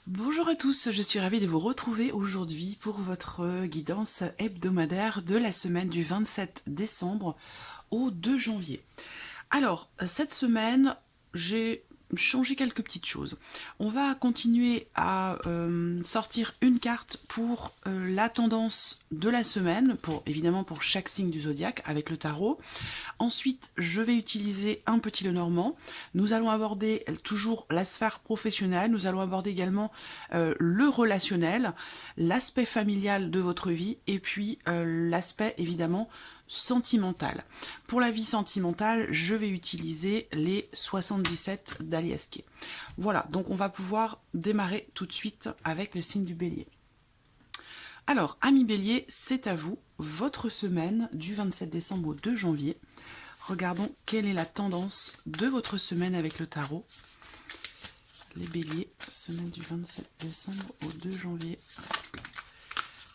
Bonjour à tous, je suis ravie de vous retrouver aujourd'hui pour votre guidance hebdomadaire de la semaine du 27 décembre au 2 janvier. Alors, cette semaine, j'ai changé quelques petites choses. On va continuer à sortir une carte pour la tendance de la semaine, évidemment pour chaque signe du zodiaque avec le tarot. Ensuite, je vais utiliser un petit Lenormand. Nous allons aborder toujours la sphère professionnelle, nous allons aborder également le relationnel, l'aspect familial de votre vie et puis l'aspect évidemment sentimental. Pour la vie sentimentale, je vais utiliser les 77 d'Alias Kay. Voilà, donc on va pouvoir démarrer tout de suite avec le signe du Bélier. Alors, amis Bélier, c'est à vous, votre semaine du 27 décembre au 2 janvier. Regardons quelle est la tendance de votre semaine avec le tarot. Les Béliers, semaine du 27 décembre au 2 janvier.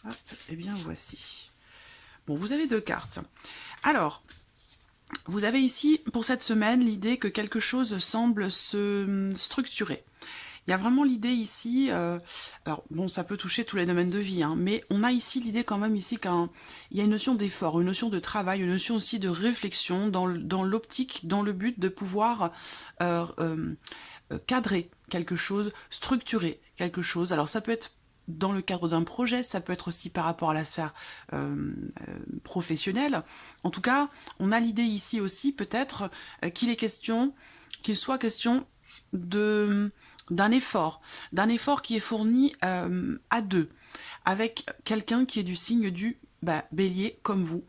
Hop, et bien voici. Bon, vous avez deux cartes. Alors, vous avez ici, pour cette semaine, l'idée que quelque chose semble se structurer. Il y a vraiment l'idée ici, alors bon, ça peut toucher tous les domaines de vie, hein, mais on a ici l'idée quand même ici qu'il y a une notion d'effort, une notion de travail, une notion aussi de réflexion dans l'optique, dans le but de pouvoir cadrer quelque chose, structurer quelque chose. Alors ça peut être dans le cadre d'un projet, ça peut être aussi par rapport à la sphère professionnelle. En tout cas, on a l'idée ici aussi peut-être qu'il soit question d'un effort qui est fourni à deux, avec quelqu'un qui est du signe du Bélier comme vous.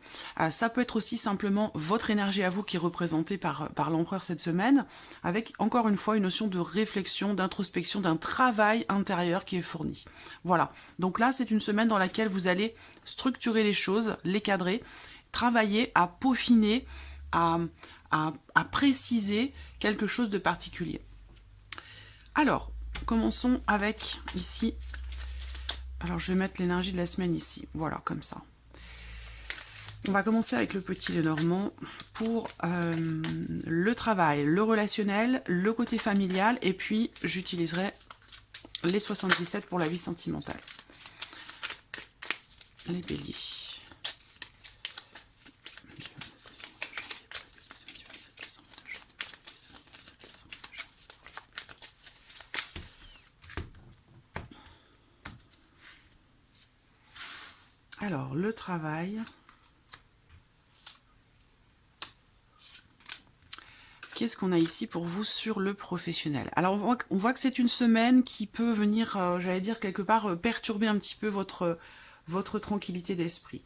Ça peut être aussi simplement votre énergie à vous qui est représentée par l'empereur cette semaine, avec encore une fois une notion de réflexion, d'introspection, d'un travail intérieur qui est fourni. Voilà, donc là c'est une semaine dans laquelle vous allez structurer les choses, les cadrer, travailler à peaufiner, à préciser quelque chose de particulier. Alors, commençons avec ici. Alors, je vais mettre l'énergie de la semaine ici. Voilà, comme ça. On va commencer avec le petit Lenormand pour le travail, le relationnel, le côté familial. Et puis, j'utiliserai les 77 pour la vie sentimentale. Les béliers. Alors, le travail. Qu'est-ce qu'on a ici pour vous sur le professionnel? Alors, on voit que c'est une semaine qui peut venir, j'allais dire, quelque part, perturber un petit peu votre tranquillité d'esprit.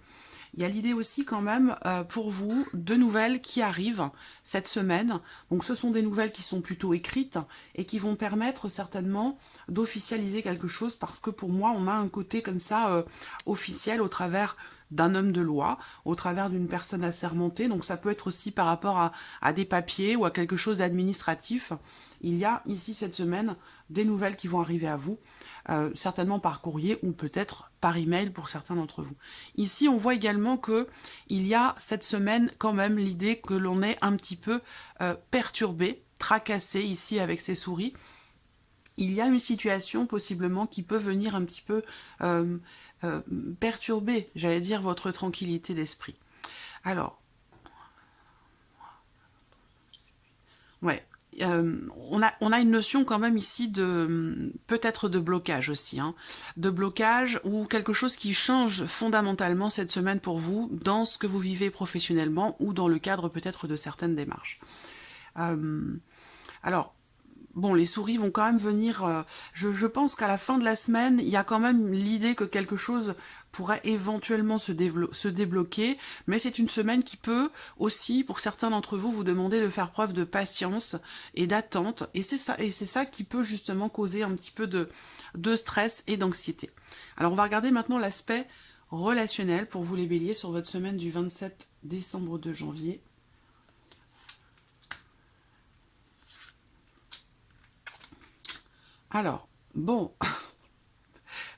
Il y a l'idée aussi quand même pour vous de nouvelles qui arrivent cette semaine. Donc ce sont des nouvelles qui sont plutôt écrites et qui vont permettre certainement d'officialiser quelque chose parce que pour moi on a un côté comme ça officiel au travers d'un homme de loi, au travers d'une personne assermentée. Donc ça peut être aussi par rapport à des papiers ou à quelque chose d'administratif. Il y a ici cette semaine des nouvelles qui vont arriver à vous, certainement par courrier ou peut-être par email pour certains d'entre vous. Ici, on voit également que il y a cette semaine quand même l'idée que l'on est un petit peu perturbé, tracassé ici avec ces souris. Il y a une situation possiblement qui peut venir un petit peu perturber, j'allais dire, votre tranquillité d'esprit. Alors, ouais, on a une notion quand même ici de peut-être de blocage aussi, hein, de blocage ou quelque chose qui change fondamentalement cette semaine pour vous dans ce que vous vivez professionnellement ou dans le cadre peut-être de certaines démarches. Alors, bon, les souris vont quand même venir. Je pense qu'à la fin de la semaine, il y a quand même l'idée que quelque chose pourrait éventuellement se débloquer, mais c'est une semaine qui peut aussi, pour certains d'entre vous, vous demander de faire preuve de patience et d'attente, et c'est ça qui peut justement causer un petit peu de stress et d'anxiété. Alors on va regarder maintenant l'aspect relationnel pour vous les béliers sur votre semaine du 27 décembre au 2 janvier. Alors, bon,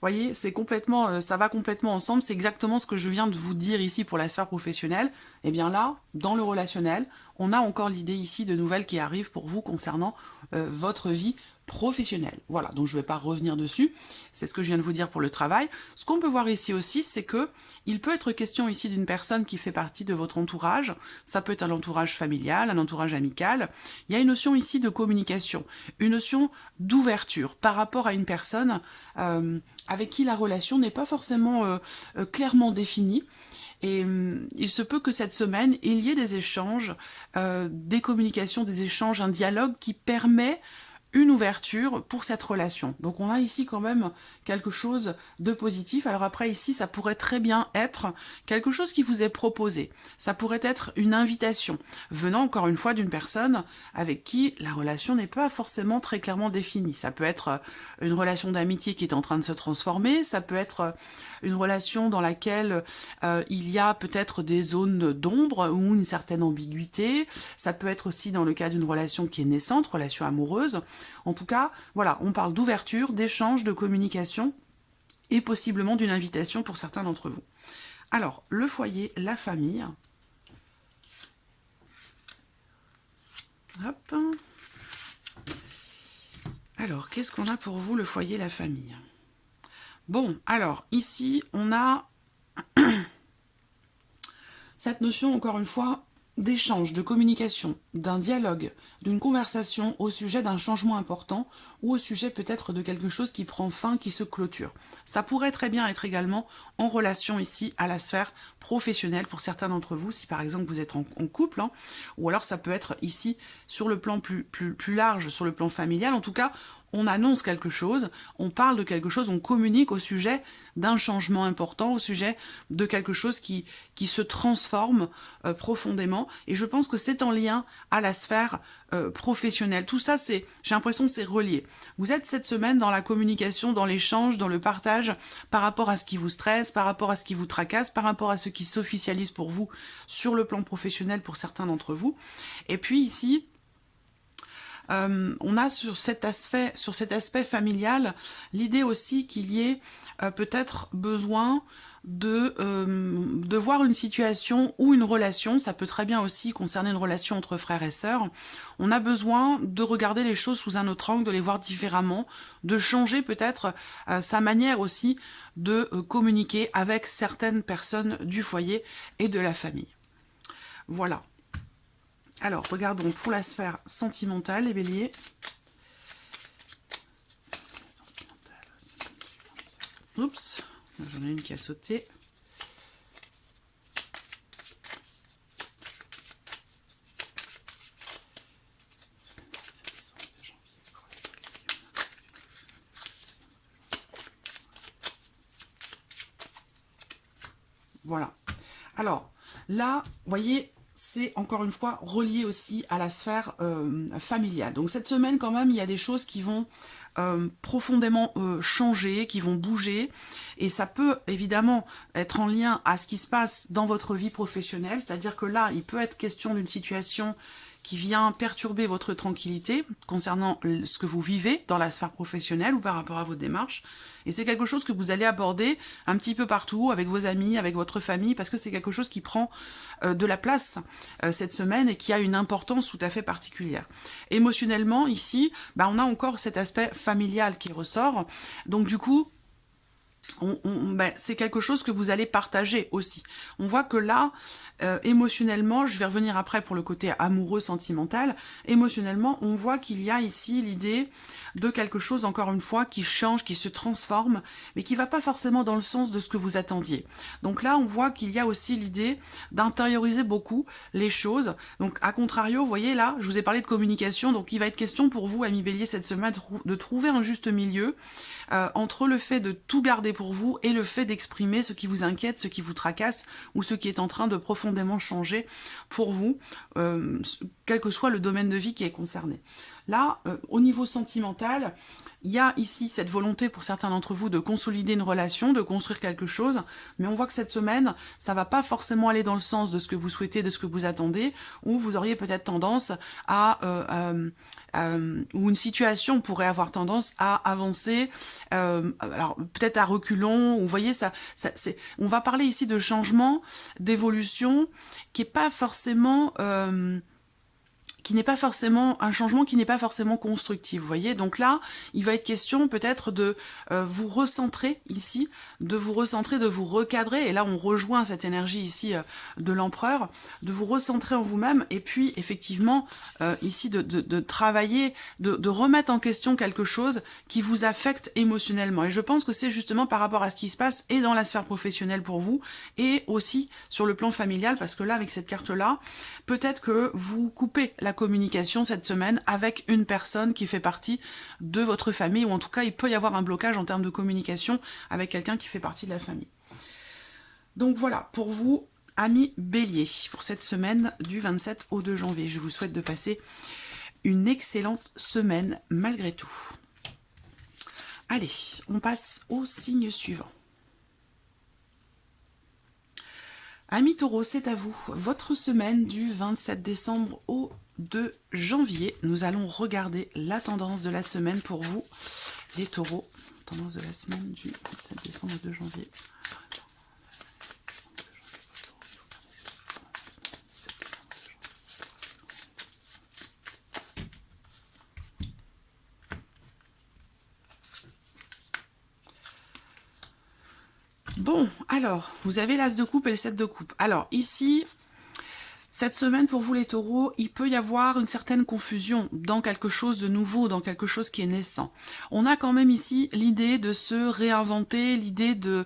voyez, c'est complètement, ça va complètement ensemble, c'est exactement ce que je viens de vous dire ici pour la sphère professionnelle. Et bien là, dans le relationnel, on a encore l'idée ici de nouvelles qui arrivent pour vous concernant votre vie professionnel. Voilà, donc je ne vais pas revenir dessus, c'est ce que je viens de vous dire pour le travail. Ce qu'on peut voir ici aussi, c'est que il peut être question ici d'une personne qui fait partie de votre entourage, ça peut être un entourage familial, un entourage amical. Il y a une notion ici de communication, une notion d'ouverture par rapport à une personne avec qui la relation n'est pas forcément clairement définie. Et il se peut que cette semaine, il y ait des échanges, des communications, des échanges, un dialogue qui permet une ouverture pour cette relation. Donc on a ici quand même quelque chose de positif. Alors après ici, ça pourrait très bien être quelque chose qui vous est proposé. Ça pourrait être une invitation, venant encore une fois d'une personne avec qui la relation n'est pas forcément très clairement définie. Ça peut être une relation d'amitié qui est en train de se transformer, ça peut être une relation dans laquelle il y a peut-être des zones d'ombre ou une certaine ambiguïté. Ça peut être aussi dans le cas d'une relation qui est naissante, relation amoureuse. En tout cas, voilà, on parle d'ouverture, d'échange, de communication et possiblement d'une invitation pour certains d'entre vous. Alors, le foyer, la famille. Hop. Alors, qu'est-ce qu'on a pour vous, le foyer, la famille? Bon, alors, ici, on a cette notion, encore une fois, d'échange, de communication, d'un dialogue, d'une conversation au sujet d'un changement important ou au sujet peut-être de quelque chose qui prend fin, qui se clôture. Ça pourrait très bien être également en relation ici à la sphère professionnelle pour certains d'entre vous, si par exemple vous êtes en couple, hein, ou alors ça peut être ici sur le plan plus large, sur le plan familial. En tout cas, on annonce quelque chose, on parle de quelque chose, on communique au sujet d'un changement important, au sujet de quelque chose qui se transforme profondément. Et je pense que c'est en lien à la sphère professionnelle. Tout ça, j'ai l'impression que c'est relié. Vous êtes cette semaine dans la communication, dans l'échange, dans le partage par rapport à ce qui vous stresse, par rapport à ce qui vous tracasse, par rapport à ce qui s'officialise pour vous sur le plan professionnel pour certains d'entre vous. Et puis ici, on a sur cet aspect familial l'idée aussi qu'il y ait peut-être besoin de voir une situation ou une relation, ça peut très bien aussi concerner une relation entre frères et sœurs, on a besoin de regarder les choses sous un autre angle, de les voir différemment, de changer peut-être sa manière aussi de communiquer avec certaines personnes du foyer et de la famille. Voilà. Alors, regardons pour la sphère sentimentale, les béliers. Oups, j'en ai une qui a sauté. Voilà. Alors, là, vous voyez, c'est encore une fois relié aussi à la sphère familiale. Donc cette semaine quand même, il y a des choses qui vont profondément changer, qui vont bouger, et ça peut évidemment être en lien à ce qui se passe dans votre vie professionnelle, c'est-à-dire que là, il peut être question d'une situation qui vient perturber votre tranquillité concernant ce que vous vivez dans la sphère professionnelle ou par rapport à vos démarches. Et c'est quelque chose que vous allez aborder un petit peu partout, avec vos amis, avec votre famille, parce que c'est quelque chose qui prend de la place cette semaine et qui a une importance tout à fait particulière. Émotionnellement, ici, on a encore cet aspect familial qui ressort. Donc du coup, c'est quelque chose que vous allez partager aussi. On voit que là, émotionnellement, je vais revenir après pour le côté amoureux, sentimental, émotionnellement, on voit qu'il y a ici l'idée de quelque chose, encore une fois, qui change, qui se transforme, mais qui va pas forcément dans le sens de ce que vous attendiez. Donc là, on voit qu'il y a aussi l'idée d'intérioriser beaucoup les choses. Donc, à contrario, vous voyez là, je vous ai parlé de communication, donc il va être question pour vous, amis bélier, cette semaine, de trouver un juste milieu entre le fait de tout garder pour vous et le fait d'exprimer ce qui vous inquiète, ce qui vous tracasse ou ce qui est en train de profondément changer pour vous, quel que soit le domaine de vie qui est concerné. Là, au niveau sentimental, il y a ici cette volonté pour certains d'entre vous de consolider une relation, de construire quelque chose, mais on voit que cette semaine, ça va pas forcément aller dans le sens de ce que vous souhaitez, de ce que vous attendez, ou vous auriez peut-être tendance à ou une situation pourrait avoir tendance à avancer, alors peut-être à reculons, vous voyez, on va parler ici de changement, d'évolution, qui est pas forcément qui n'est pas forcément un changement qui n'est pas forcément constructif, vous voyez. Donc là, il va être question peut-être de vous recentrer ici, de vous recentrer, de vous recadrer, et là on rejoint cette énergie ici de l'empereur, de vous recentrer en vous-même, et puis effectivement ici de travailler, de remettre en question quelque chose qui vous affecte émotionnellement. Et je pense que c'est justement par rapport à ce qui se passe et dans la sphère professionnelle pour vous, et aussi sur le plan familial, parce que là, avec cette carte-là, peut-être que vous coupez la communication cette semaine avec une personne qui fait partie de votre famille, ou en tout cas, il peut y avoir un blocage en termes de communication avec quelqu'un qui fait partie de la famille. Donc voilà, pour vous, amis Bélier, pour cette semaine du 27 au 2 janvier. Je vous souhaite de passer une excellente semaine malgré tout. Allez, on passe au signe suivant. Amis Taureau, c'est à vous. Votre semaine du 27 décembre au 2 janvier. Nous allons regarder la tendance de la semaine pour vous, les Taureaux. Tendance de la semaine du 27 décembre au 2 janvier. Bon, alors, vous avez l'As de coupe et le 7 de coupe. Alors, ici, cette semaine, pour vous les taureaux, il peut y avoir une certaine confusion dans quelque chose de nouveau, dans quelque chose qui est naissant. On a quand même ici l'idée de se réinventer, l'idée de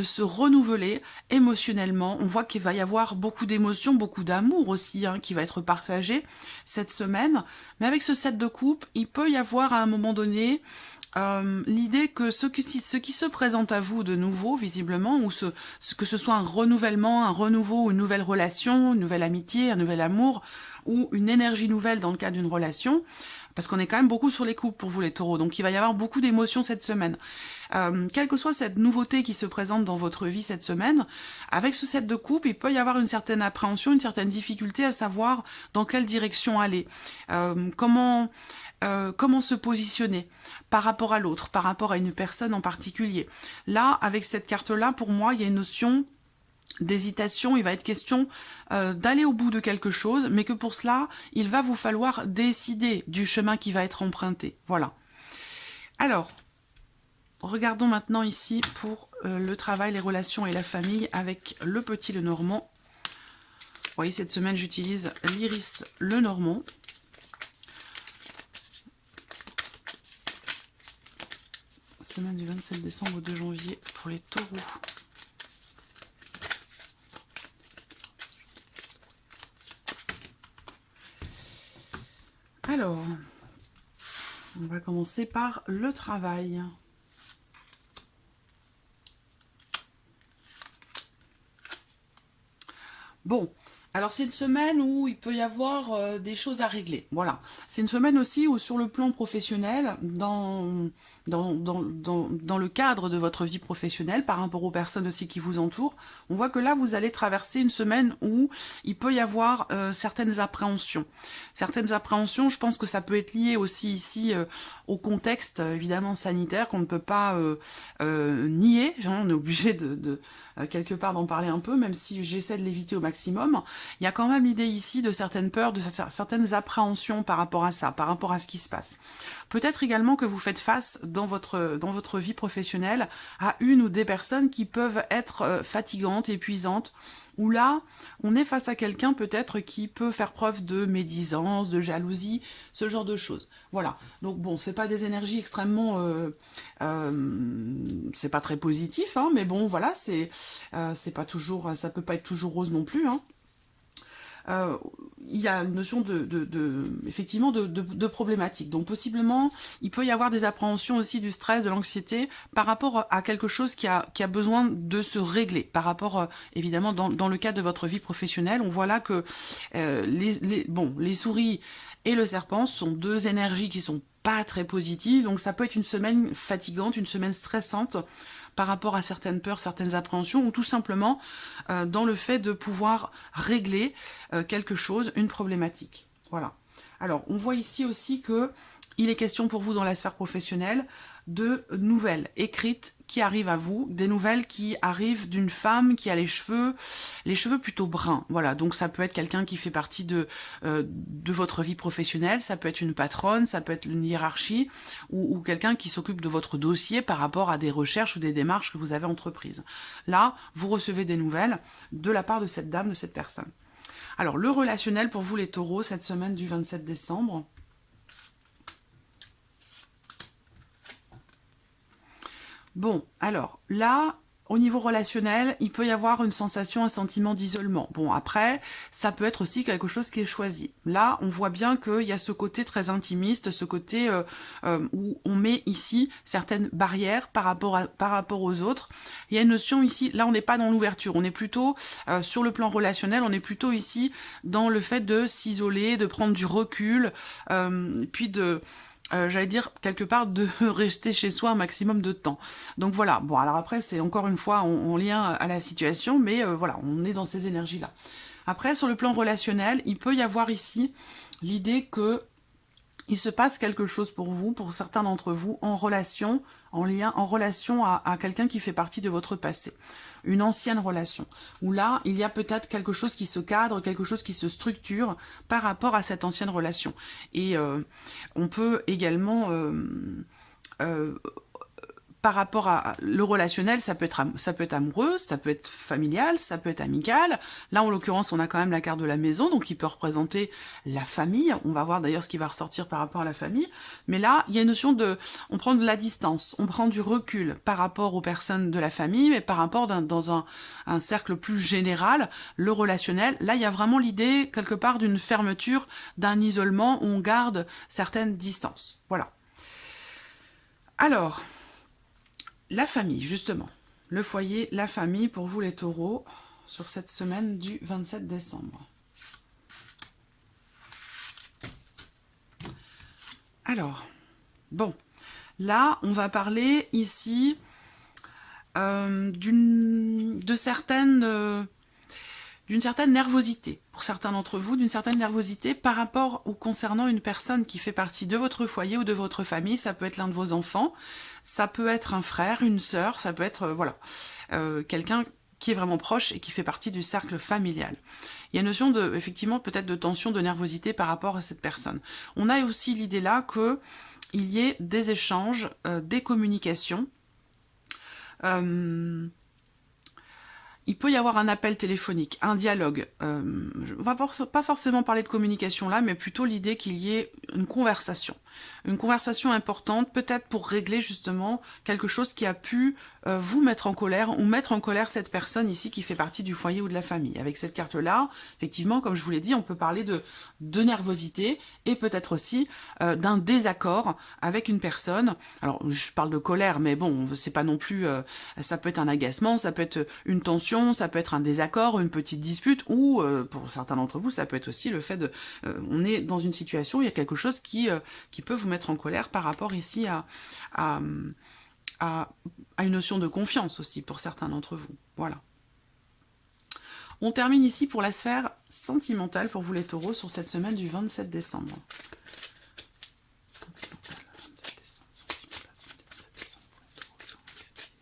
se renouveler émotionnellement. On voit qu'il va y avoir beaucoup d'émotions, beaucoup d'amour aussi, hein, qui va être partagé cette semaine. Mais avec ce 7 de coupe, il peut y avoir à un moment donné l'idée que ce qui se présente à vous de nouveau, visiblement, ou que ce soit un renouvellement, un renouveau, une nouvelle relation, une nouvelle amitié, un nouvel amour, ou une énergie nouvelle dans le cadre d'une relation, parce qu'on est quand même beaucoup sur les couples pour vous les taureaux, donc il va y avoir beaucoup d'émotions cette semaine. Quelle que soit cette nouveauté qui se présente dans votre vie cette semaine, avec ce 7 de coupe, il peut y avoir une certaine appréhension, une certaine difficulté à savoir dans quelle direction aller, comment se positionner par rapport à l'autre, par rapport à une personne en particulier. Là, avec cette carte-là, pour moi, il y a une notion d'hésitation. Il va être question d'aller au bout de quelque chose, mais que pour cela, il va vous falloir décider du chemin qui va être emprunté. Voilà. Alors, regardons maintenant ici pour le travail, les relations et la famille avec le petit Lenormand. Vous voyez, cette semaine, j'utilise l'Iris Lenormand. Semaine du 27 décembre au 2 janvier pour les taureaux. Alors, on va commencer par le travail. Bon, alors c'est une semaine où il peut y avoir des choses à régler. Voilà, c'est une semaine aussi où sur le plan professionnel, dans le cadre de votre vie professionnelle, par rapport aux personnes aussi qui vous entourent, on voit que là vous allez traverser une semaine où il peut y avoir certaines appréhensions. Certaines appréhensions, je pense que ça peut être lié aussi ici au contexte évidemment sanitaire qu'on ne peut pas nier. On est obligé de quelque part d'en parler un peu, même si j'essaie de l'éviter au maximum. Il y a quand même l'idée ici de certaines peurs, de certaines appréhensions par rapport à ça, par rapport à ce qui se passe. Peut-être également que vous faites face dans votre vie professionnelle à une ou des personnes qui peuvent être fatigantes, épuisantes, où là, on est face à quelqu'un peut-être qui peut faire preuve de médisance, de jalousie, ce genre de choses. Voilà, donc bon, c'est pas des énergies extrêmement... c'est pas très positif, hein, mais bon, voilà, c'est pas toujours... ça peut pas être toujours rose non plus, hein. Il y a une notion effectivement de problématique. Donc possiblement, il peut y avoir des appréhensions aussi du stress, de l'anxiété par rapport à quelque chose qui a besoin de se régler. Par rapport, évidemment, dans le cadre de votre vie professionnelle, on voit là que les souris et le serpent sont deux énergies qui sont pas très positives. Donc ça peut être une semaine fatigante, une semaine stressante par rapport à certaines peurs, certaines appréhensions, ou tout simplement dans le fait de pouvoir régler quelque chose, une problématique. Voilà. Alors, on voit ici aussi que il est question pour vous dans la sphère professionnelle de nouvelles écrites qui arrivent à vous, des nouvelles qui arrivent d'une femme qui a les cheveux plutôt bruns. Voilà, donc ça peut être quelqu'un qui fait partie de votre vie professionnelle, ça peut être une patronne, ça peut être une hiérarchie, ou quelqu'un qui s'occupe de votre dossier par rapport à des recherches ou des démarches que vous avez entreprises. Là, vous recevez des nouvelles de la part de cette dame, de cette personne. Alors, le relationnel pour vous les taureaux, cette semaine du 27 décembre. Bon, alors là, au niveau relationnel, il peut y avoir une sensation, un sentiment d'isolement. Bon, après, ça peut être aussi quelque chose qui est choisi. Là, on voit bien qu'il y a ce côté très intimiste, ce côté où on met ici certaines barrières par rapport aux autres. Il y a une notion ici, là on n'est pas dans l'ouverture, on est plutôt sur le plan relationnel, on est plutôt ici dans le fait de s'isoler, de prendre du recul, puis de... j'allais dire, quelque part, de rester chez soi un maximum de temps. Donc voilà, bon, alors après, c'est encore une fois en lien à la situation, mais voilà, on est dans ces énergies-là. Après, sur le plan relationnel, il peut y avoir ici l'idée que il se passe quelque chose pour vous, pour certains d'entre vous, en relation, en lien, en relation à quelqu'un qui fait partie de votre passé. Une ancienne relation, où là, il y a peut-être quelque chose qui se cadre, quelque chose qui se structure par rapport à cette ancienne relation. Et on peut également... par rapport à le relationnel, ça peut être amoureux, ça peut être familial, ça peut être amical. Là, en l'occurrence, on a quand même la carte de la maison, donc il peut représenter la famille. On va voir d'ailleurs ce qui va ressortir par rapport à la famille. Mais là, il y a une notion de... On prend de la distance, on prend du recul par rapport aux personnes de la famille, mais par rapport dans un cercle plus général, le relationnel. Là, il y a vraiment l'idée, quelque part, d'une fermeture, d'un isolement où on garde certaines distances. Voilà. Alors... la famille, justement. Le foyer, la famille, pour vous les taureaux, sur cette semaine du 27 décembre. Alors, bon, là, on va parler ici d'une certaine nervosité, pour certains d'entre vous, d'une certaine nervosité par rapport ou concernant une personne qui fait partie de votre foyer ou de votre famille. Ça peut être l'un de vos enfants, ça peut être un frère, une sœur, ça peut être, voilà, quelqu'un qui est vraiment proche et qui fait partie du cercle familial. Il y a une notion de, effectivement, peut-être de tension, de nervosité par rapport à cette personne. On a aussi l'idée là que il y ait des échanges, des communications, il peut y avoir un appel téléphonique, un dialogue. On va pas forcément parler de communication là, mais plutôt l'idée qu'il y ait une conversation. Une conversation importante, peut-être pour régler justement quelque chose qui a pu vous mettre en colère ou mettre en colère cette personne ici qui fait partie du foyer ou de la famille. Avec cette carte-là, effectivement, comme je vous l'ai dit, on peut parler de nervosité et peut-être aussi d'un désaccord avec une personne. Alors, je parle de colère, mais bon, c'est pas non plus... ça peut être un agacement, ça peut être une tension, ça peut être un désaccord, une petite dispute, ou pour certains d'entre vous, ça peut être aussi le fait de... on est dans une situation où il y a quelque chose qui peut vous mettre en colère par rapport ici à une notion de confiance aussi pour certains d'entre vous. Voilà. On termine ici pour la sphère sentimentale pour vous les taureaux sur cette semaine du 27 décembre. Sentimentale, 27 décembre, sentimentale, 27 décembre pour les taureaux.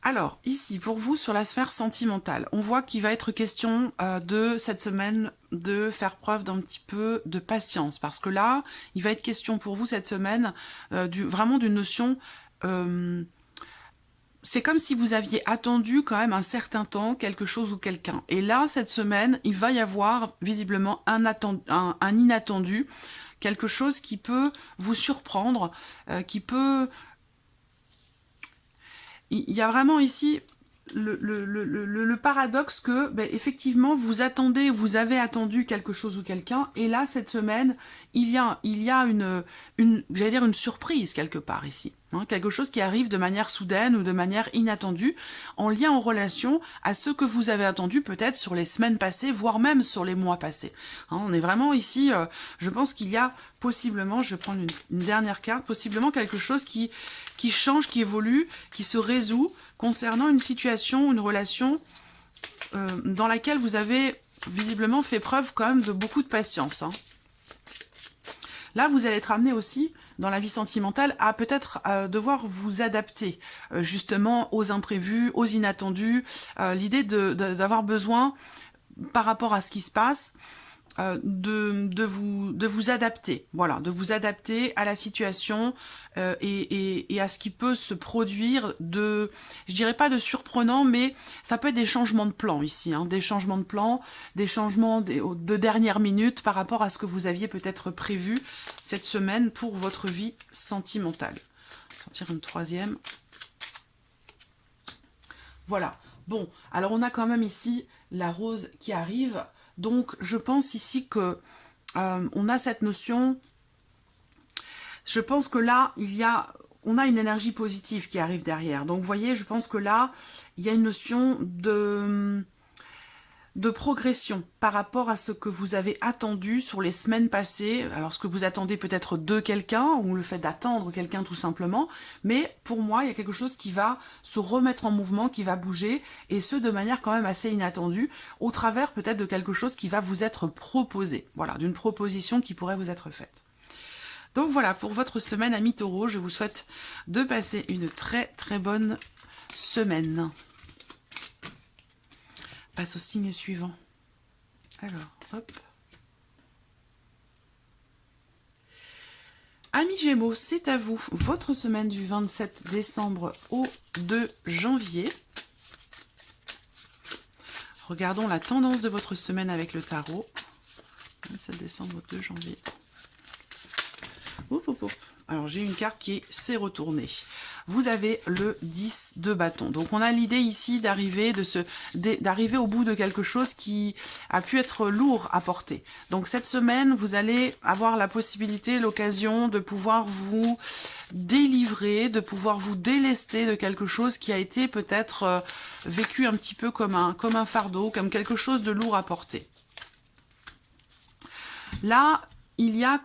Alors, ici, pour vous, sur la sphère sentimentale, on voit qu'il va être question de cette semaine de faire preuve d'un petit peu de patience. Parce que là, il va être question pour vous cette semaine vraiment d'une notion... c'est comme si vous aviez attendu quand même un certain temps quelque chose ou quelqu'un. Et là, cette semaine, il va y avoir visiblement un inattendu, quelque chose qui peut vous surprendre, qui peut... Il y a vraiment ici le paradoxe que, ben, effectivement, vous attendez, vous avez attendu quelque chose ou quelqu'un, et là, cette semaine, il y a j'allais dire une surprise quelque part ici. Hein, quelque chose qui arrive de manière soudaine ou de manière inattendue, en lien, en relation à ce que vous avez attendu peut-être sur les semaines passées, voire même sur les mois passés. Hein, on est vraiment ici, je pense qu'il y a possiblement, je vais prendre une dernière carte, possiblement quelque chose qui change, qui évolue, qui se résout, concernant une situation, une relation dans laquelle vous avez visiblement fait preuve quand même de beaucoup de patience. Hein. Là, vous allez être amené aussi, dans la vie sentimentale, à peut-être devoir vous adapter justement aux imprévus, aux inattendus. L'idée d'avoir besoin, par rapport à ce qui se passe, de vous adapter, voilà, de vous adapter à la situation et à ce qui peut se produire de, je dirais pas de surprenant, mais ça peut être des changements de plan ici, hein, des changements de plan, des changements de dernière minute par rapport à ce que vous aviez peut-être prévu cette semaine pour votre vie sentimentale. Sortir une troisième. Voilà. Bon, alors on a quand même ici la rose qui arrive. Donc, je pense ici que on a cette notion, je pense que là, on a une énergie positive qui arrive derrière. Donc, vous voyez, je pense que là, il y a une notion de progression par rapport à ce que vous avez attendu sur les semaines passées. Alors, ce que vous attendez peut-être de quelqu'un, ou le fait d'attendre quelqu'un tout simplement. Mais pour moi, il y a quelque chose qui va se remettre en mouvement, qui va bouger, et ce, de manière quand même assez inattendue, au travers peut-être de quelque chose qui va vous être proposé. Voilà, d'une proposition qui pourrait vous être faite. Donc voilà, pour votre semaine, amis taureaux, je vous souhaite de passer une très très bonne semaine. Passe au signe suivant. Alors, hop. Amis Gémeaux, c'est à vous. Votre semaine du 27 décembre au 2 janvier. Regardons la tendance de votre semaine avec le tarot. 27 décembre au 2 janvier. Oup, oup, oup. Alors, j'ai une carte qui s'est retournée. Vous avez le 10 de bâton. Donc, on a l'idée ici d'arriver au bout de quelque chose qui a pu être lourd à porter. Donc, cette semaine, vous allez avoir la possibilité, l'occasion de pouvoir vous délivrer, de pouvoir vous délester de quelque chose qui a été peut-être vécu un petit peu comme un fardeau, comme quelque chose de lourd à porter. Là, il y a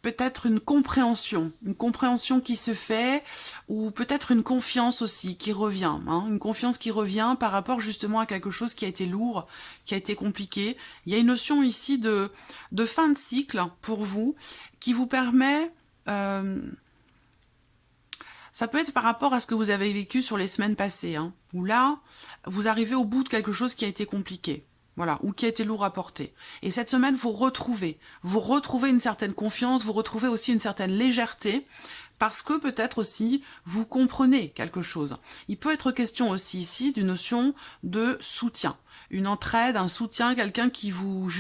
peut-être une compréhension qui se fait, ou peut-être une confiance aussi qui revient, hein, une confiance qui revient par rapport justement à quelque chose qui a été lourd, qui a été compliqué. Il y a une notion ici de fin de cycle pour vous, qui vous permet, ça peut être par rapport à ce que vous avez vécu sur les semaines passées, hein, où là, vous arrivez au bout de quelque chose qui a été compliqué. Voilà, ou qui a été lourd à porter. Et cette semaine, vous retrouvez une certaine confiance, vous retrouvez aussi une certaine légèreté, parce que peut-être aussi, vous comprenez quelque chose. Il peut être question aussi ici d'une notion de soutien, une entraide, un soutien, quelqu'un qui vous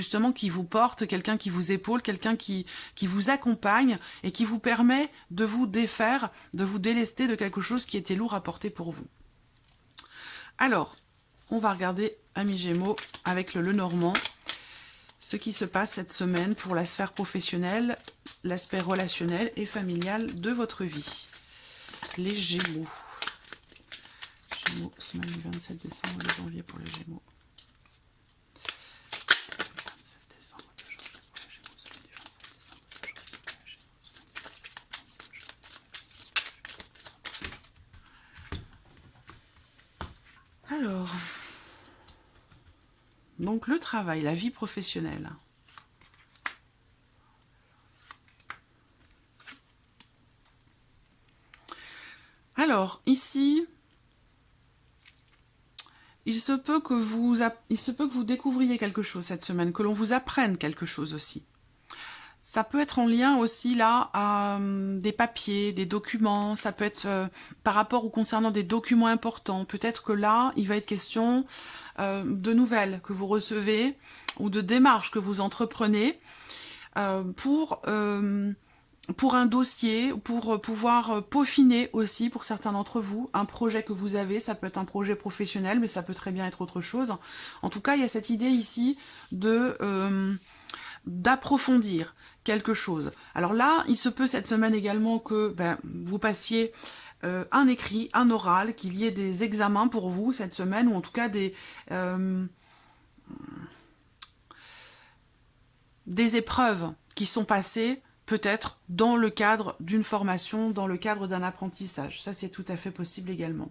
porte, quelqu'un qui vous épaule, quelqu'un qui vous accompagne et qui vous permet de vous défaire, de vous délester de quelque chose qui était lourd à porter pour vous. Alors, on va regarder, amis Gémeaux, avec le Lenormand, ce qui se passe cette semaine pour la sphère professionnelle, l'aspect relationnel et familial de votre vie. Les Gémeaux. Gémeaux, semaine du 27 décembre au 2 janvier pour les Gémeaux. 27 décembre au 2 janvier pour les Gémeaux, semaine du 27 décembre au 2 janvier pour les Gémeaux, semaine du 27 décembre au 2 janvier pour les Gémeaux. Alors... Donc le travail, la vie professionnelle. Alors ici, il se peut que vous découvriez quelque chose cette semaine, que l'on vous apprenne quelque chose aussi. Ça peut être en lien aussi là à des papiers, des documents, ça peut être par rapport ou concernant des documents importants. Peut-être que là, il va être question de nouvelles que vous recevez ou de démarches que vous entreprenez pour pour un dossier, pour pouvoir peaufiner aussi pour certains d'entre vous, un projet que vous avez, ça peut être un projet professionnel, mais ça peut très bien être autre chose. En tout cas, il y a cette idée ici de d'approfondir quelque chose. Alors là, il se peut cette semaine également que vous passiez un écrit, un oral, qu'il y ait des examens pour vous cette semaine, ou en tout cas des épreuves qui sont passées, peut-être dans le cadre d'une formation, dans le cadre d'un apprentissage. Ça, c'est tout à fait possible également.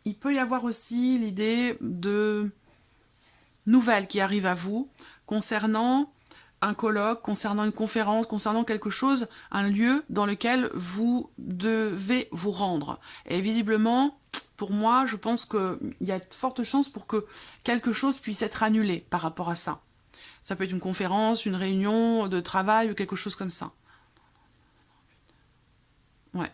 Il peut y avoir aussi l'idée de nouvelles qui arrivent à vous concernant un colloque, concernant une conférence, concernant quelque chose, un lieu dans lequel vous devez vous rendre. Et visiblement, pour moi, je pense qu'il y a de fortes chances pour que quelque chose puisse être annulé par rapport à ça. Ça peut être une conférence, une réunion de travail ou quelque chose comme ça. Ouais.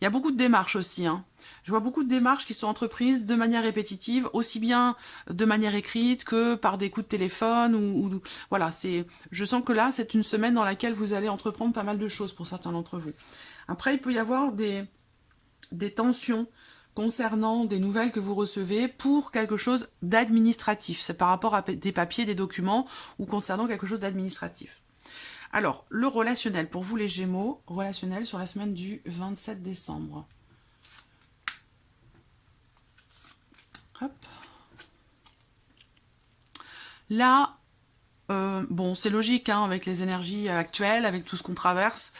Il y a beaucoup de démarches aussi, hein. Je vois beaucoup de démarches qui sont entreprises de manière répétitive, aussi bien de manière écrite que par des coups de téléphone voilà, je sens que là, c'est une semaine dans laquelle vous allez entreprendre pas mal de choses pour certains d'entre vous. Après, il peut y avoir des tensions concernant des nouvelles que vous recevez pour quelque chose d'administratif. C'est par rapport à des papiers, des documents ou concernant quelque chose d'administratif. Alors, le relationnel pour vous les Gémeaux, relationnel sur la semaine du 27 décembre. Hop. Là, bon, c'est logique hein, avec les énergies actuelles, avec tout ce qu'on traverse.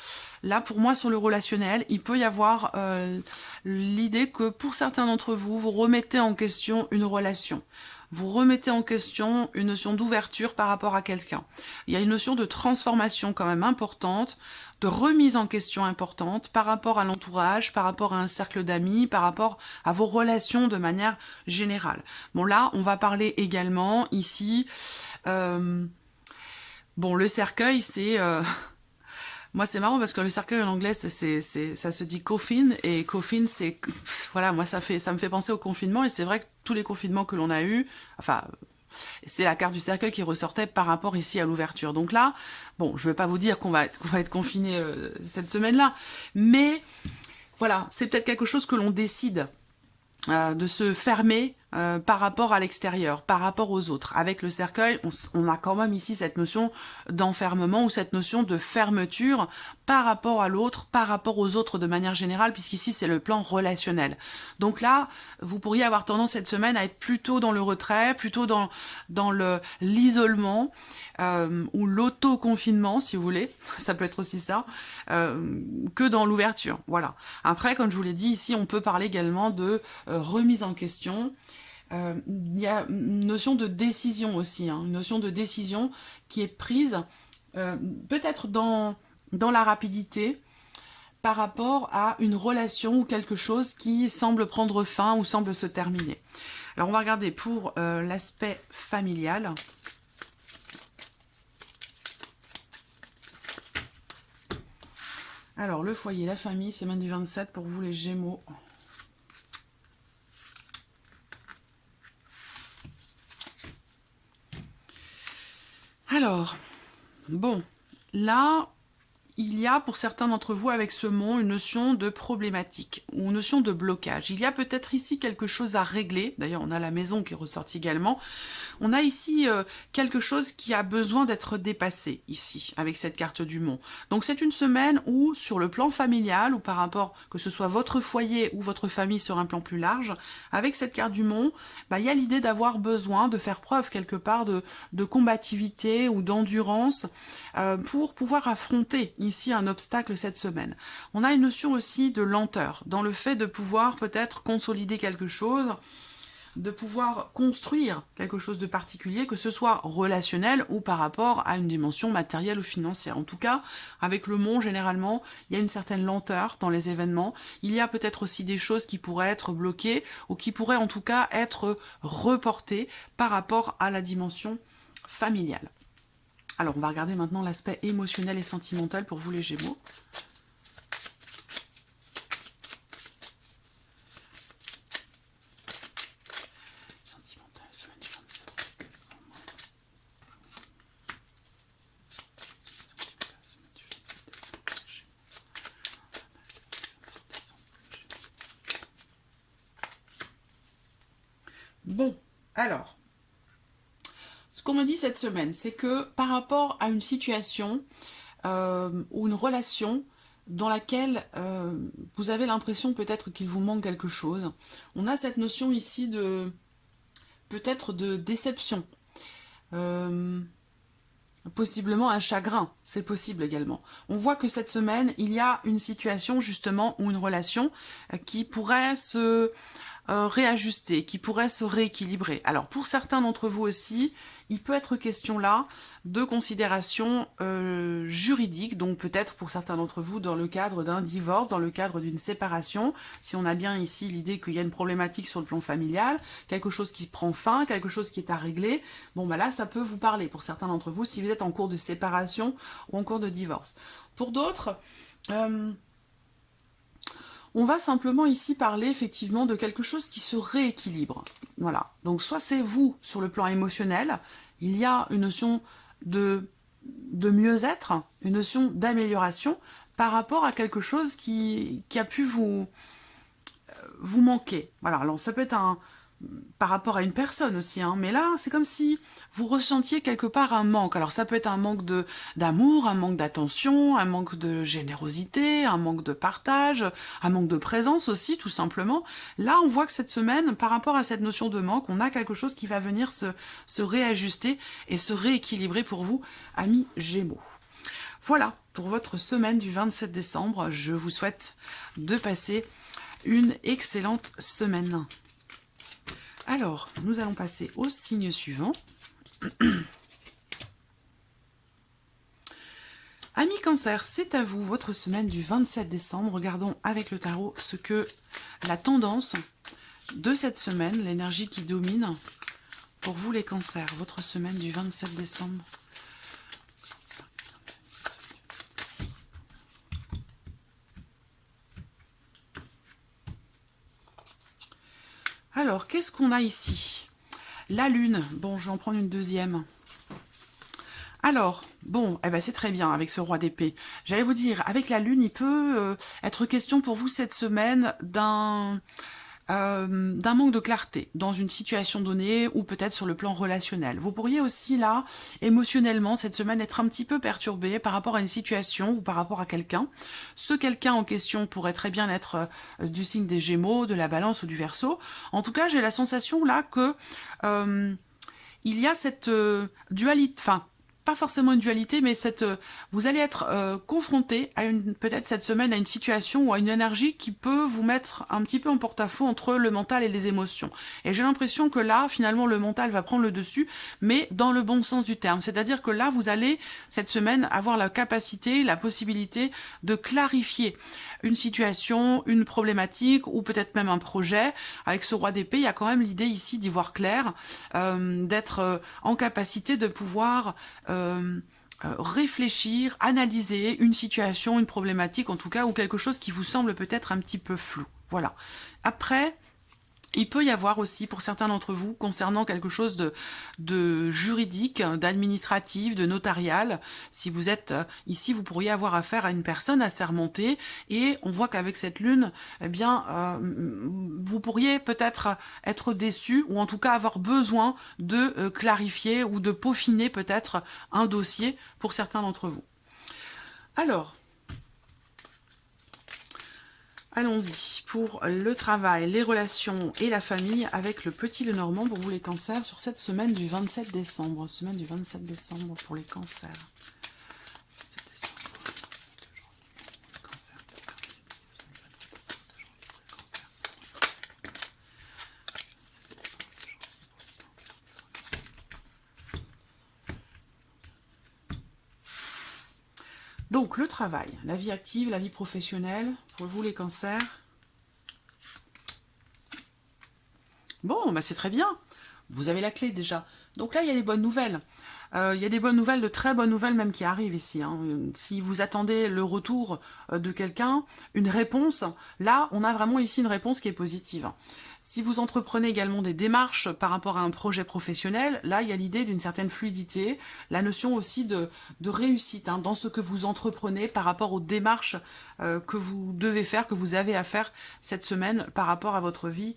Là, pour moi, sur le relationnel, il peut y avoir l'idée que pour certains d'entre vous, vous remettez en question une relation. Vous remettez en question une notion d'ouverture par rapport à quelqu'un. Il y a une notion de transformation quand même importante, de remise en question importante par rapport à l'entourage, par rapport à un cercle d'amis, par rapport à vos relations de manière générale. Bon là, on va parler également ici... bon, le cercueil, c'est... Moi, c'est marrant parce que le cercueil en anglais, ça se dit coffin, et coffin, c'est... Voilà, moi, ça me fait penser au confinement, et c'est vrai que tous les confinements que l'on a eus, enfin... C'est la carte du cercueil qui ressortait par rapport ici à l'ouverture. Donc là, bon, je ne vais pas vous dire qu'on va être confiné cette semaine-là, mais voilà, c'est peut-être quelque chose que l'on décide de se fermer par rapport à l'extérieur, par rapport aux autres. Avec le cercueil, on a quand même ici cette notion d'enfermement ou cette notion de fermeture par rapport à l'autre, par rapport aux autres de manière générale, puisqu'ici c'est le plan relationnel. Donc là, vous pourriez avoir tendance cette semaine à être plutôt dans le retrait, plutôt dans l'isolement ou l'auto-confinement, si vous voulez, ça peut être aussi ça, que dans l'ouverture. Voilà. Après, comme je vous l'ai dit, ici on peut parler également de remise en question. Il y a une notion de décision aussi, hein, une notion de décision qui est prise peut-être dans la rapidité par rapport à une relation ou quelque chose qui semble prendre fin ou semble se terminer. Alors on va regarder pour l'aspect familial. Alors le foyer, la famille, semaine du 27 pour vous les Gémeaux. Alors, bon, là, il y a pour certains d'entre vous avec ce mot une notion de problématique ou une notion de blocage. Il y a peut-être ici quelque chose à régler. D'ailleurs, on a la maison qui est ressortie également. On a ici quelque chose qui a besoin d'être dépassé ici, avec cette carte du Mont. Donc c'est une semaine où, sur le plan familial, ou par rapport, que ce soit votre foyer ou votre famille sur un plan plus large, avec cette carte du Mont, il y a l'idée d'avoir besoin de faire preuve quelque part de combativité ou d'endurance pour pouvoir affronter ici un obstacle cette semaine. On a une notion aussi de lenteur, dans le fait de pouvoir peut-être consolider quelque chose, de pouvoir construire quelque chose de particulier, que ce soit relationnel ou par rapport à une dimension matérielle ou financière. En tout cas, avec le Mont, généralement, il y a une certaine lenteur dans les événements. Il y a peut-être aussi des choses qui pourraient être bloquées ou qui pourraient en tout cas être reportées par rapport à la dimension familiale. Alors, on va regarder maintenant l'aspect émotionnel et sentimental pour vous les Gémeaux. Alors, ce qu'on me dit cette semaine, c'est que par rapport à une situation ou une relation dans laquelle vous avez l'impression peut-être qu'il vous manque quelque chose, on a cette notion ici de peut-être de déception. Possiblement un chagrin, c'est possible également. On voit que cette semaine, il y a une situation justement ou une relation qui pourrait se réajuster, qui pourrait se rééquilibrer. Alors pour certains d'entre vous aussi, il peut être question là de considérations juridiques, donc peut-être pour certains d'entre vous dans le cadre d'un divorce, dans le cadre d'une séparation, si on a bien ici l'idée qu'il y a une problématique sur le plan familial, quelque chose qui prend fin, quelque chose qui est à régler, bon bah là ça peut vous parler pour certains d'entre vous si vous êtes en cours de séparation ou en cours de divorce. Pour d'autres, on va simplement ici parler effectivement de quelque chose qui se rééquilibre. Voilà. Donc soit c'est vous sur le plan émotionnel, il y a une notion de mieux-être, une notion d'amélioration par rapport à quelque chose qui a pu vous manquer. Voilà. Alors ça peut être par rapport à une personne aussi, hein. Mais là, c'est comme si vous ressentiez quelque part un manque. Alors ça peut être un manque d'amour, un manque d'attention, un manque de générosité, un manque de partage, un manque de présence aussi, tout simplement. Là, on voit que cette semaine, par rapport à cette notion de manque, on a quelque chose qui va venir se réajuster et se rééquilibrer pour vous, amis Gémeaux. Voilà, pour votre semaine du 27 décembre, je vous souhaite de passer une excellente semaine. Alors, nous allons passer au signe suivant. Amis Cancer, c'est à vous, votre semaine du 27 décembre. Regardons avec le tarot ce que la tendance de cette semaine, l'énergie qui domine pour vous les Cancers, votre semaine du 27 décembre. Alors, qu'est-ce qu'on a ici? La Lune. Bon, je vais en prendre une deuxième. Alors, bon, eh ben c'est très bien avec ce roi d'épée. J'allais vous dire, avec la Lune, il peut être question pour vous cette semaine d'un manque de clarté dans une situation donnée ou peut-être sur le plan relationnel. Vous pourriez aussi là, émotionnellement, cette semaine être un petit peu perturbé par rapport à une situation ou par rapport à quelqu'un. Ce quelqu'un en question pourrait très bien être du signe des Gémeaux, de la Balance ou du Verseau. En tout cas, j'ai la sensation là que il y a cette dualité, enfin, pas forcément une dualité, mais vous allez être confronté à peut-être cette semaine à une situation ou à une énergie qui peut vous mettre un petit peu en porte-à-faux entre le mental et les émotions. Et j'ai l'impression que là, finalement, le mental va prendre le dessus, mais dans le bon sens du terme. C'est-à-dire que là, vous allez, cette semaine, avoir la capacité, la possibilité de clarifier une situation, une problématique ou peut-être même un projet. Avec ce roi d'épée, il y a quand même l'idée ici d'y voir clair, d'être en capacité de pouvoir réfléchir, analyser une situation, une problématique en tout cas, ou quelque chose qui vous semble peut-être un petit peu flou. Voilà. Après, il peut y avoir aussi, pour certains d'entre vous, concernant quelque chose de juridique, d'administratif, de notarial, si vous êtes ici, vous pourriez avoir affaire à une personne assermentée, et on voit qu'avec cette lune, eh bien, vous pourriez peut-être être déçu, ou en tout cas avoir besoin de clarifier ou de peaufiner peut-être un dossier pour certains d'entre vous. Alors, allons-y pour le travail, les relations et la famille avec le petit Lenormand pour vous les Cancers sur cette semaine du 27 décembre. Semaine du 27 décembre pour les Cancers. Donc le travail, la vie active, la vie professionnelle, pour vous les Cancers. Bon, bah c'est très bien. Vous avez la clé déjà. Donc là, il y a des bonnes nouvelles. Il y a des bonnes nouvelles, de très bonnes nouvelles même qui arrivent ici. Hein. Si vous attendez le retour de quelqu'un, une réponse, là, on a vraiment ici une réponse qui est positive. Si vous entreprenez également des démarches par rapport à un projet professionnel, là, il y a l'idée d'une certaine fluidité, la notion aussi de réussite hein, dans ce que vous entreprenez par rapport aux démarches que vous devez faire, que vous avez à faire cette semaine par rapport à votre vie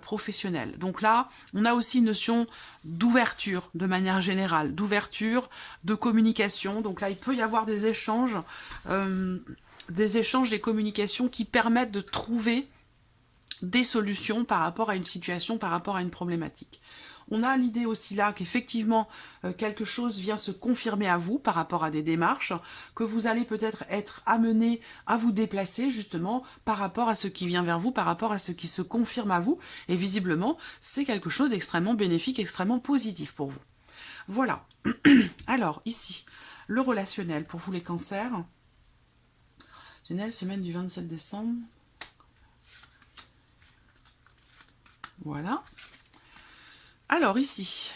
professionnelle. Donc là, on a aussi une notion d'ouverture de manière générale, d'ouverture, de communication. Donc là, il peut y avoir des échanges, des communications qui permettent de trouver des solutions par rapport à une situation, par rapport à une problématique. On a l'idée aussi là qu'effectivement quelque chose vient se confirmer à vous par rapport à des démarches, que vous allez peut-être être amené à vous déplacer justement par rapport à ce qui vient vers vous, par rapport à ce qui se confirme à vous, et visiblement c'est quelque chose d'extrêmement bénéfique, extrêmement positif pour vous. Voilà. Alors ici, le relationnel pour vous les cancers. Semaine du 27 décembre. Voilà. Alors ici,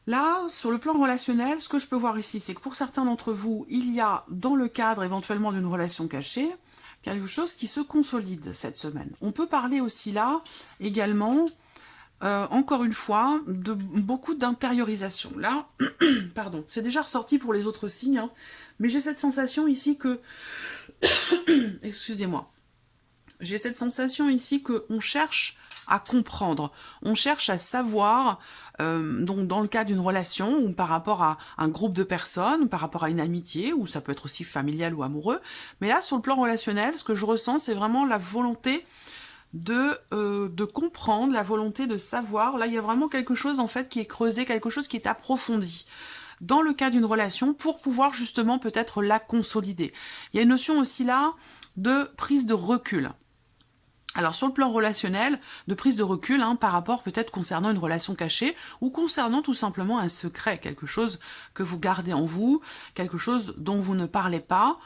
là, sur le plan relationnel, ce que je peux voir ici, c'est que pour certains d'entre vous, il y a, dans le cadre éventuellement d'une relation cachée, quelque chose qui se consolide cette semaine. On peut parler aussi là, également, encore une fois, de beaucoup d'intériorisation. Là, pardon, c'est déjà ressorti pour les autres signes, hein, mais j'ai cette sensation ici que... Excusez-moi. J'ai cette sensation ici qu'on cherche à comprendre, on cherche à savoir, donc dans le cas d'une relation, ou par rapport à un groupe de personnes, ou par rapport à une amitié, ou ça peut être aussi familial ou amoureux, mais là, sur le plan relationnel, ce que je ressens, c'est vraiment la volonté de comprendre, la volonté de savoir. Là, il y a vraiment quelque chose, en fait, qui est creusé, quelque chose qui est approfondi dans le cas d'une relation, pour pouvoir justement peut-être la consolider. Il y a une notion aussi là de prise de recul. Alors sur le plan relationnel, de prise de recul par rapport peut-être concernant une relation cachée ou concernant tout simplement un secret, quelque chose que vous gardez en vous, quelque chose dont vous ne parlez pas,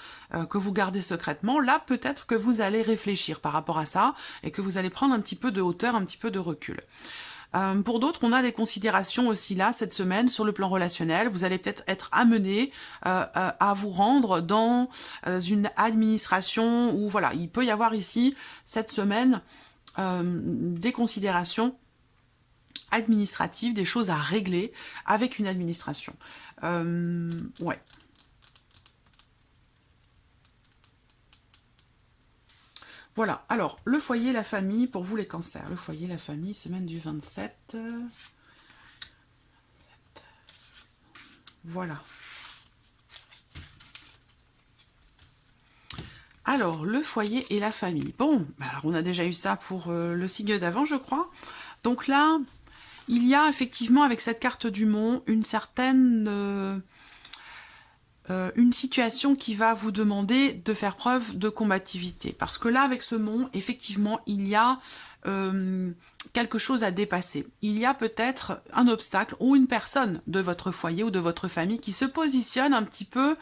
que vous gardez secrètement. Là peut-être que vous allez réfléchir par rapport à ça et que vous allez prendre un petit peu de hauteur, un petit peu de recul. Pour d'autres, on a des considérations aussi là, cette semaine, sur le plan relationnel. Vous allez peut-être être amené à vous rendre dans une administration où, voilà, il peut y avoir ici, cette semaine, des considérations administratives, des choses à régler avec une administration. Ouais. Voilà, alors, le foyer, la famille, pour vous les cancers. Le foyer, la famille, semaine du 27. Voilà. Alors, le foyer et la famille. Bon, alors on a déjà eu ça pour le signe d'avant, je crois. Donc là, il y a effectivement, avec cette carte du Mont, une certaine... une situation qui va vous demander de faire preuve de combativité. Parce que là, avec ce mont, effectivement, il y a quelque chose à dépasser. Il y a peut-être un obstacle ou une personne de votre foyer ou de votre famille qui se positionne un petit peu...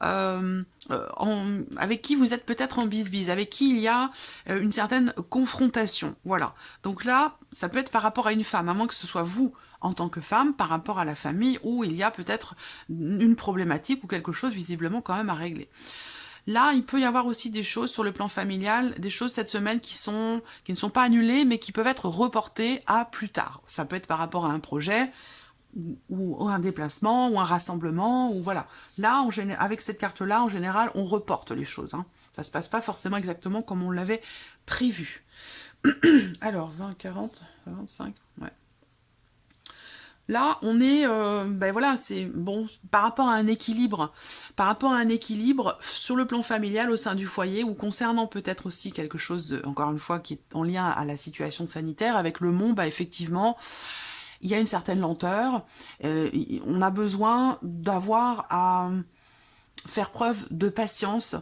avec qui vous êtes peut-être en bise-bise, avec qui il y a une certaine confrontation. Voilà. Donc là, ça peut être par rapport à une femme, à moins que ce soit vous en tant que femme, par rapport à la famille, où il y a peut-être une problématique ou quelque chose visiblement quand même à régler. Là, il peut y avoir aussi des choses sur le plan familial, des choses cette semaine qui ne sont pas annulées, mais qui peuvent être reportées à plus tard. Ça peut être par rapport à un projet, ou un déplacement, ou un rassemblement, ou voilà. Là, avec cette carte-là, en général, on reporte les choses. Ça se passe pas forcément exactement comme on l'avait prévu. Alors, 20, 40, 25, ouais. Là, on est, ben voilà, c'est bon, par rapport à un équilibre sur le plan familial au sein du foyer, ou concernant peut-être aussi quelque chose, encore une fois, qui est en lien à la situation sanitaire, avec le Mont, bah effectivement, il y a une certaine lenteur, on a besoin d'avoir à faire preuve de patience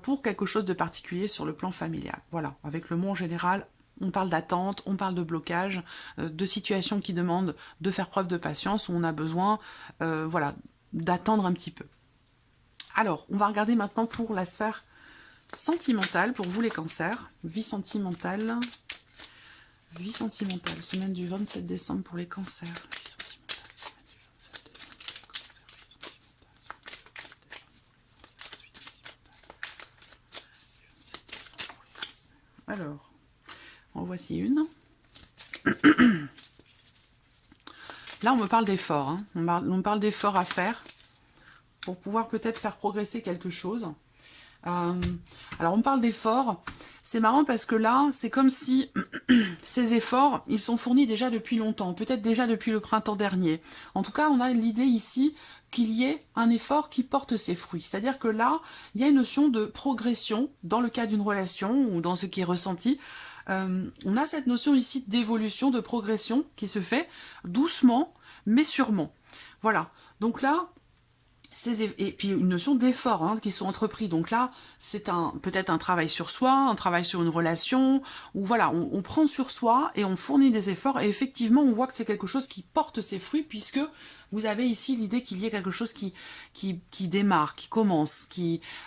pour quelque chose de particulier sur le plan familial. Voilà, avec le Mont en général, on parle d'attente, on parle de blocage, de situations qui demandent de faire preuve de patience, où on a besoin voilà, d'attendre un petit peu. Alors, on va regarder maintenant pour la sphère sentimentale, pour vous les cancers, vie sentimentale, semaine du 27 décembre pour les cancers, vie sentimentale, semaine du 27 décembre pour les cancers, alors, en voici une. Là, on me parle d'efforts. On me parle d'efforts à faire pour pouvoir peut-être faire progresser quelque chose. Alors on parle d'efforts, c'est marrant parce que là, c'est comme si ces efforts, ils sont fournis déjà depuis longtemps, peut-être déjà depuis le printemps dernier. En tout cas, on a l'idée ici qu'il y ait un effort qui porte ses fruits. C'est-à-dire que là, il y a une notion de progression dans le cas d'une relation ou dans ce qui est ressenti. On a cette notion ici d'évolution, de progression qui se fait doucement, mais sûrement. Voilà. Donc là, et puis une notion d'effort hein, qui sont entrepris. Donc là, c'est peut-être un travail sur soi, un travail sur une relation, où voilà, on prend sur soi et on fournit des efforts. Et effectivement, on voit que c'est quelque chose qui porte ses fruits, puisque vous avez ici l'idée qu'il y ait quelque chose qui démarre, qui commence,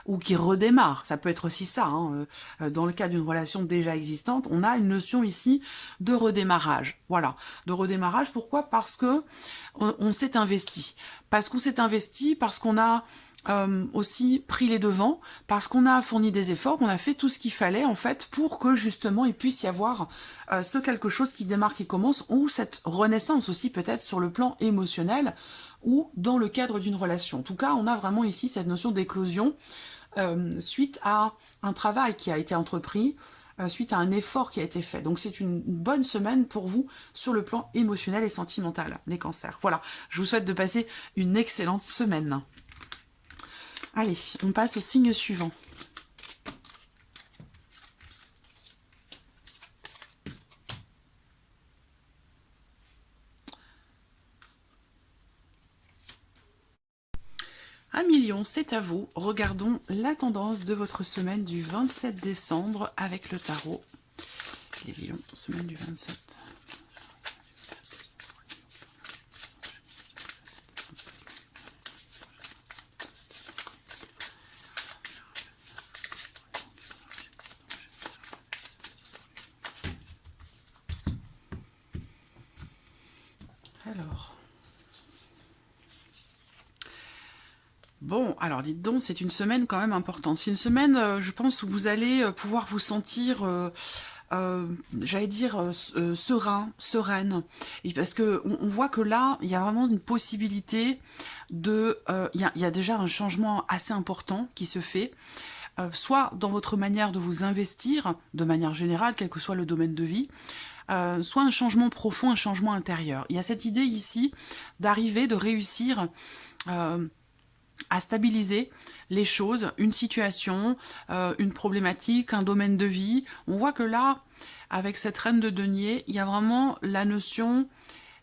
ou qui redémarre. Ça peut être aussi ça. Hein. Dans le cas d'une relation déjà existante, on a une notion ici de redémarrage. Voilà, de redémarrage. Pourquoi? Parce que on s'est investi. Parce qu'on s'est investi, parce qu'on a aussi pris les devants, parce qu'on a fourni des efforts, on a fait tout ce qu'il fallait en fait pour que justement il puisse y avoir ce quelque chose qui démarre, qui commence, ou cette renaissance aussi peut-être sur le plan émotionnel ou dans le cadre d'une relation. En tout cas, on a vraiment ici cette notion d'éclosion suite à un travail qui a été entrepris, suite à un effort qui a été fait. Donc c'est une bonne semaine pour vous sur le plan émotionnel et sentimental, les cancers. Voilà, je vous souhaite de passer une excellente semaine. Allez, on passe au signe suivant. Un million, c'est à vous. Regardons la tendance de votre semaine du 27 décembre avec le tarot. Les lions, semaine du 27. Alors... Bon, alors dites donc, c'est une semaine quand même importante. C'est une semaine, je pense, où vous allez pouvoir vous sentir, j'allais dire, sereine. Et parce que on voit que là, il y a vraiment une possibilité de... il y a déjà un changement assez important qui se fait. Soit dans votre manière de vous investir, de manière générale, quel que soit le domaine de vie, soit un changement profond, un changement intérieur. Il y a cette idée ici d'arriver, de réussir... à stabiliser les choses, une situation, une problématique, un domaine de vie. On voit que là, avec cette reine de denier, il y a vraiment la notion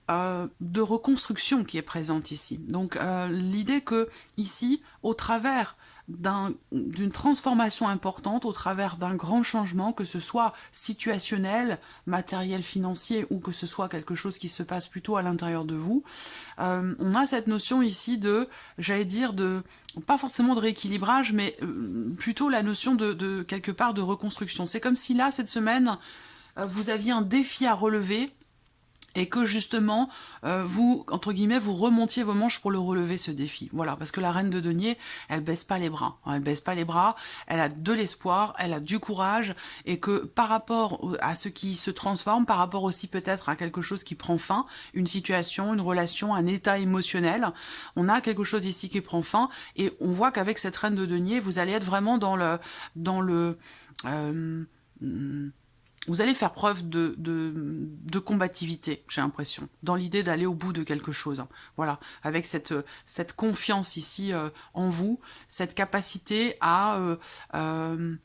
de reconstruction qui est présente ici. Donc l'idée que ici, au travers d'une transformation importante, au travers d'un grand changement, que ce soit situationnel, matériel, financier, ou que ce soit quelque chose qui se passe plutôt à l'intérieur de vous, on a cette notion ici de, j'allais dire, pas forcément de rééquilibrage, mais plutôt la notion de quelque part de reconstruction. C'est comme si là, cette semaine, vous aviez un défi à relever, et que justement, vous, entre guillemets, vous remontiez vos manches pour le relever, ce défi. Voilà, parce que la reine de denier, elle baisse pas les bras. Elle baisse pas les bras, elle a de l'espoir, elle a du courage, et que par rapport à ce qui se transforme, par rapport aussi peut-être à quelque chose qui prend fin, une situation, une relation, un état émotionnel, on a quelque chose ici qui prend fin, et on voit qu'avec cette reine de denier, vous allez être vraiment dans le vous allez faire preuve de combativité, j'ai l'impression, dans l'idée d'aller au bout de quelque chose. Voilà, avec cette confiance ici en vous, cette capacité à vous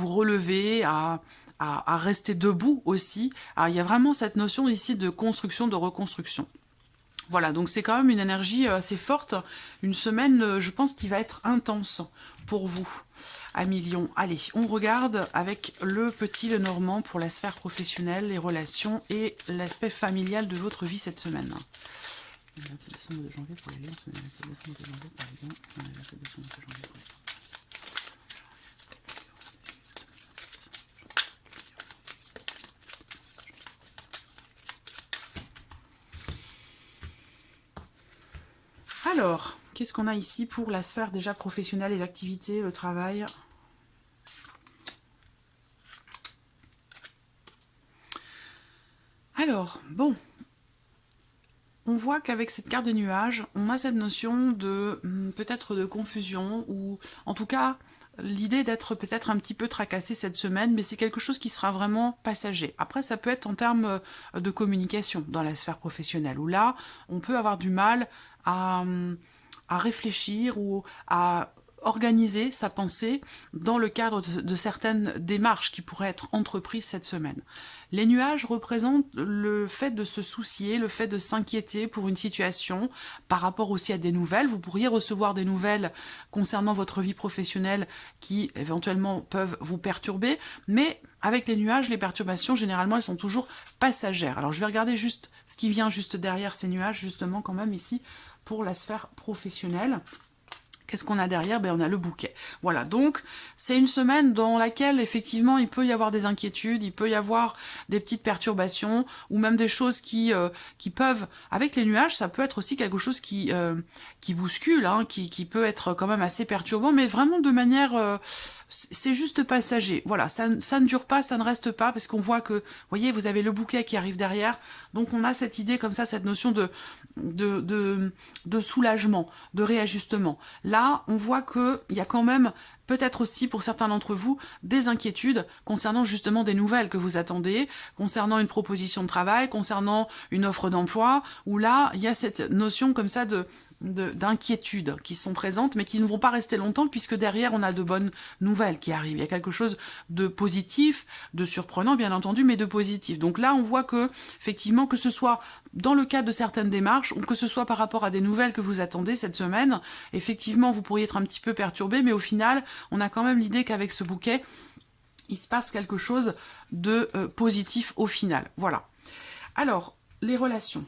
relever, à rester debout aussi. Alors, il y a vraiment cette notion ici de construction, de reconstruction. Voilà, donc c'est quand même une énergie assez forte, une semaine, je pense, qui va être intense pour vous, amis Lion. Allez, on regarde avec le petit Lenormand pour la sphère professionnelle, les relations et l'aspect familial de votre vie cette semaine. 27 décembre de janvier pour les Lions, 27 décembre de janvier pour les Lions, 27 décembre de janvier pour les Lions. Alors, qu'est-ce qu'on a ici pour la sphère déjà professionnelle, les activités, le travail? Alors, bon, on voit qu'avec cette carte des nuages, on a cette notion de peut-être de confusion, ou en tout cas l'idée d'être peut-être un petit peu tracassé cette semaine, mais c'est quelque chose qui sera vraiment passager. Après, ça peut être en termes de communication dans la sphère professionnelle, où là, on peut avoir du mal à réfléchir ou à organiser sa pensée dans le cadre de certaines démarches qui pourraient être entreprises cette semaine. Les nuages représentent le fait de se soucier, le fait de s'inquiéter pour une situation, par rapport aussi à des nouvelles. Vous pourriez recevoir des nouvelles concernant votre vie professionnelle qui éventuellement peuvent vous perturber, mais avec les nuages, les perturbations, généralement, elles sont toujours passagères. Alors je vais regarder juste ce qui vient juste derrière ces nuages, justement quand même ici, pour la sphère professionnelle. Qu'est-ce qu'on a derrière? Ben, on a le bouquet. Voilà, donc c'est une semaine dans laquelle effectivement il peut y avoir des inquiétudes, il peut y avoir des petites perturbations, ou même des choses qui peuvent, avec les nuages, ça peut être aussi quelque chose qui bouscule, hein, qui peut être quand même assez perturbant, mais vraiment de manière... c'est juste passager, voilà, ça ne dure pas, ça ne reste pas, parce qu'on voit que, vous voyez, vous avez le bouquet qui arrive derrière, donc on a cette idée comme ça, cette notion de soulagement, de réajustement. Là, on voit qu'il y a quand même, peut-être aussi pour certains d'entre vous, des inquiétudes concernant justement des nouvelles que vous attendez, concernant une proposition de travail, concernant une offre d'emploi, où là, il y a cette notion comme ça d'inquiétudes qui sont présentes, mais qui ne vont pas rester longtemps, puisque derrière, on a de bonnes nouvelles qui arrivent. Il y a quelque chose de positif, de surprenant, bien entendu, mais de positif. Donc là, on voit que, effectivement, que ce soit dans le cadre de certaines démarches, ou que ce soit par rapport à des nouvelles que vous attendez cette semaine, effectivement, vous pourriez être un petit peu perturbé, mais au final, on a quand même l'idée qu'avec ce bouquet, il se passe quelque chose de positif au final. Voilà. Alors, les relations.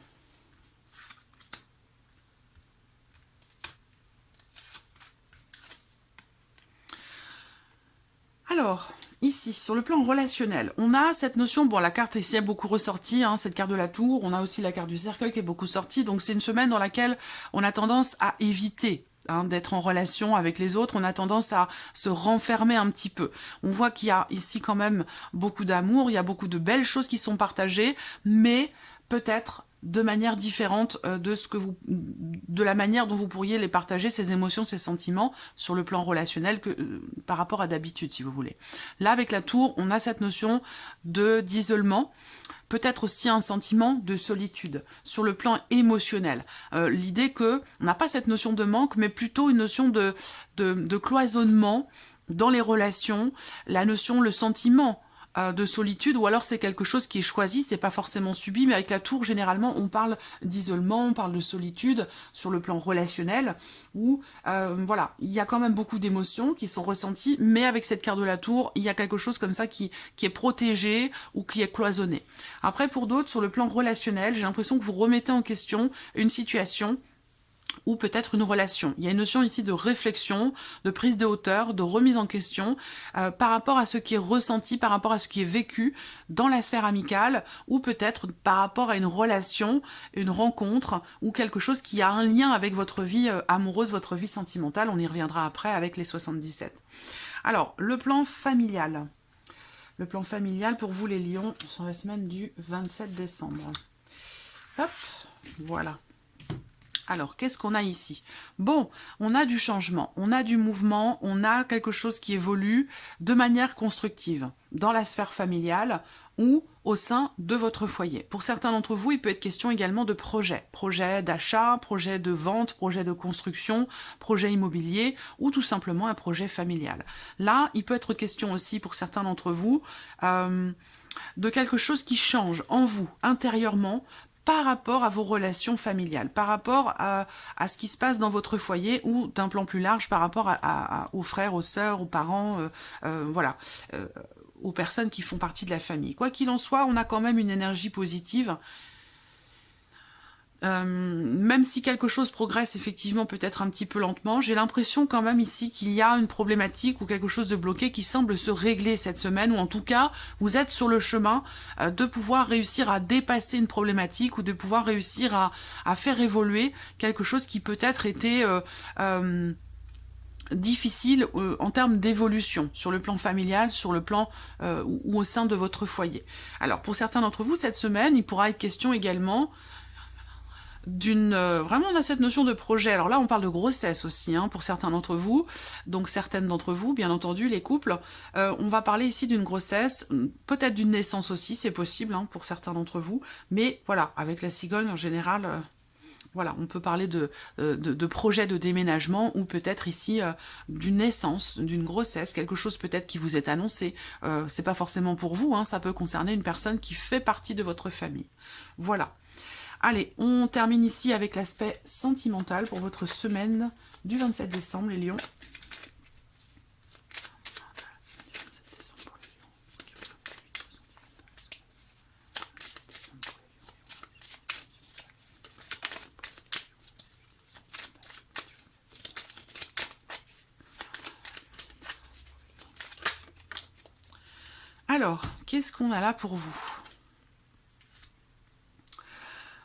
Alors, ici, sur le plan relationnel, on a cette notion, bon, la carte ici est beaucoup ressortie, hein, cette carte de la tour, on a aussi la carte du cercueil qui est beaucoup sortie, donc c'est une semaine dans laquelle on a tendance à éviter d'être en relation avec les autres, on a tendance à se renfermer un petit peu. On voit qu'il y a ici quand même beaucoup d'amour, il y a beaucoup de belles choses qui sont partagées, mais peut-être de manière différente de la manière dont vous pourriez les partager, ces émotions, ces sentiments, sur le plan relationnel par rapport à d'habitude, si vous voulez. Là, avec la tour, on a cette notion d'isolement, peut-être aussi un sentiment de solitude, sur le plan émotionnel. L'idée que on n'a pas cette notion de manque, mais plutôt une notion de cloisonnement dans les relations, la notion, le sentiment de solitude, ou alors c'est quelque chose qui est choisi, c'est pas forcément subi, mais avec la tour, généralement, on parle d'isolement, on parle de solitude sur le plan relationnel, où, voilà, il y a quand même beaucoup d'émotions qui sont ressenties, mais avec cette carte de la tour, il y a quelque chose comme ça qui est protégé, ou qui est cloisonné. Après, pour d'autres, sur le plan relationnel, j'ai l'impression que vous remettez en question une situation, ou peut-être une relation. Il y a une notion ici de réflexion, de prise de hauteur, de remise en question par rapport à ce qui est ressenti, par rapport à ce qui est vécu dans la sphère amicale, ou peut-être par rapport à une relation, une rencontre, ou quelque chose qui a un lien avec votre vie amoureuse, votre vie sentimentale. On y reviendra après avec les 77. Alors, le plan familial. Le plan familial pour vous les lions sur la semaine du 27 décembre. Hop, voilà. Alors, qu'est-ce qu'on a ici? Bon, on a du changement, on a du mouvement, on a quelque chose qui évolue de manière constructive dans la sphère familiale ou au sein de votre foyer. Pour certains d'entre vous, il peut être question également de projets. Projet d'achat, projet de vente, projet de construction, projet immobilier ou tout simplement un projet familial. Là, il peut être question aussi pour certains d'entre vous de quelque chose qui change en vous, intérieurement, par rapport à vos relations familiales, par rapport à ce qui se passe dans votre foyer, ou d'un plan plus large par rapport aux frères, aux sœurs, aux parents, voilà, aux personnes qui font partie de la famille. Quoi qu'il en soit, on a quand même une énergie positive. Même si quelque chose progresse effectivement peut-être un petit peu lentement, j'ai l'impression quand même ici qu'il y a une problématique ou quelque chose de bloqué qui semble se régler cette semaine, ou en tout cas vous êtes sur le chemin de pouvoir réussir à dépasser une problématique, ou de pouvoir réussir à faire évoluer quelque chose qui peut-être était difficile en termes d'évolution sur le plan familial, sur le plan ou au sein de votre foyer. Alors pour certains d'entre vous, cette semaine, il pourra être question également vraiment on a cette notion de projet. Alors là on parle de grossesse aussi hein, pour certains d'entre vous, donc certaines d'entre vous bien entendu les couples. On va parler ici d'une grossesse, peut-être d'une naissance aussi, c'est possible hein, pour certains d'entre vous, mais voilà, avec la cigogne en général, voilà, on peut parler de projet de déménagement ou peut-être ici d'une naissance, d'une grossesse, quelque chose peut-être qui vous est annoncé. C'est pas forcément pour vous, hein, ça peut concerner une personne qui fait partie de votre famille. Voilà. Allez, on termine ici avec l'aspect sentimental pour votre semaine du 27 décembre, les lions. Alors, qu'est-ce qu'on a là pour vous?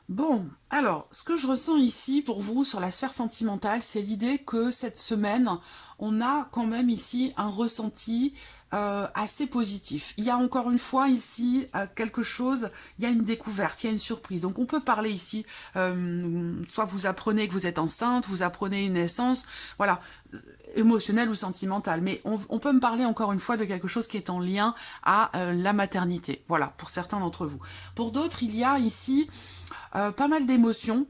Bon, alors, ce que je ressens ici pour vous sur la sphère sentimentale, c'est l'idée que cette semaine, on a quand même ici un ressenti assez positif. Il y a encore une fois ici quelque chose, il y a une découverte, il y a une surprise. Donc on peut parler ici, soit vous apprenez que vous êtes enceinte, vous apprenez une naissance, voilà, émotionnel ou sentimental. Mais on peut me parler encore une fois de quelque chose qui est en lien à la maternité. Voilà, pour certains d'entre vous. Pour d'autres, il y a ici pas mal d'émotions,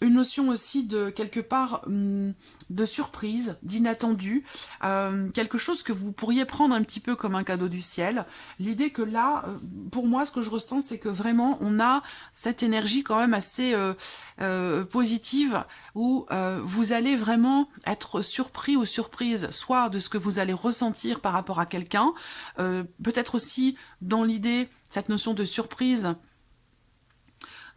une notion aussi de quelque part de surprise, d'inattendu, quelque chose que vous pourriez prendre un petit peu comme un cadeau du ciel. L'idée que là, pour moi, ce que je ressens, c'est que vraiment, on a cette énergie quand même assez positive où vous allez vraiment être surpris ou surprise, soit de ce que vous allez ressentir par rapport à quelqu'un, peut-être aussi dans l'idée, cette notion de surprise,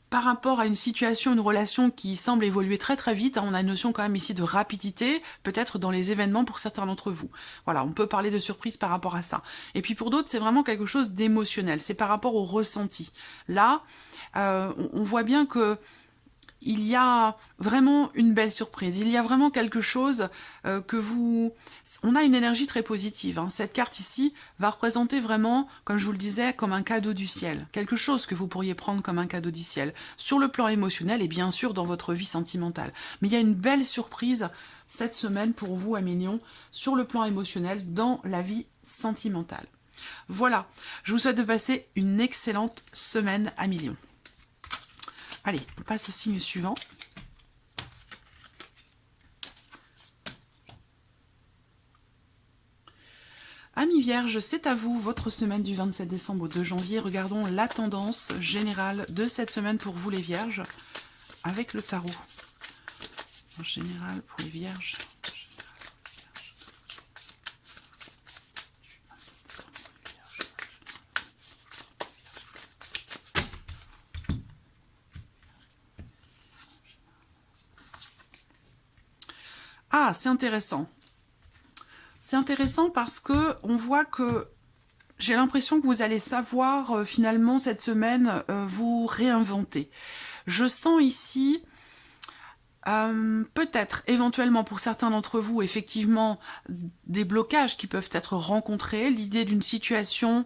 par rapport à une situation, une relation qui semble évoluer très très vite, hein, on a une notion quand même ici de rapidité, peut-être dans les événements pour certains d'entre vous. Voilà, on peut parler de surprise par rapport à ça. Et puis pour d'autres, c'est vraiment quelque chose d'émotionnel, c'est par rapport au ressenti. Là, on voit bien que il y a vraiment une belle surprise, il y a vraiment quelque chose que vous... On a une énergie très positive, hein. Cette carte ici va représenter vraiment, comme je vous le disais, comme un cadeau du ciel. Quelque chose que vous pourriez prendre comme un cadeau du ciel, sur le plan émotionnel et bien sûr dans votre vie sentimentale. Mais il y a une belle surprise cette semaine pour vous, Amélion, sur le plan émotionnel, dans la vie sentimentale. Voilà, je vous souhaite de passer une excellente semaine, Amélion. Allez, on passe au signe suivant. Amis Vierge, c'est à vous, votre semaine du 27 décembre au 2 janvier. Regardons la tendance générale de cette semaine pour vous les Vierges, avec le tarot. En général, pour les Vierges. Ah, c'est intéressant. C'est intéressant parce que on voit que j'ai l'impression que vous allez savoir finalement cette semaine vous réinventer. Je sens ici peut-être éventuellement pour certains d'entre vous effectivement des blocages qui peuvent être rencontrés, l'idée d'une situation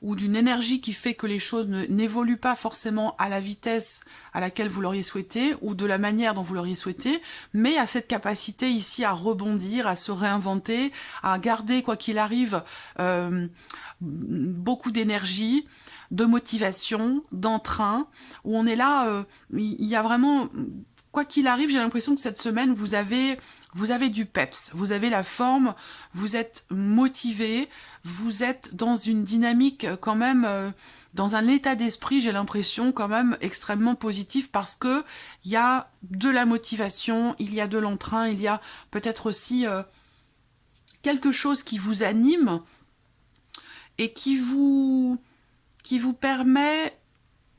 ou d'une énergie qui fait que les choses n'évoluent pas forcément à la vitesse à laquelle vous l'auriez souhaité ou de la manière dont vous l'auriez souhaité, mais à cette capacité ici à rebondir, à se réinventer, à garder quoi qu'il arrive beaucoup d'énergie, de motivation, d'entrain, où on est là, il y a vraiment... Quoi qu'il arrive, j'ai l'impression que cette semaine, vous avez du peps, vous avez la forme, vous êtes motivé, vous êtes dans une dynamique quand même, dans un état d'esprit, j'ai l'impression quand même extrêmement positif parce que il y a de la motivation, il y a de l'entrain, il y a peut-être aussi quelque chose qui vous anime et qui vous permet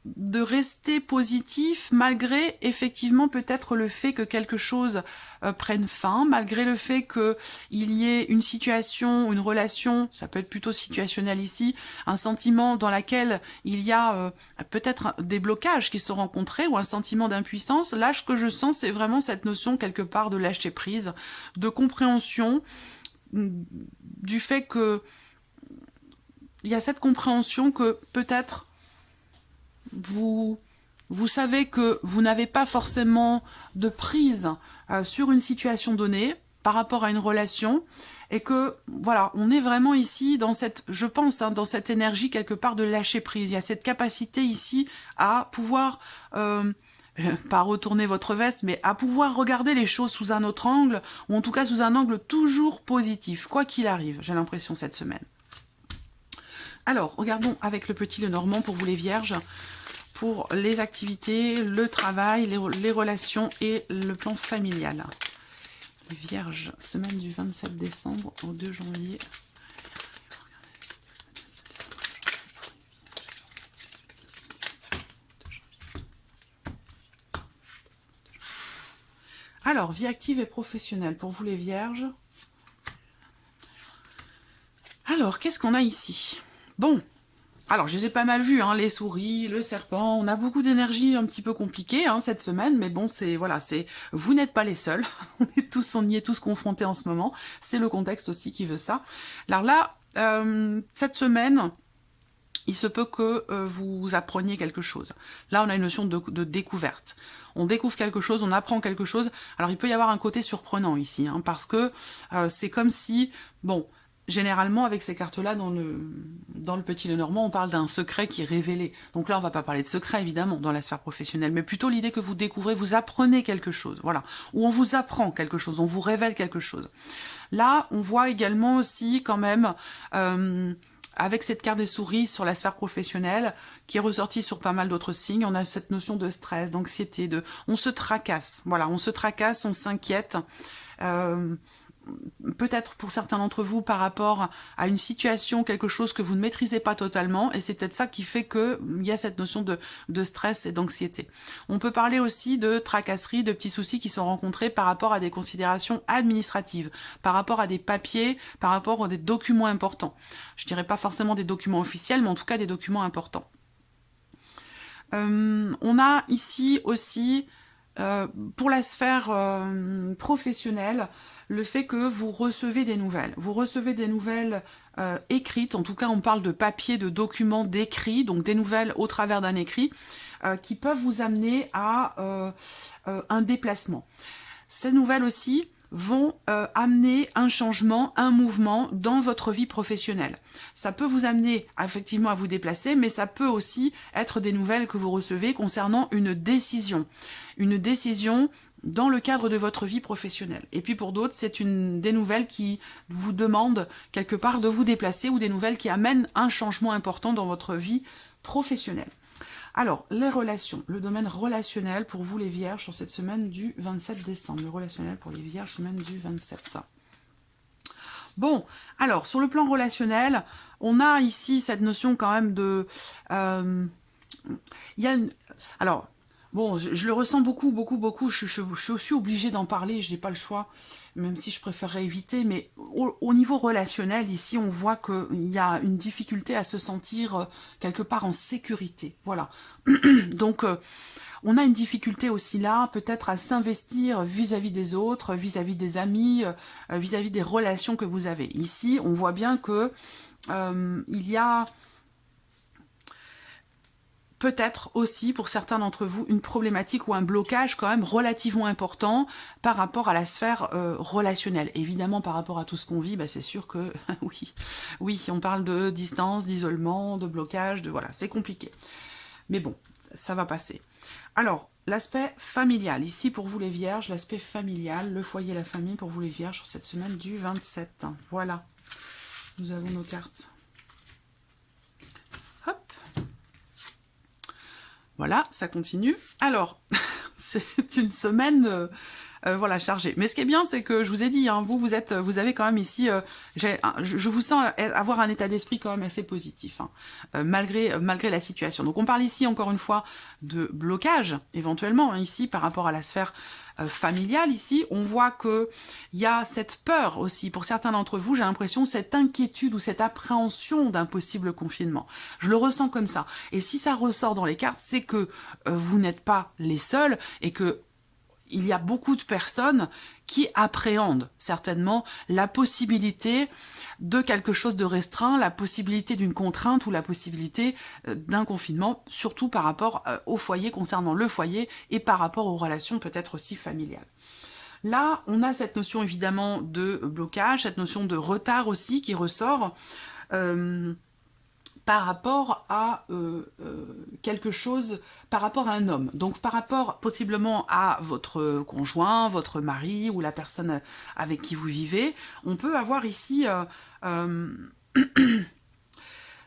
de rester positif malgré effectivement peut-être le fait que quelque chose prenne fin, malgré le fait qu'il y ait une situation, une relation, ça peut être plutôt situationnel ici, un sentiment dans lequel il y a peut-être des blocages qui sont rencontrés ou un sentiment d'impuissance. Là, ce que je sens, c'est vraiment cette notion quelque part de lâcher prise, de compréhension du fait que il y a cette compréhension que peut-être vous Vous savez que vous n'avez pas forcément de prise sur une situation donnée par rapport à une relation et que, voilà, on est vraiment ici dans cette, je pense, hein, dans cette énergie quelque part de lâcher prise. Il y a cette capacité ici à pouvoir, pas retourner votre veste, mais à pouvoir regarder les choses sous un autre angle, ou en tout cas sous un angle toujours positif, quoi qu'il arrive, j'ai l'impression cette semaine. Alors, regardons avec le petit Lenormand pour vous les vierges, pour les activités, le travail, les relations et le plan familial. Les vierges, semaine du 27 décembre au 2 janvier. Alors, vie active et professionnelle pour vous les vierges. Alors, qu'est-ce qu'on a ici? Bon, alors je les ai pas mal vus, hein, les souris, le serpent, on a beaucoup d'énergie un petit peu compliquée hein, cette semaine, mais bon, c'est voilà, c'est vous n'êtes pas les seuls, on y est tous confrontés en ce moment, c'est le contexte aussi qui veut ça. Alors là, cette semaine, il se peut que vous appreniez quelque chose. Là, on a une notion de découverte. On découvre quelque chose, on apprend quelque chose. Alors, il peut y avoir un côté surprenant ici, hein, parce que c'est comme si, bon, généralement, avec ces cartes-là, dans le petit Lenormand, on parle d'un secret qui est révélé. Donc là, on va pas parler de secret, évidemment, dans la sphère professionnelle, mais plutôt l'idée que vous découvrez, vous apprenez quelque chose, voilà. Ou on vous apprend quelque chose, on vous révèle quelque chose. Là, on voit également aussi, quand même... avec cette carte des souris sur la sphère professionnelle, qui est ressortie sur pas mal d'autres signes, on a cette notion de stress, d'anxiété, on se tracasse, voilà, on se tracasse, on s'inquiète, peut-être pour certains d'entre vous par rapport à une situation, quelque chose que vous ne maîtrisez pas totalement, et c'est peut-être ça qui fait qu'il y a cette notion de stress et d'anxiété. On peut parler aussi de tracasseries, de petits soucis qui sont rencontrés par rapport à des considérations administratives, par rapport à des papiers, par rapport à des documents importants. Je dirais pas forcément des documents officiels, mais en tout cas des documents importants. On a ici aussi, pour la sphère professionnelle, le fait que vous recevez des nouvelles. Vous recevez des nouvelles écrites, en tout cas on parle de papier, de documents, d'écrits, donc des nouvelles au travers d'un écrit, qui peuvent vous amener à un déplacement. Ces nouvelles aussi vont amener un changement, un mouvement dans votre vie professionnelle. Ça peut vous amener effectivement à vous déplacer, mais ça peut aussi être des nouvelles que vous recevez concernant une décision dans le cadre de votre vie professionnelle. Et puis pour d'autres, c'est des nouvelles qui vous demandent quelque part de vous déplacer ou des nouvelles qui amènent un changement important dans votre vie professionnelle. Alors, les relations, le domaine relationnel pour vous les vierges sur cette semaine du 27 décembre. Le relationnel pour les vierges, semaine du 27. Bon, alors, sur le plan relationnel, on a ici cette notion quand même de... Alors, bon, je le ressens beaucoup. Je suis aussi obligée d'en parler, je n'ai pas le choix, même si je préférerais éviter. Mais au niveau relationnel, ici, on voit qu'il y a une difficulté à se sentir quelque part en sécurité. Voilà. Donc, on a une difficulté aussi là, peut-être à s'investir vis-à-vis des autres, vis-à-vis des amis, vis-à-vis des relations que vous avez. Ici, on voit bien que il y a... peut-être aussi, pour certains d'entre vous, une problématique ou un blocage quand même relativement important par rapport à la sphère relationnelle. Évidemment, par rapport à tout ce qu'on vit, bah, c'est sûr que oui, on parle de distance, d'isolement, de blocage, voilà, c'est compliqué. Mais bon, ça va passer. Alors, l'aspect familial, ici pour vous les vierges, l'aspect familial, le foyer, la famille pour vous les vierges sur cette semaine du 27. Voilà, nous avons nos cartes. Voilà, ça continue. Alors, c'est une semaine voilà, chargée. Mais ce qui est bien, c'est que je vous ai dit, hein, vous avez quand même ici, je vous sens avoir un état d'esprit quand même assez positif, hein, malgré la situation. Donc on parle ici encore une fois de blocage, éventuellement, hein, ici par rapport à la sphère familiale. Ici, on voit que il y a cette peur aussi, pour certains d'entre vous, j'ai l'impression, cette inquiétude ou cette appréhension d'un possible confinement. Je le ressens comme ça. Et si ça ressort dans les cartes, c'est que vous n'êtes pas les seuls et que il y a beaucoup de personnes qui appréhendent certainement la possibilité de quelque chose de restreint, la possibilité d'une contrainte ou la possibilité d'un confinement, surtout par rapport au foyer, concernant le foyer et par rapport aux relations peut-être aussi familiales. Là, on a cette notion évidemment de blocage, cette notion de retard aussi qui ressort par rapport à quelque chose, par rapport à un homme. Donc par rapport possiblement à votre conjoint, votre mari ou la personne avec qui vous vivez, on peut avoir ici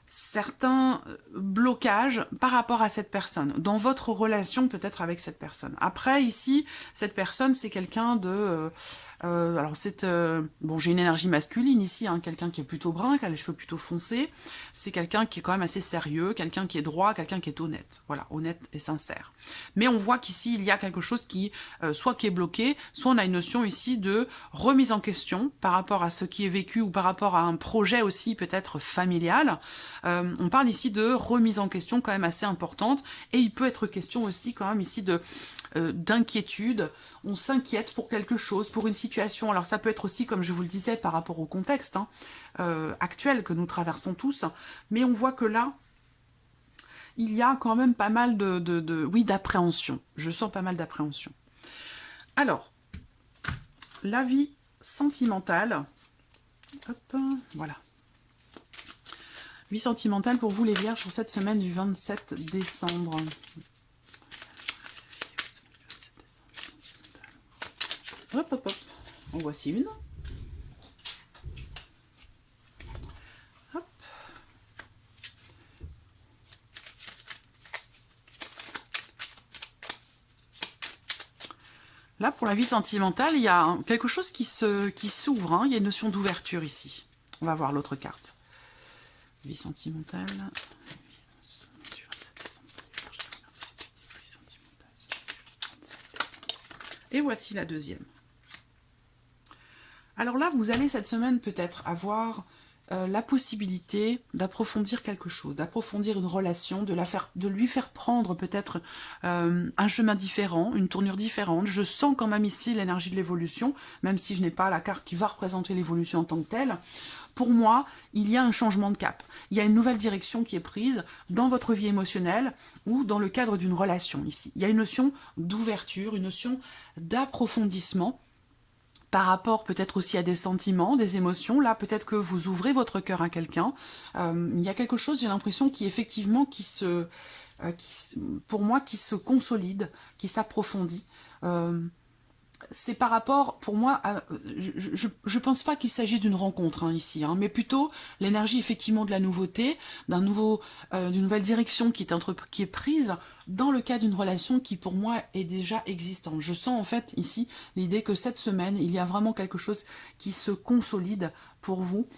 certains blocages par rapport à cette personne, dans votre relation peut-être avec cette personne. Après, ici, cette personne, c'est quelqu'un de... alors, c'est... bon, j'ai une énergie masculine ici, hein, quelqu'un qui est plutôt brun, qui a les cheveux plutôt foncés. C'est quelqu'un qui est quand même assez sérieux, quelqu'un qui est droit, quelqu'un qui est honnête. Voilà, honnête et sincère. Mais on voit qu'ici, il y a quelque chose qui, soit qui est bloqué, soit on a une notion ici de remise en question par rapport à ce qui est vécu ou par rapport à un projet aussi peut-être familial. On parle ici de remise en question quand même assez importante, et il peut être question aussi quand même ici de d'inquiétude, on s'inquiète pour quelque chose, pour une situation. Alors ça peut être aussi, comme je vous le disais, par rapport au contexte actuel que nous traversons tous, mais on voit que là, il y a quand même pas mal oui, d'appréhension. Je sens pas mal d'appréhension. Alors, la vie sentimentale, hop, voilà. Vie sentimentale pour vous les Vierges sur cette semaine du 27 décembre. Hop, hop, hop. En voici une. Hop. Là, pour la vie sentimentale, il y a quelque chose qui s'ouvre. Hein. Il y a une notion d'ouverture ici. On va voir l'autre carte. Vie sentimentale. Et voici la deuxième. Alors là, vous allez cette semaine peut-être avoir la possibilité d'approfondir quelque chose, d'approfondir une relation, de lui faire prendre peut-être un chemin différent, une tournure différente. Je sens quand même ici l'énergie de l'évolution, même si je n'ai pas la carte qui va représenter l'évolution en tant que telle. Pour moi, il y a un changement de cap. Il y a une nouvelle direction qui est prise dans votre vie émotionnelle ou dans le cadre d'une relation ici. Il y a une notion d'ouverture, une notion d'approfondissement par rapport peut-être aussi à des sentiments, des émotions. Là, peut-être que vous ouvrez votre cœur à quelqu'un. Il y a quelque chose, j'ai l'impression, qui effectivement, pour moi, qui se consolide, qui s'approfondit. C'est par rapport, pour moi, je pense pas qu'il s'agisse d'une rencontre ici, mais plutôt l'énergie effectivement de la nouveauté, d'une nouvelle direction qui est prise dans le cadre d'une relation qui pour moi est déjà existante. Je sens en fait ici l'idée que cette semaine, il y a vraiment quelque chose qui se consolide pour vous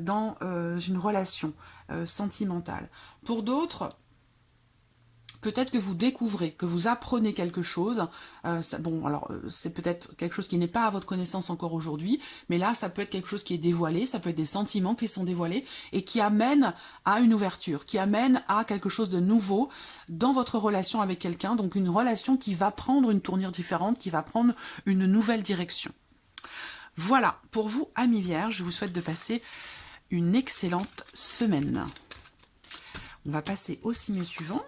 dans une relation sentimentale. Pour d'autres, peut-être que vous découvrez, que vous apprenez quelque chose. Bon, alors c'est peut-être quelque chose qui n'est pas à votre connaissance encore aujourd'hui, mais là, ça peut être quelque chose qui est dévoilé, ça peut être des sentiments qui sont dévoilés et qui amènent à une ouverture, qui amènent à quelque chose de nouveau dans votre relation avec quelqu'un, donc une relation qui va prendre une tournure différente, qui va prendre une nouvelle direction. Voilà, pour vous, amis Vierges, je vous souhaite de passer une excellente semaine. On va passer au signe suivant.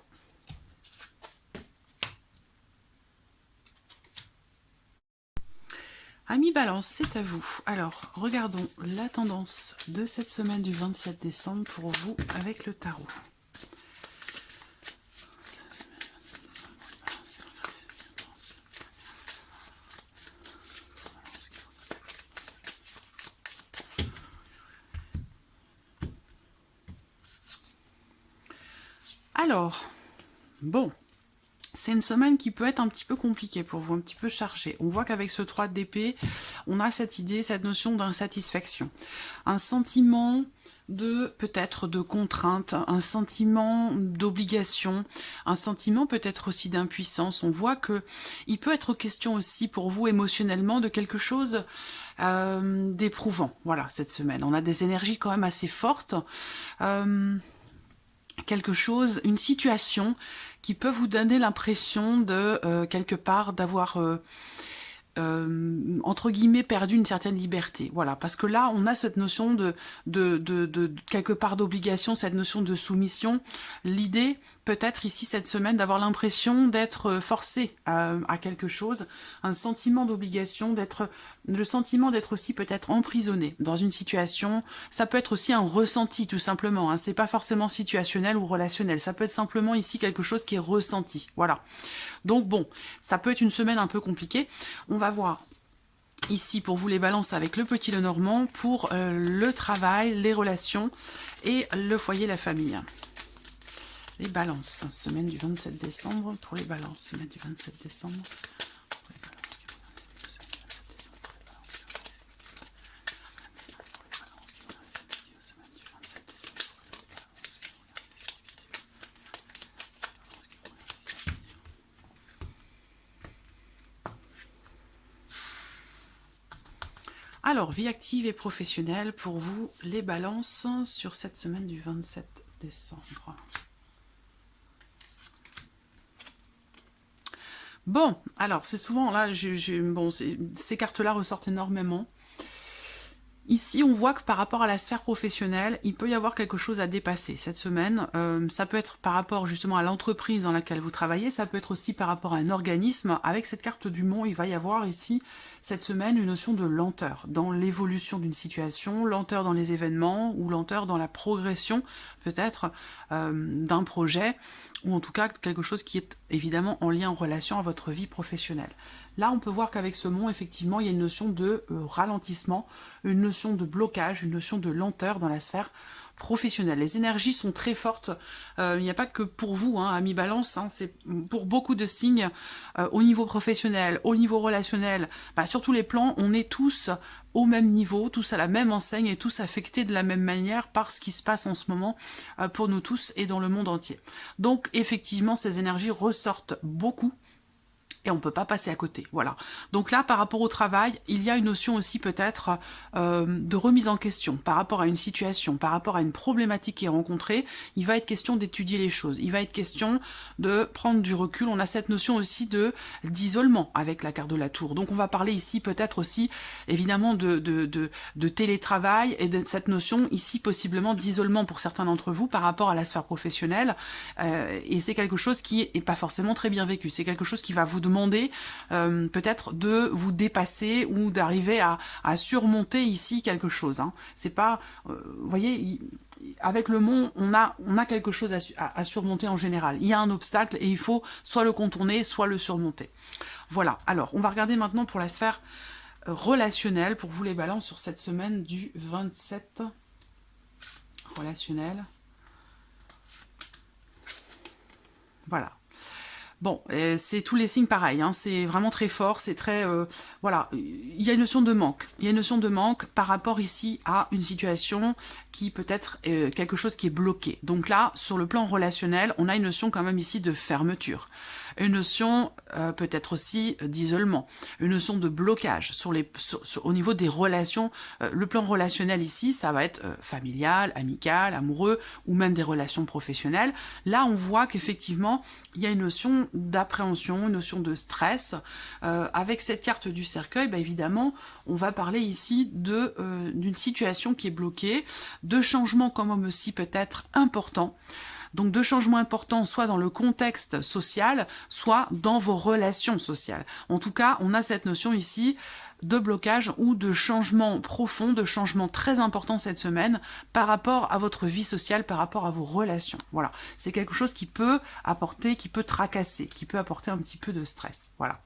Amis Balance, c'est à vous. Alors, regardons la tendance de cette semaine du 27 décembre pour vous avec le tarot. Alors, bon... C'est une semaine qui peut être un petit peu compliquée pour vous, un petit peu chargée. On voit qu'avec ce 3 d'épée, on a cette idée, cette notion d'insatisfaction. Un sentiment de peut-être de contrainte, un sentiment d'obligation, un sentiment peut-être aussi d'impuissance. On voit que il peut être question aussi pour vous émotionnellement de quelque chose d'éprouvant. Voilà, cette semaine. On a des énergies quand même assez fortes. quelque chose, une situation qui peut vous donner l'impression de, quelque part, d'avoir... entre guillemets perdu une certaine liberté, voilà, parce que là on a cette notion de quelque part d'obligation, cette notion de soumission. L'idée peut-être ici cette semaine d'avoir l'impression d'être forcé à quelque chose, un sentiment d'obligation, le sentiment d'être aussi peut-être emprisonné dans une situation. Ça peut être aussi un ressenti tout simplement, hein. C'est pas forcément situationnel ou relationnel, ça peut être simplement ici quelque chose qui est ressenti, voilà. Donc bon, ça peut être une semaine un peu compliquée. On va voir ici pour vous les balances avec le petit Lenormand pour le travail, les relations et le foyer, la famille. Les balances, semaine du 27 décembre pour les balances, semaine du 27 décembre. Alors, vie active et professionnelle pour vous, les balances sur cette semaine du 27 décembre. Bon, alors c'est souvent là, bon, ces cartes-là ressortent énormément. Ici, on voit que par rapport à la sphère professionnelle, il peut y avoir quelque chose à dépasser cette semaine. Ça peut être par rapport justement à l'entreprise dans laquelle vous travaillez, ça peut être aussi par rapport à un organisme. Avec cette carte du Mont, il va y avoir ici, cette semaine, une notion de lenteur dans l'évolution d'une situation, lenteur dans les événements ou lenteur dans la progression peut-être d'un projet, ou en tout cas quelque chose qui est évidemment en lien, en relation à votre vie professionnelle. Là, on peut voir qu'avec ce mont, effectivement, il y a une notion de ralentissement, une notion de blocage, une notion de lenteur dans la sphère professionnelle. Les énergies sont très fortes. Il n'y a pas que pour vous, hein, amis Balance, hein, c'est pour beaucoup de signes au niveau professionnel, au niveau relationnel, sur tous les plans, on est tous au même niveau, tous à la même enseigne et tous affectés de la même manière par ce qui se passe en ce moment pour nous tous et dans le monde entier. Donc, effectivement, ces énergies ressortent beaucoup. Et on ne peut pas passer à côté, voilà. Donc là, par rapport au travail, il y a une notion aussi peut-être de remise en question par rapport à une situation, par rapport à une problématique qui est rencontrée. Il va être question d'étudier les choses, il va être question de prendre du recul. On a cette notion aussi d'isolement avec la carte de la tour. Donc on va parler ici peut-être aussi évidemment de télétravail et de cette notion ici possiblement d'isolement pour certains d'entre vous par rapport à la sphère professionnelle. Et c'est quelque chose qui n'est pas forcément très bien vécu. C'est quelque chose qui va vous demander peut-être de vous dépasser ou d'arriver à surmonter ici quelque chose. Hein. C'est pas, vous voyez, avec le mont, on a quelque chose à surmonter en général. Il y a un obstacle et il faut soit le contourner, soit le surmonter. Voilà. Alors, on va regarder maintenant pour la sphère relationnelle, pour vous les balances sur cette semaine du 27 relationnel. Voilà. Bon, c'est tous les signes pareils, hein, c'est vraiment très fort, c'est très... voilà, il y a une notion de manque. Il y a une notion de manque par rapport ici à une situation qui peut être quelque chose qui est bloqué. Donc là, sur le plan relationnel, on a une notion quand même ici de fermeture. Une notion peut-être aussi d'isolement, une notion de blocage au niveau des relations. Le plan relationnel ici, ça va être familial, amical, amoureux ou même des relations professionnelles. Là, on voit qu'effectivement, il y a une notion d'appréhension, une notion de stress. Avec cette carte du cercueil, évidemment, on va parler ici d'une situation qui est bloquée, de changements quand même aussi peut-être importants. Donc de changements importants, soit dans le contexte social, soit dans vos relations sociales. En tout cas, on a cette notion ici de blocage ou de changement profond, de changement très important cette semaine par rapport à votre vie sociale, par rapport à vos relations. Voilà, c'est quelque chose qui peut apporter, qui peut tracasser, qui peut apporter un petit peu de stress. Voilà.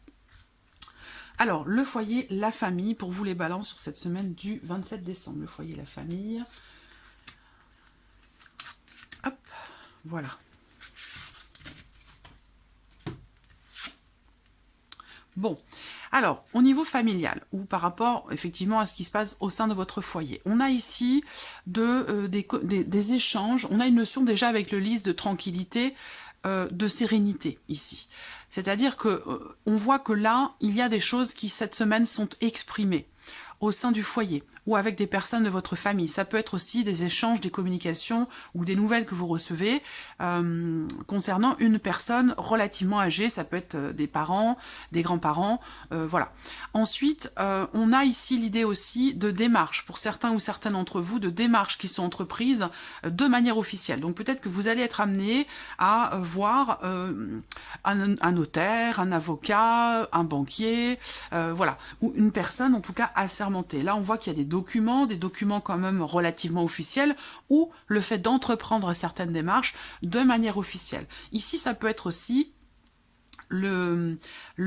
Alors, le foyer, la famille, pour vous les balances sur cette semaine du 27 décembre. Le foyer, la famille. Hop. Voilà. Bon, alors, au niveau familial, ou par rapport effectivement à ce qui se passe au sein de votre foyer, on a ici des échanges, on a une notion déjà avec le lys de tranquillité, de sérénité ici. C'est-à-dire que on voit que là, il y a des choses qui cette semaine sont exprimées au sein du foyer, ou avec des personnes de votre famille. Ça peut être aussi des échanges, des communications ou des nouvelles que vous recevez concernant une personne relativement âgée. Ça peut être des parents, des grands-parents, voilà. Ensuite, on a ici l'idée aussi de démarches, pour certains ou certaines d'entre vous, de démarches qui sont entreprises de manière officielle. Donc peut-être que vous allez être amené à voir un notaire, un avocat, un banquier, voilà, ou une personne en tout cas assermentée. Là, on voit qu'il y a des documents quand même relativement officiels, ou le fait d'entreprendre certaines démarches de manière officielle. Ici, ça peut être aussi le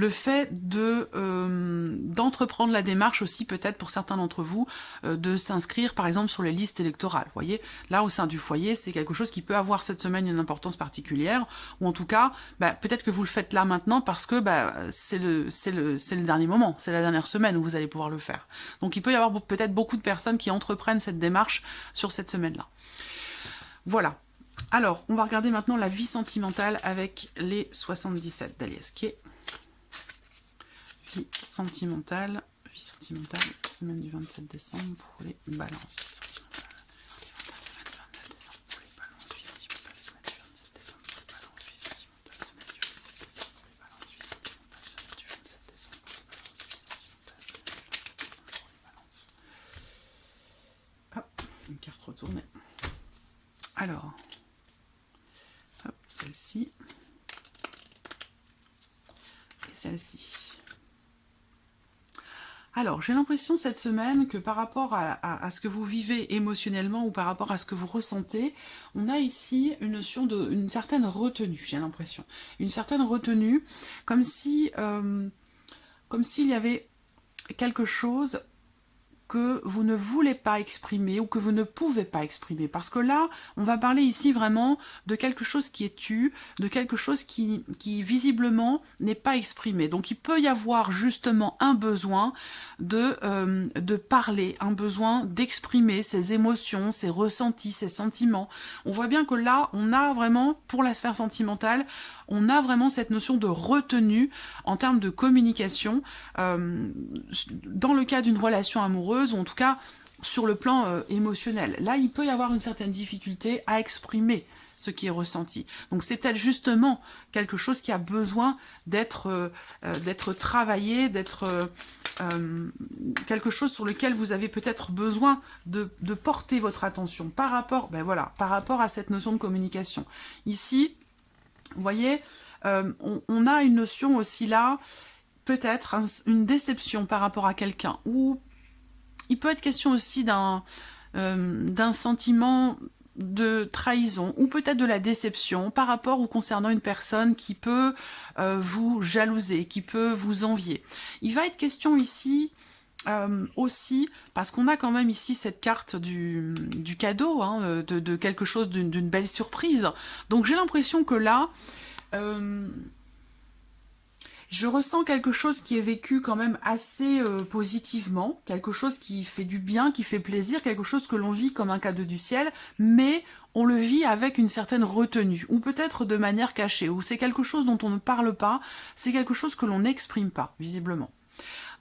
fait d'entreprendre la démarche aussi, peut-être pour certains d'entre vous, de s'inscrire par exemple sur les listes électorales. Vous voyez, là au sein du foyer, c'est quelque chose qui peut avoir cette semaine une importance particulière, ou en tout cas, peut-être que vous le faites là maintenant parce que c'est le dernier moment, c'est la dernière semaine où vous allez pouvoir le faire. Donc il peut y avoir peut-être beaucoup de personnes qui entreprennent cette démarche sur cette semaine-là. Voilà. Alors, on va regarder maintenant la vie sentimentale avec les 77 d'Aliesquet. Vie sentimentale, semaine du 27 décembre pour les balances. Hop, une carte retournée. Alors, hop, celle-ci et celle-ci. Alors, j'ai l'impression cette semaine que par rapport à ce que vous vivez émotionnellement ou par rapport à ce que vous ressentez, on a ici une notion d'une certaine retenue, j'ai l'impression. Une certaine retenue, comme s'il y avait quelque chose que vous ne voulez pas exprimer ou que vous ne pouvez pas exprimer. Parce que là, on va parler ici vraiment de quelque chose qui est tu, de quelque chose qui visiblement n'est pas exprimé. Donc il peut y avoir justement un besoin de parler, un besoin d'exprimer ses émotions, ses ressentis, ses sentiments. On voit bien que là, on a vraiment, pour la sphère sentimentale, on a vraiment cette notion de retenue en termes de communication dans le cas d'une relation amoureuse, ou en tout cas sur le plan émotionnel. Là, il peut y avoir une certaine difficulté à exprimer ce qui est ressenti. Donc c'est peut-être justement quelque chose qui a besoin d'être travaillé, d'être quelque chose sur lequel vous avez peut-être besoin de porter votre attention par rapport, par rapport à cette notion de communication. Ici, vous voyez, on a une notion aussi là, peut-être une déception par rapport à quelqu'un, ou il peut être question aussi d'un sentiment de trahison, ou peut-être de la déception par rapport ou concernant une personne qui peut vous jalouser, qui peut vous envier. Il va être question ici aussi, parce qu'on a quand même ici cette carte du cadeau, hein, de quelque chose, d'une belle surprise. Donc j'ai l'impression que là, je ressens quelque chose qui est vécu quand même assez positivement, quelque chose qui fait du bien, qui fait plaisir, quelque chose que l'on vit comme un cadeau du ciel, mais on le vit avec une certaine retenue, ou peut-être de manière cachée, ou c'est quelque chose dont on ne parle pas, c'est quelque chose que l'on n'exprime pas, visiblement.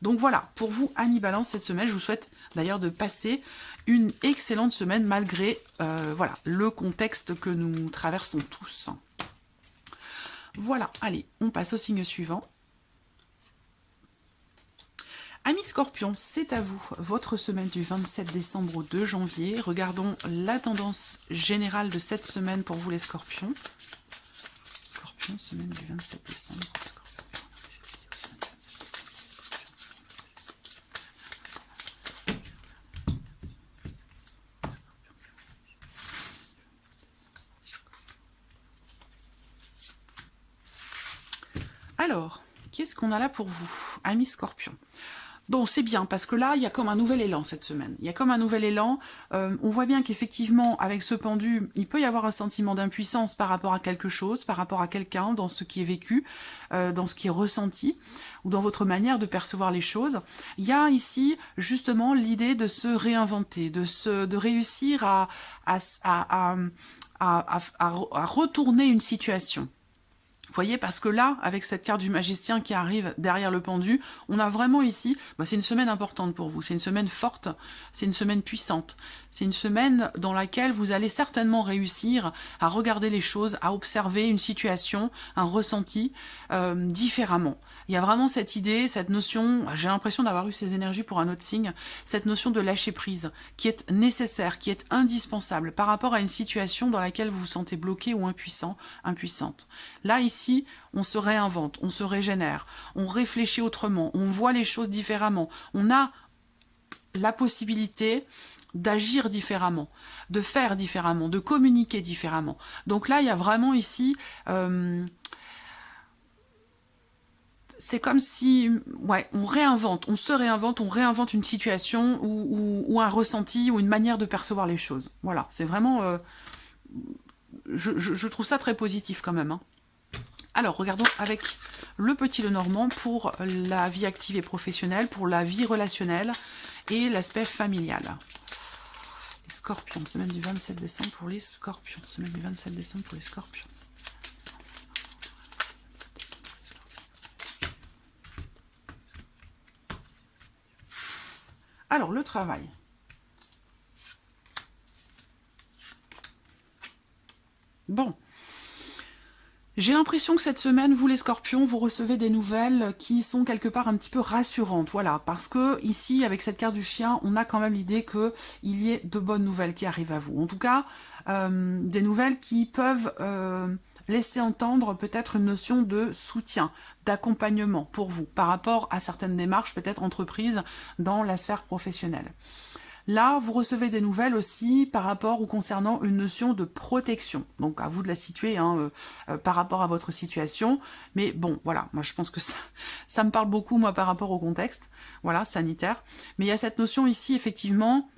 Donc voilà, pour vous, amis Balance, cette semaine, je vous souhaite d'ailleurs de passer une excellente semaine malgré voilà, le contexte que nous traversons tous. Voilà, allez, on passe au signe suivant. Amis Scorpions, c'est à vous, votre semaine du 27 décembre au 2 janvier. Regardons la tendance générale de cette semaine pour vous les Scorpions. Scorpions, semaine du 27 décembre. Alors, qu'est-ce qu'on a là pour vous, amis Scorpions? Bon, c'est bien, parce que là, il y a comme un nouvel élan cette semaine. Il y a comme un nouvel élan. On voit bien qu'effectivement, avec ce pendu, il peut y avoir un sentiment d'impuissance par rapport à quelque chose, par rapport à quelqu'un, dans ce qui est vécu, dans ce qui est ressenti, ou dans votre manière de percevoir les choses. Il y a ici, justement, l'idée de se réinventer, de réussir à retourner une situation. Vous voyez, parce que là, avec cette carte du magicien qui arrive derrière le pendu, on a vraiment ici, c'est une semaine importante pour vous, c'est une semaine forte, c'est une semaine puissante, c'est une semaine dans laquelle vous allez certainement réussir à regarder les choses, à observer une situation, un ressenti différemment. Il y a vraiment cette idée, cette notion, j'ai l'impression d'avoir eu ces énergies pour un autre signe, cette notion de lâcher prise, qui est nécessaire, qui est indispensable par rapport à une situation dans laquelle vous vous sentez bloqué ou impuissant, impuissante. Là, ici, on se réinvente, on se régénère, on réfléchit autrement, on voit les choses différemment, on a la possibilité d'agir différemment, de faire différemment, de communiquer différemment. Donc là, il y a vraiment ici... c'est comme si, ouais, on se réinvente une situation ou un ressenti ou une manière de percevoir les choses. Voilà, c'est vraiment... je trouve ça très positif quand même. Hein. Alors, regardons avec le petit Lenormand pour la vie active et professionnelle, pour la vie relationnelle et l'aspect familial. Les scorpions, semaine du 27 décembre pour les scorpions. Semaine du 27 décembre pour les scorpions. Alors, le travail. Bon. J'ai l'impression que cette semaine, vous les scorpions, vous recevez des nouvelles qui sont quelque part un petit peu rassurantes. Voilà, parce que ici, avec cette carte du chien, on a quand même l'idée qu'il y ait de bonnes nouvelles qui arrivent à vous. En tout cas, des nouvelles qui peuvent laisser entendre peut-être une notion de soutien, d'accompagnement pour vous, par rapport à certaines démarches peut-être entreprises dans la sphère professionnelle. Là, vous recevez des nouvelles aussi par rapport ou concernant une notion de protection. Donc, à vous de la situer par rapport à votre situation. Mais bon, voilà, moi je pense que ça me parle beaucoup, moi, par rapport au contexte, voilà, sanitaire. Mais il y a cette notion ici, effectivement,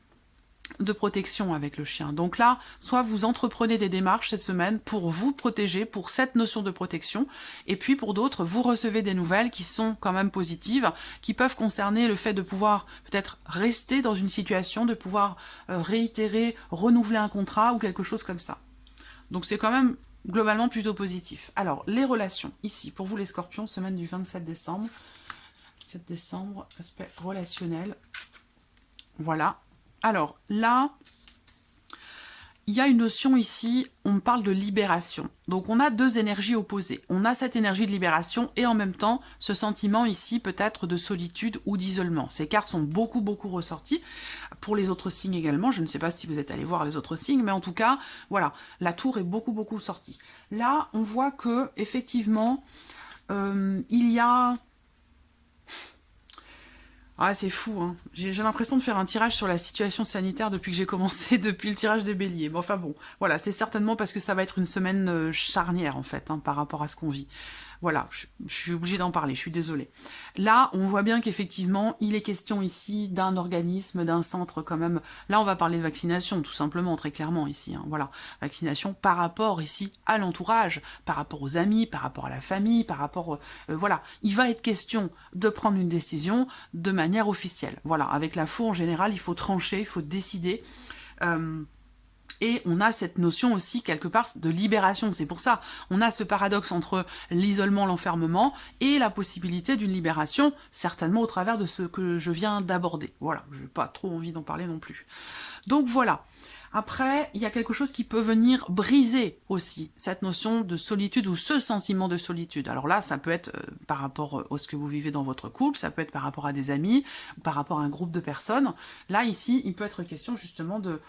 de protection avec le chien. Donc là, soit vous entreprenez des démarches cette semaine pour vous protéger, pour cette notion de protection, et puis pour d'autres, vous recevez des nouvelles qui sont quand même positives, qui peuvent concerner le fait de pouvoir peut-être rester dans une situation, de pouvoir réitérer, renouveler un contrat ou quelque chose comme ça. Donc c'est quand même globalement plutôt positif. Alors, les relations, ici, pour vous les scorpions, semaine du 27 décembre. 7 décembre, aspect relationnel. Voilà. Alors là, il y a une notion ici, on parle de libération. Donc on a deux énergies opposées. On a cette énergie de libération et en même temps ce sentiment ici peut-être de solitude ou d'isolement. Ces cartes sont beaucoup ressorties. Pour les autres signes également, je ne sais pas si vous êtes allé voir les autres signes, mais en tout cas, voilà, la tour est beaucoup sortie. Là, on voit que effectivement, il y a... Ah, c'est fou, hein. J'ai l'impression de faire un tirage sur la situation sanitaire depuis que j'ai commencé, depuis le tirage des béliers. Mais enfin bon, voilà, c'est certainement parce que ça va être une semaine charnière, en fait, hein, par rapport à ce qu'on vit. Voilà, je suis obligée d'en parler, je suis désolée. Là, on voit bien qu'effectivement, il est question ici d'un organisme, d'un centre quand même. Là, on va parler de vaccination, tout simplement, très clairement ici. Hein. Voilà, vaccination par rapport ici à l'entourage, par rapport aux amis, par rapport à la famille, par rapport... voilà, il va être question de prendre une décision de manière officielle. Voilà, avec la FO en général, il faut trancher, il faut décider... Et on a cette notion aussi, quelque part, de libération. C'est pour ça, on a ce paradoxe entre l'isolement, l'enfermement, et la possibilité d'une libération, certainement au travers de ce que je viens d'aborder. Voilà, je n'ai pas trop envie d'en parler non plus. Donc voilà. Après, il y a quelque chose qui peut venir briser aussi cette notion de solitude ou ce sentiment de solitude. Alors là, ça peut être par rapport à ce que vous vivez dans votre couple, ça peut être par rapport à des amis, par rapport à un groupe de personnes. Là, ici, il peut être question justement de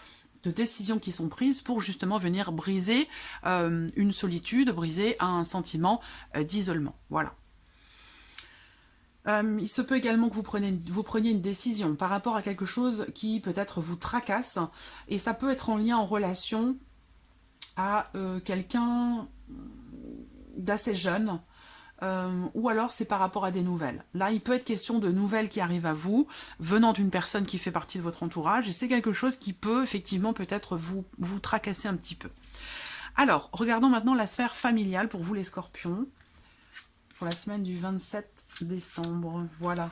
décisions qui sont prises pour justement venir briser une solitude, briser un sentiment d'isolement. Voilà. Il se peut également que vous preniez une décision par rapport à quelque chose qui peut-être vous tracasse, et ça peut être en lien, en relation à quelqu'un d'assez jeune, ou alors c'est par rapport à des nouvelles. Là, il peut être question de nouvelles qui arrivent à vous, venant d'une personne qui fait partie de votre entourage, et c'est quelque chose qui peut effectivement peut-être vous tracasser un petit peu. Alors, regardons maintenant la sphère familiale pour vous les scorpions, pour la semaine du 27 décembre, voilà.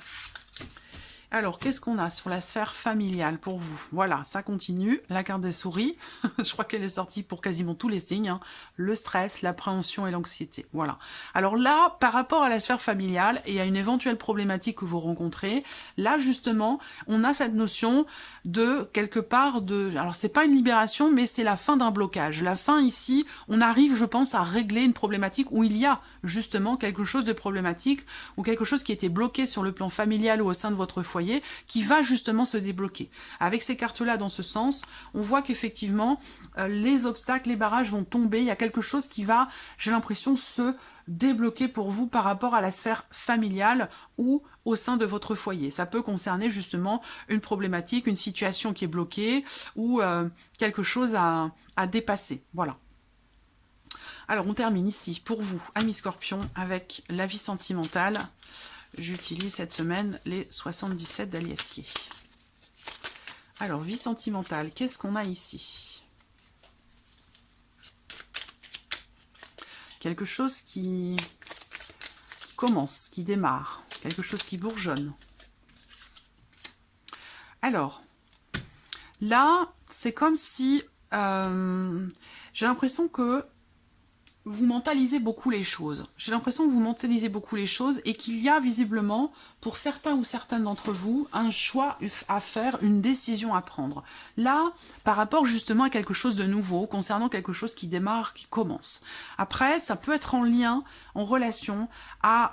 Alors, qu'est-ce qu'on a sur la sphère familiale pour vous? Voilà, ça continue. La carte des souris, je crois qu'elle est sortie pour quasiment tous les signes. Hein. Le stress, l'appréhension et l'anxiété. Voilà. Alors là, par rapport à la sphère familiale et à une éventuelle problématique que vous rencontrez, là, justement, on a cette notion de, quelque part, de... Alors, c'est pas une libération, mais c'est la fin d'un blocage. La fin, ici, on arrive, je pense, à régler une problématique où il y a, justement, quelque chose de problématique ou quelque chose qui était bloqué sur le plan familial ou au sein de votre foyer, qui va justement se débloquer. Avec ces cartes-là, dans ce sens, on voit qu'effectivement, les obstacles, les barrages vont tomber. Il y a quelque chose qui va, j'ai l'impression, se débloquer pour vous par rapport à la sphère familiale ou au sein de votre foyer. Ça peut concerner justement une problématique, une situation qui est bloquée ou quelque chose à dépasser. Voilà. Alors, on termine ici, pour vous, amis scorpions, avec la vie sentimentale. J'utilise cette semaine les 77 d'Aliesquier. Alors, vie sentimentale, qu'est-ce qu'on a ici? Quelque chose qui commence, qui démarre, quelque chose qui bourgeonne. Alors, là, c'est comme si j'ai l'impression que vous mentalisez beaucoup les choses. J'ai l'impression que vous mentalisez beaucoup les choses et qu'il y a visiblement, pour certains ou certaines d'entre vous, un choix à faire, une décision à prendre. Là, par rapport justement à quelque chose de nouveau, concernant quelque chose qui démarre, qui commence. Après, ça peut être en lien, en relation à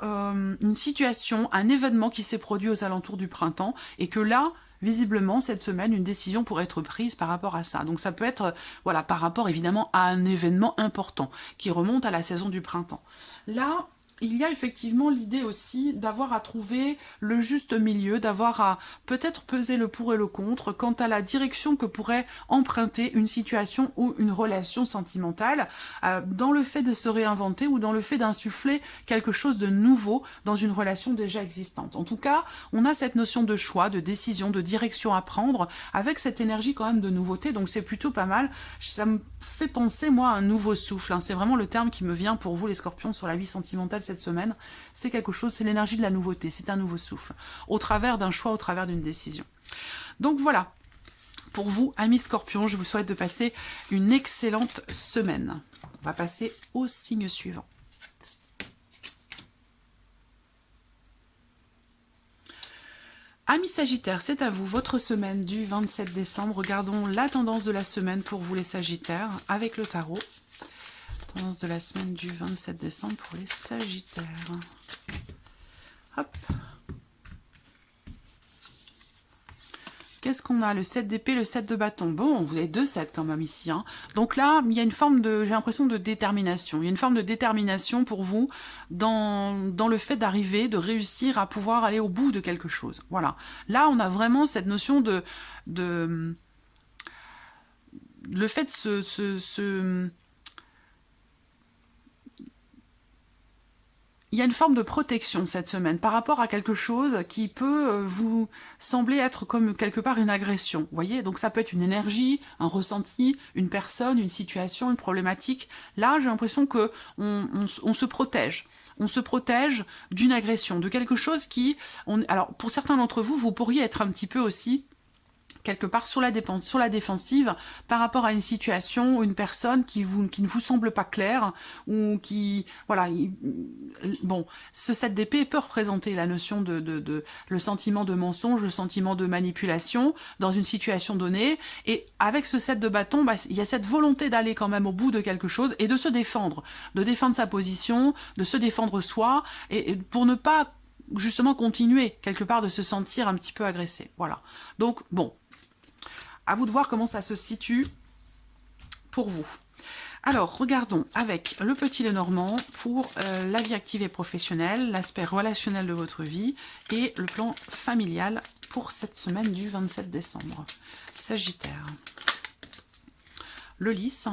une situation, un événement qui s'est produit aux alentours du printemps et que là, visiblement, cette semaine, une décision pourrait être prise par rapport à ça. Donc ça peut être, voilà, par rapport évidemment à un événement important qui remonte à la saison du printemps. Là, il y a effectivement l'idée aussi d'avoir à trouver le juste milieu, d'avoir à peut-être peser le pour et le contre quant à la direction que pourrait emprunter une situation ou une relation sentimentale dans le fait de se réinventer ou dans le fait d'insuffler quelque chose de nouveau dans une relation déjà existante. En tout cas, on a cette notion de choix, de décision, de direction à prendre avec cette énergie quand même de nouveauté, donc c'est plutôt pas mal. Ça me fait penser, moi, à un nouveau souffle. Hein. C'est vraiment le terme qui me vient pour vous, les scorpions, sur la vie sentimentale cette semaine. C'est quelque chose, c'est l'énergie de la nouveauté, c'est un nouveau souffle, au travers d'un choix, au travers d'une décision. Donc voilà, pour vous, amis scorpions, je vous souhaite de passer une excellente semaine. On va passer au signe suivant. Amis Sagittaires, c'est à vous, votre semaine du 27 décembre. Regardons la tendance de la semaine pour vous les Sagittaires avec le tarot. Tendance de la semaine du 27 décembre pour les Sagittaires. Hop. Qu'est-ce qu'on a? Le 7 d'épée, le 7 de bâton. Bon, vous avez 2 7 quand même ici. Hein. Donc là, il y a une forme de, j'ai l'impression, de détermination. Il y a une forme de détermination pour vous dans le fait d'arriver, de réussir à pouvoir aller au bout de quelque chose. Voilà. Là, on a vraiment cette notion de le fait de il y a une forme de protection cette semaine par rapport à quelque chose qui peut vous sembler être comme quelque part une agression. Vous voyez, donc ça peut être une énergie, un ressenti, une personne, une situation, une problématique. Là, j'ai l'impression que on se protège. On se protège d'une agression, de quelque chose qui... Alors, pour certains d'entre vous, vous pourriez être un petit peu aussi quelque part sur la défensive par rapport à une situation ou une personne qui ne vous semble pas claire ou qui, voilà, bon, ce 7 d'épée peut représenter la notion de le sentiment de mensonge, le sentiment de manipulation dans une situation donnée, et avec ce 7 de bâton, bah, il y a cette volonté d'aller quand même au bout de quelque chose et de défendre sa position, de se défendre soi, et pour ne pas justement continuer quelque part de se sentir un petit peu agressé. Voilà. Donc, bon, à vous de voir comment ça se situe pour vous. Alors, regardons avec le petit Lenormand pour la vie active et professionnelle, l'aspect relationnel de votre vie et le plan familial pour cette semaine du 27 décembre. Sagittaire. Le lys.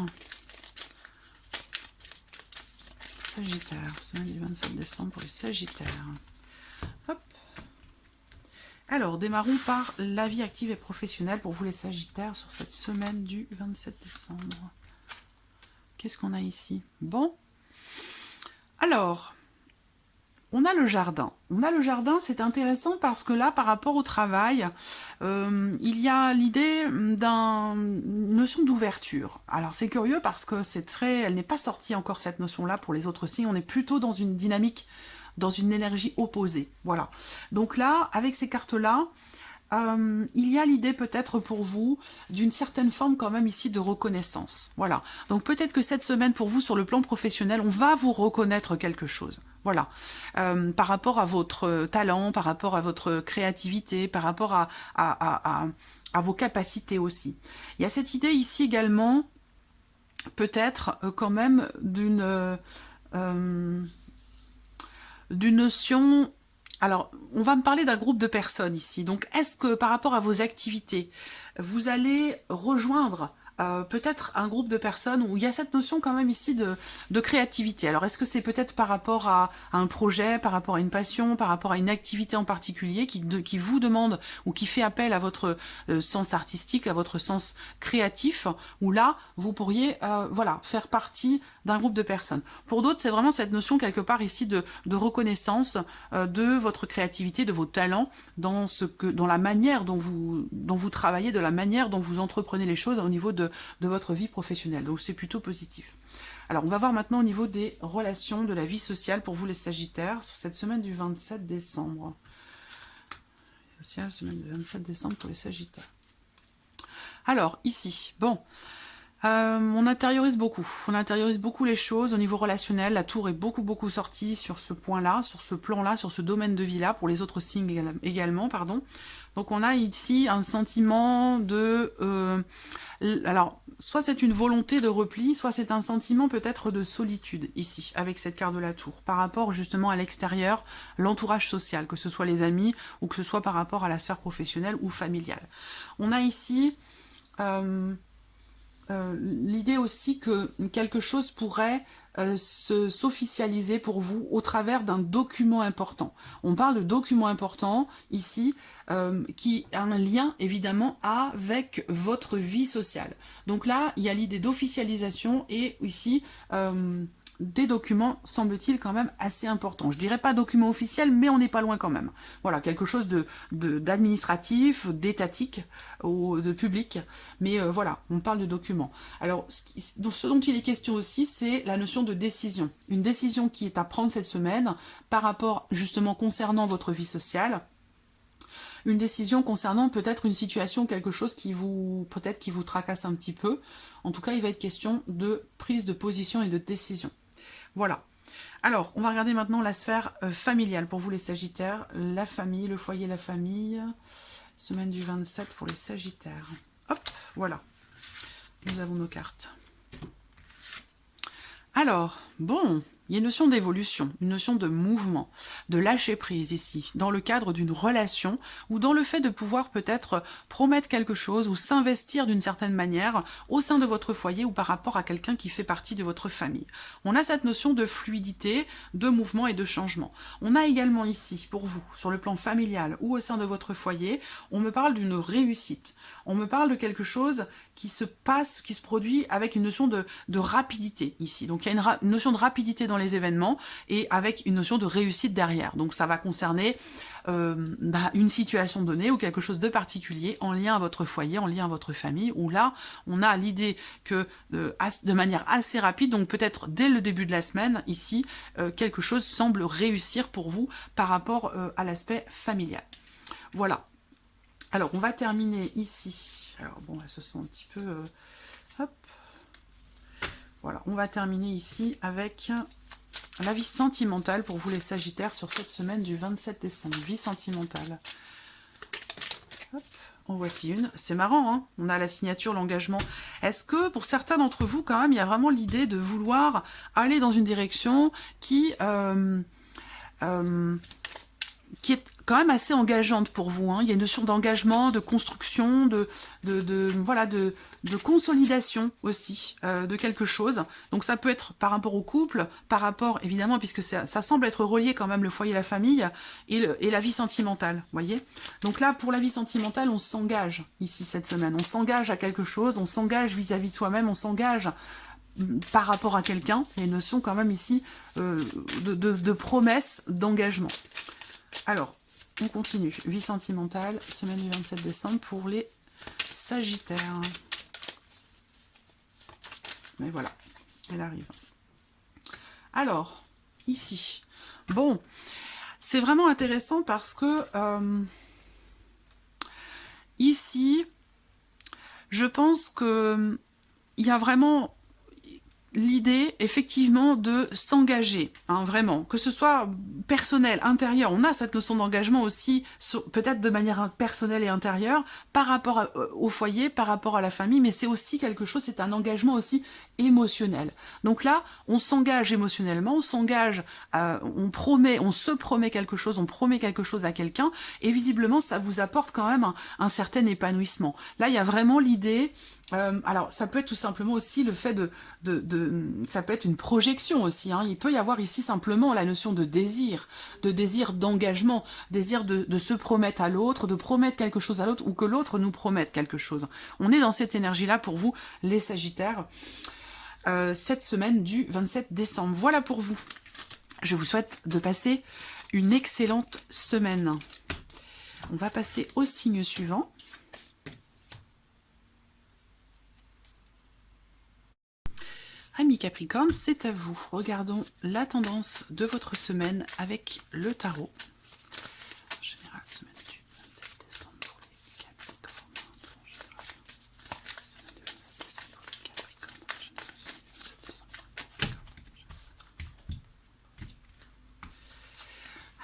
Sagittaire, semaine du 27 décembre pour les Sagittaires. Hop. Alors, démarrons par la vie active et professionnelle pour vous les Sagittaires sur cette semaine du 27 décembre. Qu'est-ce qu'on a ici? Bon. Alors, On a le jardin. On a le jardin, c'est intéressant parce que là, par rapport au travail, il y a l'idée d'une notion d'ouverture. Alors c'est curieux parce que elle n'est pas sortie encore cette notion-là pour les autres signes. On est plutôt dans une dynamique, dans une énergie opposée. Voilà. Donc là, avec ces cartes-là, il y a l'idée peut-être pour vous d'une certaine forme quand même ici de reconnaissance. Voilà. Donc peut-être que cette semaine pour vous sur le plan professionnel, on va vous reconnaître quelque chose. Voilà. Par rapport à votre talent, par rapport à votre créativité, par rapport à vos capacités aussi. Il y a cette idée ici également peut-être quand même d'une notion. Alors, on va me parler d'un groupe de personnes ici. Donc, est-ce que par rapport à vos activités, vous allez rejoindre peut-être un groupe de personnes où il y a cette notion quand même ici de créativité. Alors, est-ce que c'est peut-être par rapport à un projet, par rapport à une passion, par rapport à une activité en particulier qui vous demande ou qui fait appel à votre sens artistique, à votre sens créatif, où là, vous pourriez voilà, faire partie d'un groupe de personnes. Pour d'autres, c'est vraiment cette notion quelque part ici de reconnaissance de votre créativité, de vos talents, dans la manière dont vous travaillez, de la manière dont vous entreprenez les choses au niveau de votre vie professionnelle. Donc c'est plutôt positif. Alors on va voir maintenant au niveau des relations, de la vie sociale pour vous les Sagittaires, sur cette semaine du 27 décembre. Semaine du 27 décembre pour les Sagittaires. Alors ici, bon... on intériorise beaucoup les choses au niveau relationnel. La tour est beaucoup sortie sur ce point-là, sur ce plan-là, sur ce domaine de vie-là, pour les autres signes également, pardon. Donc on a ici un sentiment de... alors, soit c'est une volonté de repli, soit c'est un sentiment peut-être de solitude, ici, avec cette carte de la tour, par rapport justement à l'extérieur, l'entourage social, que ce soit les amis, ou que ce soit par rapport à la sphère professionnelle ou familiale. On a ici... l'idée aussi que quelque chose pourrait s'officialiser pour vous au travers d'un document important. On parle de document important ici qui a un lien évidemment avec votre vie sociale. Donc là, il y a l'idée d'officialisation et ici des documents, semble-t-il, quand même assez importants. Je dirais pas document officiel, mais on n'est pas loin quand même. Voilà, quelque chose d'administratif, d'étatique, ou de public, mais voilà, on parle de documents. Alors, ce dont il est question aussi, c'est la notion de décision. Une décision qui est à prendre cette semaine par rapport, justement, concernant votre vie sociale. Une décision concernant peut-être une situation, quelque chose qui vous tracasse un petit peu. En tout cas, il va être question de prise de position et de décision. Voilà. Alors, on va regarder maintenant la sphère familiale pour vous les Sagittaires. La famille, le foyer, la famille. Semaine du 27 pour les Sagittaires. Hop, voilà. Nous avons nos cartes. Alors, bon, il y a une notion d'évolution, une notion de mouvement, de lâcher prise ici, dans le cadre d'une relation ou dans le fait de pouvoir peut-être promettre quelque chose ou s'investir d'une certaine manière au sein de votre foyer ou par rapport à quelqu'un qui fait partie de votre famille. On a cette notion de fluidité, de mouvement et de changement. On a également ici, pour vous, sur le plan familial ou au sein de votre foyer, on me parle d'une réussite. On me parle de quelque chose qui se passe, qui se produit avec une notion de rapidité ici. Donc il y a une notion de rapidité dans les événements et avec une notion de réussite derrière. Donc ça va concerner une situation donnée ou quelque chose de particulier en lien à votre foyer, en lien à votre famille, où là on a l'idée que de manière assez rapide, donc peut-être dès le début de la semaine, ici, quelque chose semble réussir pour vous par rapport à l'aspect familial. Voilà. Alors, on va terminer ici. Alors, bon, elles se sont un petit peu... hop. Voilà, on va terminer ici avec la vie sentimentale pour vous les Sagittaires sur cette semaine du 27 décembre. Vie sentimentale. Hop, en voici une. C'est marrant, hein, on a la signature, l'engagement. Est-ce que, pour certains d'entre vous, quand même, il y a vraiment l'idée de vouloir aller dans une direction qui est quand même assez engageante pour vous, hein. Il y a une notion d'engagement, de construction, de consolidation aussi de quelque chose. Donc ça peut être par rapport au couple, par rapport, évidemment, puisque ça semble être relié quand même le foyer, la famille et la vie sentimentale, voyez. Donc là, pour la vie sentimentale, on s'engage ici cette semaine. On s'engage à quelque chose, on s'engage vis-à-vis de soi-même, on s'engage par rapport à quelqu'un. Il y a une notion quand même ici de promesse, d'engagement. Alors, on continue. Vie sentimentale, semaine du 27 décembre pour les Sagittaires. Mais voilà, elle arrive. Alors, ici, bon, c'est vraiment intéressant parce que ici, je pense que il y a vraiment l'idée, effectivement, de s'engager, hein, vraiment, que ce soit personnel, intérieur. On a cette notion d'engagement aussi, peut-être de manière personnelle et intérieure, par rapport au foyer, par rapport à la famille, mais c'est aussi quelque chose, c'est un engagement aussi émotionnel. Donc là, on s'engage émotionnellement, on s'engage, on se promet quelque chose, on promet quelque chose à quelqu'un, et visiblement, ça vous apporte quand même un certain épanouissement. Là, il y a vraiment l'idée... alors, ça peut être tout simplement aussi le fait ça peut être une projection aussi, hein. Il peut y avoir ici simplement la notion de désir d'engagement, désir de se promettre à l'autre, de promettre quelque chose à l'autre, ou que l'autre nous promette quelque chose. On est dans cette énergie-là pour vous, les Sagittaires, cette semaine du 27 décembre. Voilà pour vous. Je vous souhaite de passer une excellente semaine. On va passer au signe suivant. Amis Capricorne, c'est à vous. Regardons la tendance de votre semaine avec le tarot. En général, semaine du 27 décembre pour les Capricornes. En général, semaine du 27 décembre pour les Capricornes. En général, semaine du 27 décembre pour les Capricornes.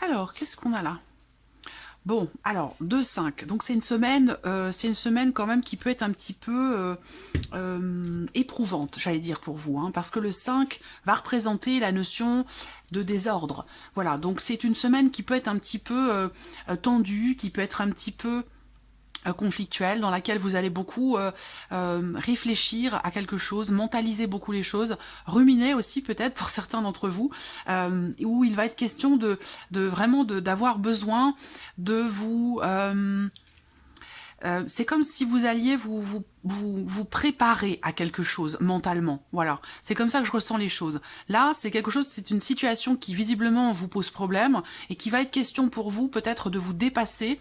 Alors, qu'est-ce qu'on a là? Bon, alors, 2-5, donc c'est une semaine quand même qui peut être un petit peu éprouvante, j'allais dire, pour vous, hein, parce que le 5 va représenter la notion de désordre. Voilà, donc c'est une semaine qui peut être un petit peu tendue, qui peut être un petit peu conflictuelle, dans laquelle vous allez beaucoup réfléchir à quelque chose, mentaliser beaucoup les choses, ruminer aussi peut-être pour certains d'entre vous, où il va être question vraiment d'avoir besoin de vous... c'est comme si vous alliez vous préparer à quelque chose mentalement. Voilà, c'est comme ça que je ressens les choses. Là, c'est quelque chose, c'est une situation qui visiblement vous pose problème et qui va être question pour vous peut-être de vous dépasser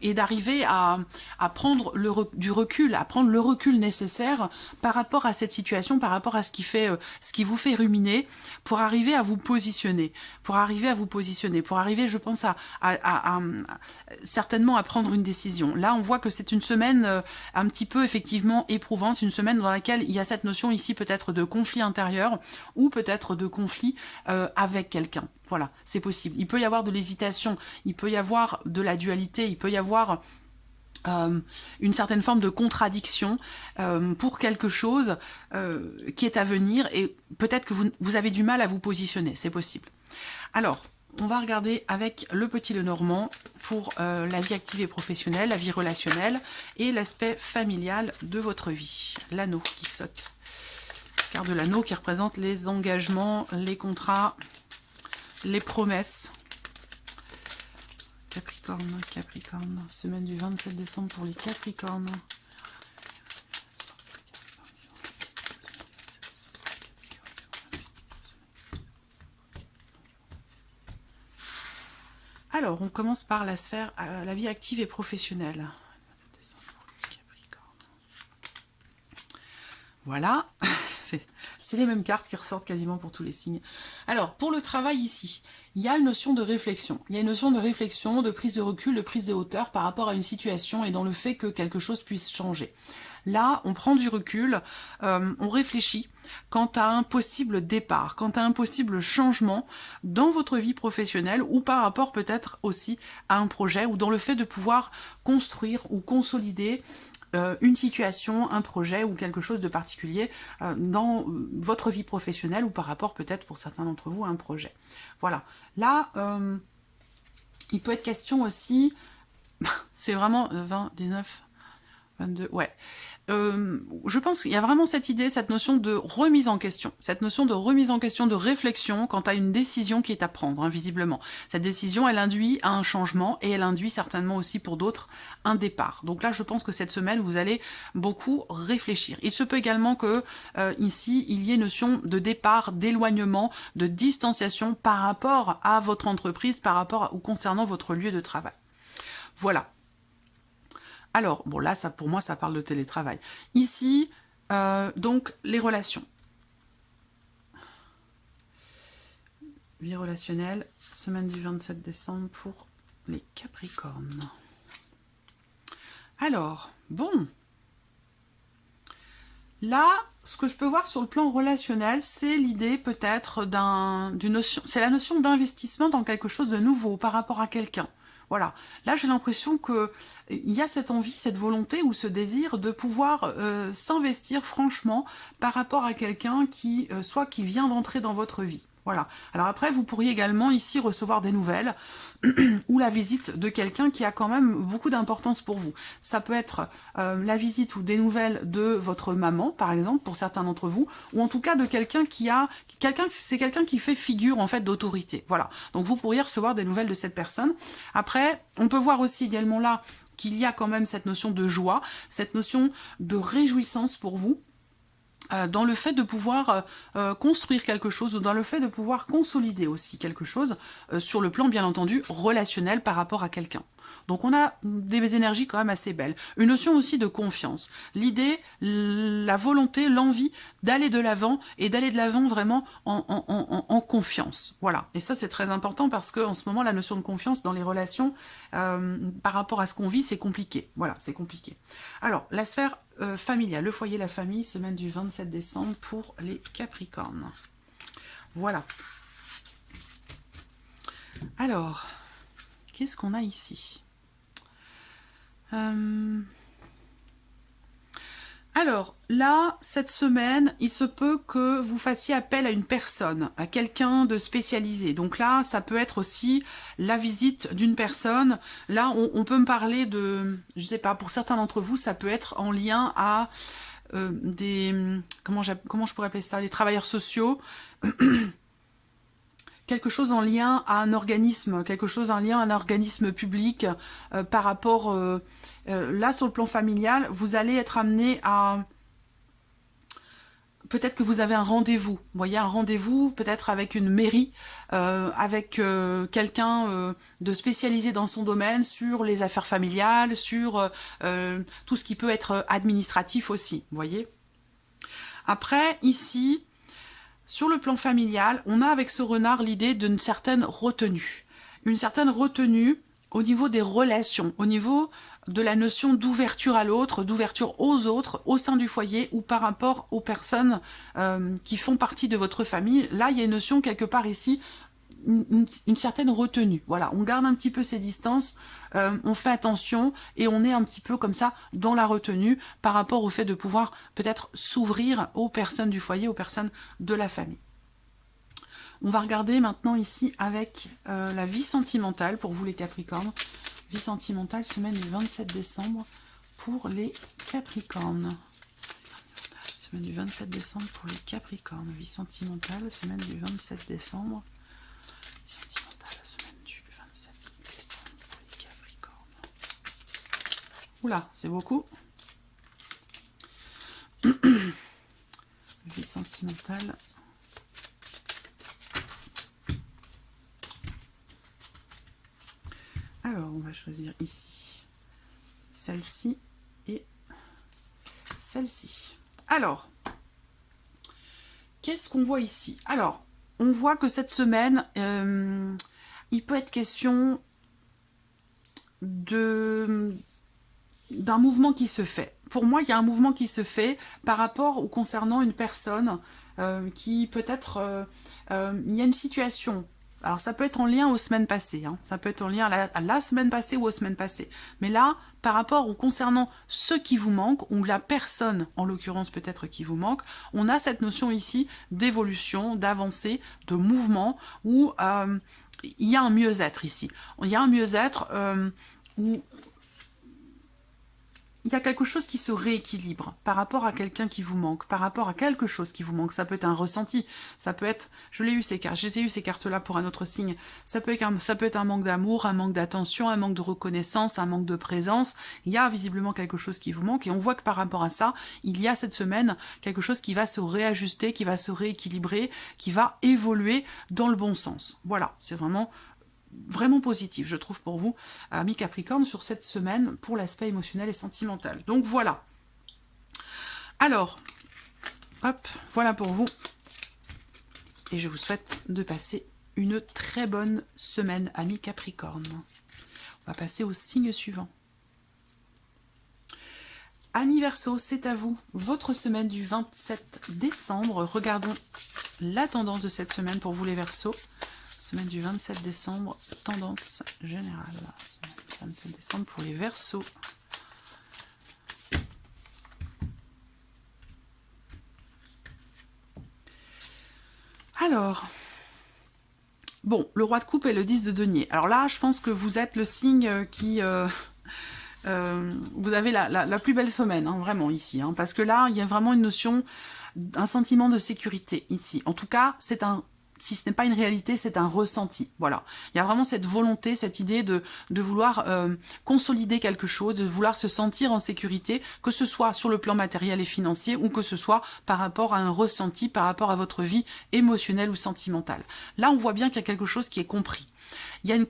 et d'arriver à prendre du recul, à prendre le recul nécessaire par rapport à cette situation, par rapport à ce qui vous fait ruminer, pour arriver à vous positionner, pour arriver, je pense, certainement à prendre une décision. Là, on voit que c'est une semaine un petit peu effectivement éprouvante, une semaine dans laquelle il y a cette notion ici peut-être de conflit intérieur ou peut-être de conflit avec quelqu'un. Voilà, c'est possible. Il peut y avoir de l'hésitation, il peut y avoir de la dualité, il peut y avoir une certaine forme de contradiction pour quelque chose qui est à venir et peut-être que vous avez du mal à vous positionner, c'est possible. Alors, on va regarder avec le petit Lenormand pour la vie active et professionnelle, la vie relationnelle et l'aspect familial de votre vie. L'anneau qui saute. Carte de l'anneau qui représente les engagements, les contrats, les promesses. Capricorne, Capricorne, semaine du 27 décembre pour les Capricornes. Alors, on commence par la sphère, la vie active et professionnelle. Voilà, c'est les mêmes cartes qui ressortent quasiment pour tous les signes. Alors, pour le travail ici, il y a une notion de réflexion. Il y a une notion de réflexion, de prise de recul, de prise de hauteur par rapport à une situation et dans le fait que quelque chose puisse changer. Là, on prend du recul, on réfléchit quant à un possible départ, quant à un possible changement dans votre vie professionnelle ou par rapport peut-être aussi à un projet ou dans le fait de pouvoir construire ou consolider une situation, un projet ou quelque chose de particulier dans votre vie professionnelle ou par rapport peut-être pour certains d'entre vous à un projet. Voilà. Là, il peut être question aussi, c'est vraiment 20, 19... 22, ouais. Je pense qu'il y a vraiment cette idée, cette notion de remise en question. Cette notion de remise en question, de réflexion quant à une décision qui est à prendre, hein, visiblement. Cette décision, elle induit un changement et elle induit certainement aussi pour d'autres un départ. Donc là, je pense que cette semaine, vous allez beaucoup réfléchir. Il se peut également que ici, il y ait une notion de départ, d'éloignement, de distanciation par rapport à votre entreprise, par rapport ou concernant votre lieu de travail. Voilà. Alors, bon là, ça, pour moi, ça parle de télétravail. Ici, donc, les relations. Vie relationnelle, semaine du 27 décembre pour les Capricornes. Alors, bon. Là, ce que je peux voir sur le plan relationnel, c'est l'idée peut-être d'une notion, c'est la notion d'investissement dans quelque chose de nouveau par rapport à quelqu'un. Voilà. Là, j'ai l'impression qu'il y a cette envie, cette volonté ou ce désir de pouvoir s'investir franchement par rapport à quelqu'un qui, soit qui vient d'entrer dans votre vie. Voilà. Alors après, vous pourriez également ici recevoir des nouvelles ou la visite de quelqu'un qui a quand même beaucoup d'importance pour vous. Ça peut être la visite ou des nouvelles de votre maman, par exemple, pour certains d'entre vous, ou en tout cas de quelqu'un c'est quelqu'un qui fait figure en fait d'autorité. Voilà. Donc vous pourriez recevoir des nouvelles de cette personne. Après, on peut voir aussi également là qu'il y a quand même cette notion de joie, cette notion de réjouissance pour vous, dans le fait de pouvoir construire quelque chose ou dans le fait de pouvoir consolider aussi quelque chose sur le plan bien entendu relationnel par rapport à quelqu'un. Donc on a des énergies quand même assez belles. Une notion aussi de confiance. L'idée, la volonté, l'envie d'aller de l'avant et d'aller de l'avant vraiment en confiance. Voilà. Et ça c'est très important parce que en ce moment la notion de confiance dans les relations par rapport à ce qu'on vit c'est compliqué. Voilà, c'est compliqué. Alors la sphère familiale, le foyer, la famille, semaine du 27 décembre pour les Capricornes. Voilà. Alors, qu'est-ce qu'on a ici ? Alors, là, cette semaine, il se peut que vous fassiez appel à une personne, à quelqu'un de spécialisé. Donc là, ça peut être aussi la visite d'une personne. Là, on peut me parler de, je sais pas, pour certains d'entre vous, ça peut être en lien à comment je pourrais appeler ça, des travailleurs sociaux, quelque chose en lien à un organisme, quelque chose en lien à un organisme public par rapport, là sur le plan familial, vous allez être amené à, peut-être que vous avez un rendez-vous, vous voyez, un rendez-vous peut-être avec une mairie, avec quelqu'un de spécialisé dans son domaine, sur les affaires familiales, sur tout ce qui peut être administratif aussi, vous voyez. Après, ici, sur le plan familial, on a avec ce renard l'idée d'une certaine retenue. Une certaine retenue au niveau des relations, au niveau de la notion d'ouverture à l'autre, d'ouverture aux autres, au sein du foyer ou par rapport aux personnes qui font partie de votre famille. Là, il y a une notion quelque part ici, une certaine retenue. Voilà, on garde un petit peu ses distances, on fait attention et on est un petit peu comme ça dans la retenue par rapport au fait de pouvoir peut-être s'ouvrir aux personnes du foyer, aux personnes de la famille. On va regarder maintenant ici avec la vie sentimentale pour vous les Capricornes. Vie sentimentale, semaine du 27 décembre pour les Capricornes. Semaine du 27 décembre pour les Capricornes. Vie sentimentale, semaine du 27 décembre. Oula, c'est beaucoup. Vie sentimentale. Alors, on va choisir ici celle-ci et celle-ci. Alors, qu'est-ce qu'on voit ici? Alors, on voit que cette semaine, il peut être question d'un mouvement qui se fait. Pour moi, il y a un mouvement qui se fait par rapport ou concernant une personne qui peut-être... il y a une situation... Alors, ça peut être en lien aux semaines passées. Hein. Ça peut être en lien à la semaine passée ou aux semaines passées. Mais là, par rapport ou concernant ce qui vous manque, ou la personne, en l'occurrence peut-être qui vous manque, on a cette notion ici d'évolution, d'avancée, de mouvement, où il y a un mieux-être ici. Il y a un mieux-être où... il y a quelque chose qui se rééquilibre par rapport à quelqu'un qui vous manque, par rapport à quelque chose qui vous manque. Ça peut être un ressenti, ça peut être, je l'ai eu ces cartes, j'ai eu ces cartes-là pour un autre signe. Ça peut être un manque d'amour, un manque d'attention, un manque de reconnaissance, un manque de présence. Il y a visiblement quelque chose qui vous manque et on voit que par rapport à ça, il y a cette semaine quelque chose qui va se réajuster, qui va se rééquilibrer, qui va évoluer dans le bon sens. Voilà, c'est vraiment positif, je trouve, pour vous, amis Capricorne, sur cette semaine, pour l'aspect émotionnel et sentimental. Donc voilà. Alors, hop, voilà pour vous. Et je vous souhaite de passer une très bonne semaine, amis Capricorne. On va passer au signe suivant. Amis Verseau, c'est à vous, votre semaine du 27 décembre. Regardons la tendance de cette semaine pour vous les Verseaux. Semaine du 27 décembre, tendance générale. 27 décembre pour les Verseaux. Alors, bon, le roi de coupe et le 10 de denier. Alors là, je pense que vous êtes le signe qui... vous avez la plus belle semaine, hein, vraiment, ici. Hein, parce que là, il y a vraiment une notion, un sentiment de sécurité, ici. En tout cas, c'est un... Si ce n'est pas une réalité, c'est un ressenti. Voilà. Il y a vraiment cette volonté, cette idée de vouloir consolider quelque chose, de vouloir se sentir en sécurité, que ce soit sur le plan matériel et financier ou que ce soit par rapport à un ressenti, par rapport à votre vie émotionnelle ou sentimentale. Là, on voit bien qu'il y a quelque chose qui est compris. Il y a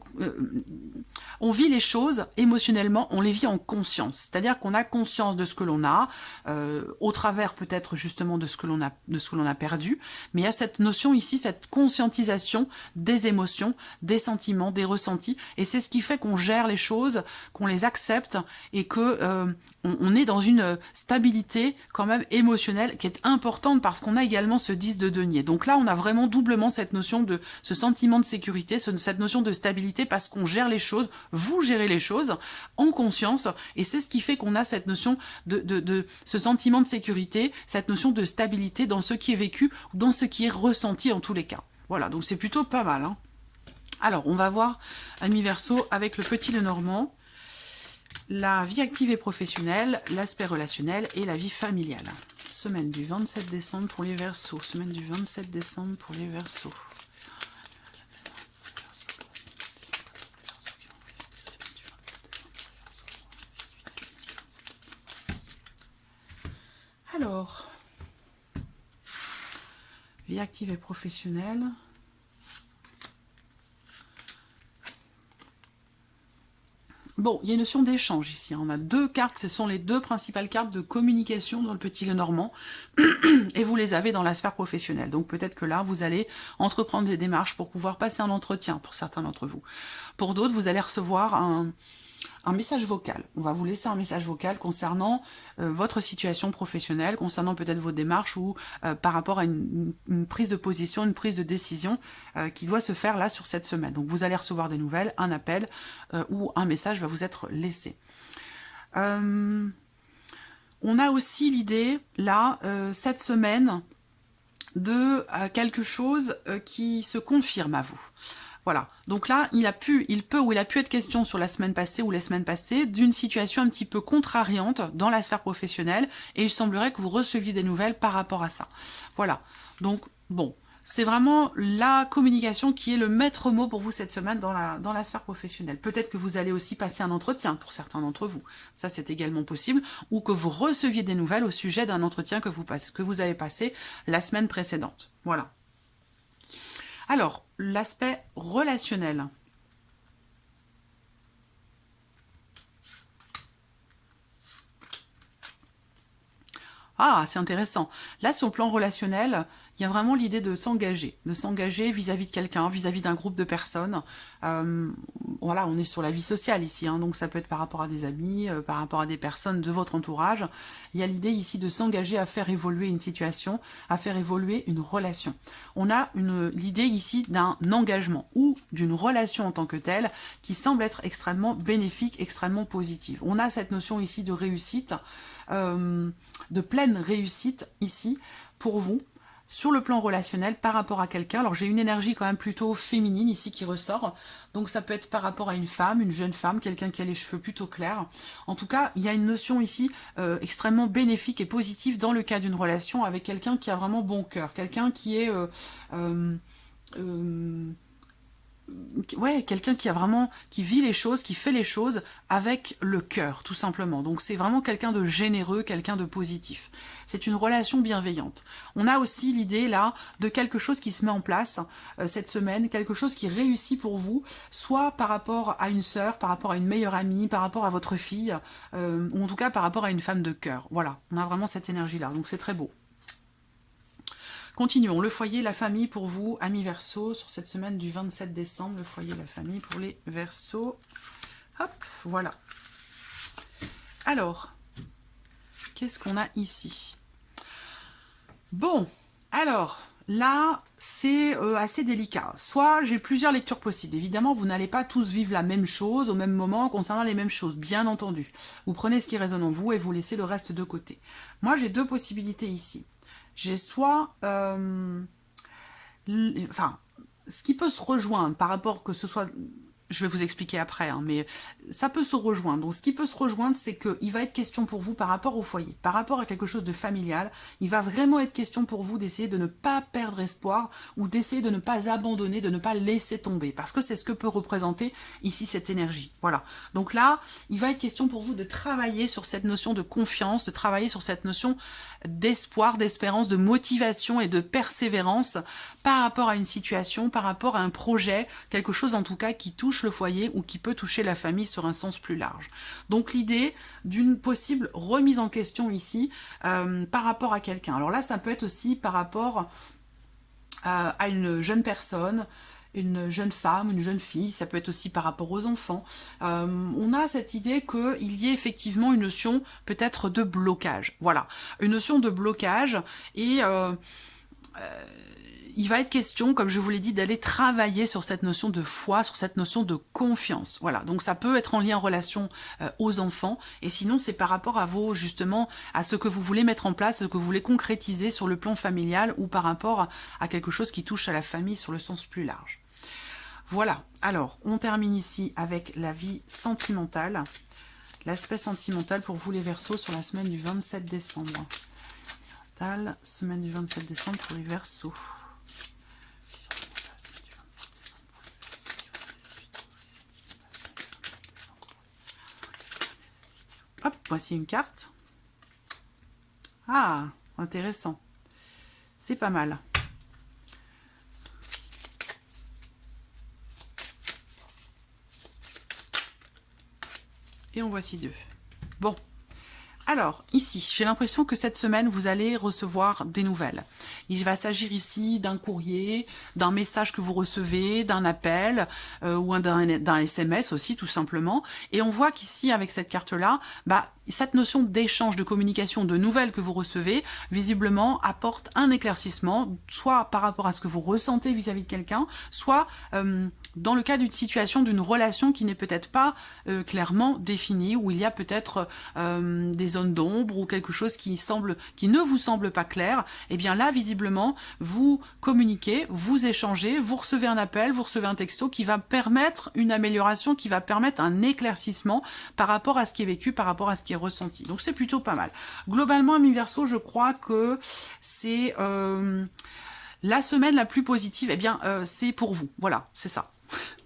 on vit les choses émotionnellement, on les vit en conscience. C'est-à-dire qu'on a conscience de ce que l'on a, au travers peut-être justement de ce que l'on a perdu. Mais il y a cette notion ici, cette conscientisation des émotions, des sentiments, des ressentis. Et c'est ce qui fait qu'on gère les choses, qu'on les accepte et que on est dans une stabilité quand même émotionnelle qui est importante parce qu'on a également ce 10 de denier. Donc là, on a vraiment doublement cette notion de ce sentiment de sécurité, cette notion de stabilité parce qu'on gère les choses, vous gérez les choses en conscience et c'est ce qui fait qu'on a cette notion de ce sentiment de sécurité, cette notion de stabilité dans ce qui est vécu, dans ce qui est ressenti en tous les cas. Voilà, donc c'est plutôt pas mal. Hein. Alors, on va voir, amis Verseau, avec le petit Lenormand, la vie active et professionnelle, l'aspect relationnel et la vie familiale. Semaine du 27 décembre pour les Verseaux. Semaine du 27 décembre pour les Verseaux. Alors, vie active et professionnelle. Bon, il y a une notion d'échange ici. On a deux cartes, ce sont les deux principales cartes de communication dans le petit Lenormand. Et vous les avez dans la sphère professionnelle. Donc peut-être que là, vous allez entreprendre des démarches pour pouvoir passer un entretien pour certains d'entre vous. Pour d'autres, vous allez recevoir un message vocal. On va vous laisser un message vocal concernant votre situation professionnelle, concernant peut-être vos démarches ou par rapport à une prise de position, une prise de décision qui doit se faire là sur cette semaine. Donc vous allez recevoir des nouvelles, un appel ou un message va vous être laissé. On a aussi l'idée là, cette semaine, de quelque chose qui se confirme à vous. Voilà, donc là, il peut ou il a pu être question sur la semaine passée ou les semaines passées d'une situation un petit peu contrariante dans la sphère professionnelle et il semblerait que vous receviez des nouvelles par rapport à ça. Voilà, donc bon, c'est vraiment la communication qui est le maître mot pour vous cette semaine dans la sphère professionnelle. Peut-être que vous allez aussi passer un entretien pour certains d'entre vous, ça c'est également possible, ou que vous receviez des nouvelles au sujet d'un entretien que vous avez passé la semaine précédente. Voilà. Alors, l'aspect relationnel. Ah, c'est intéressant. Là, sur le plan relationnel, il y a vraiment l'idée de s'engager vis-à-vis de quelqu'un, vis-à-vis d'un groupe de personnes. Voilà, on est sur la vie sociale ici, hein, donc ça peut être par rapport à des amis, par rapport à des personnes de votre entourage. Il y a l'idée ici de s'engager à faire évoluer une situation, à faire évoluer une relation. On a l'idée ici d'un engagement ou d'une relation en tant que telle qui semble être extrêmement bénéfique, extrêmement positive. On a cette notion ici de réussite, de pleine réussite ici pour vous. sur le plan relationnel par rapport à quelqu'un. Alors j'ai une énergie quand même plutôt féminine ici qui ressort, donc ça peut être par rapport à une femme, une jeune femme, quelqu'un qui a les cheveux plutôt clairs. En tout cas, il y a une notion ici extrêmement bénéfique et positive dans le cas d'une relation avec quelqu'un qui a vraiment bon cœur, quelqu'un qui est... ouais, quelqu'un qui a vraiment, qui vit les choses, qui fait les choses avec le cœur, tout simplement. Donc c'est vraiment quelqu'un de généreux, quelqu'un de positif. C'est une relation bienveillante. On a aussi l'idée là de quelque chose qui se met en place cette semaine, quelque chose qui réussit pour vous, soit par rapport à une sœur, par rapport à une meilleure amie, par rapport à votre fille, ou en tout cas par rapport à une femme de cœur. Voilà, on a vraiment cette énergie-là, donc c'est très beau. Continuons, le foyer, la famille pour vous, amis Verseau, sur cette semaine du 27 décembre, le foyer, la famille pour les Verseaux. Hop, voilà. Alors, qu'est-ce qu'on a ici? Bon, alors, là, c'est assez délicat. Soit j'ai plusieurs lectures possibles. Évidemment, vous n'allez pas tous vivre la même chose au même moment concernant les mêmes choses, bien entendu. Vous prenez ce qui résonne en vous et vous laissez le reste de côté. Moi, j'ai deux possibilités ici. J'ai soit, enfin, ce qui peut se rejoindre par rapport que ce soit, je vais vous expliquer après, hein, mais ça peut se rejoindre. Donc ce qui peut se rejoindre, c'est qu'il va être question pour vous par rapport au foyer, par rapport à quelque chose de familial, il va vraiment être question pour vous d'essayer de ne pas perdre espoir ou d'essayer de ne pas abandonner, de ne pas laisser tomber, parce que c'est ce que peut représenter ici cette énergie. Voilà. Donc là, il va être question pour vous de travailler sur cette notion de confiance, de travailler sur cette notion d'espoir, d'espérance, de motivation et de persévérance par rapport à une situation, par rapport à un projet, quelque chose en tout cas qui touche le foyer ou qui peut toucher la famille sur un sens plus large. Donc l'idée d'une possible remise en question ici par rapport à quelqu'un. Alors là, ça peut être aussi par rapport à une jeune personne, une jeune femme, une jeune fille, ça peut être aussi par rapport aux enfants. On a cette idée qu'il y ait effectivement une notion peut-être de blocage. Voilà, une notion de blocage et il va être question, comme je vous l'ai dit, d'aller travailler sur cette notion de foi, sur cette notion de confiance. Voilà, donc ça peut être en lien en relation aux enfants, et sinon c'est par rapport à vos, justement, à ce que vous voulez mettre en place, ce que vous voulez concrétiser sur le plan familial, ou par rapport à quelque chose qui touche à la famille sur le sens plus large. Voilà, alors on termine ici avec la vie sentimentale, l'aspect sentimental pour vous les Verseaux sur la semaine du 27 décembre. Semaine du 27 décembre pour les Verseaux. Hop, voici une carte. Ah, intéressant. C'est pas mal. Et en voici deux. Bon. Alors, ici, j'ai l'impression que cette semaine, vous allez recevoir des nouvelles. Il va s'agir ici d'un courrier, d'un message que vous recevez, d'un appel ou d'un SMS aussi, tout simplement. Et on voit qu'ici, avec cette carte-là, cette notion d'échange, de communication, de nouvelles que vous recevez, visiblement, apporte un éclaircissement, soit par rapport à ce que vous ressentez vis-à-vis de quelqu'un, soit dans le cas d'une situation, d'une relation qui n'est peut-être pas clairement définie, où il y a peut-être des zones d'ombre ou quelque chose qui ne vous semble pas clair. Et bien là, visiblement, vous communiquez, vous échangez, vous recevez un appel, vous recevez un texto qui va permettre une amélioration, qui va permettre un éclaircissement par rapport à ce qui est vécu, par rapport à ce qui est ressenti. Donc c'est plutôt pas mal. Globalement, amis Verseau, je crois que c'est la semaine la plus positive. Eh bien, c'est pour vous. Voilà, c'est ça.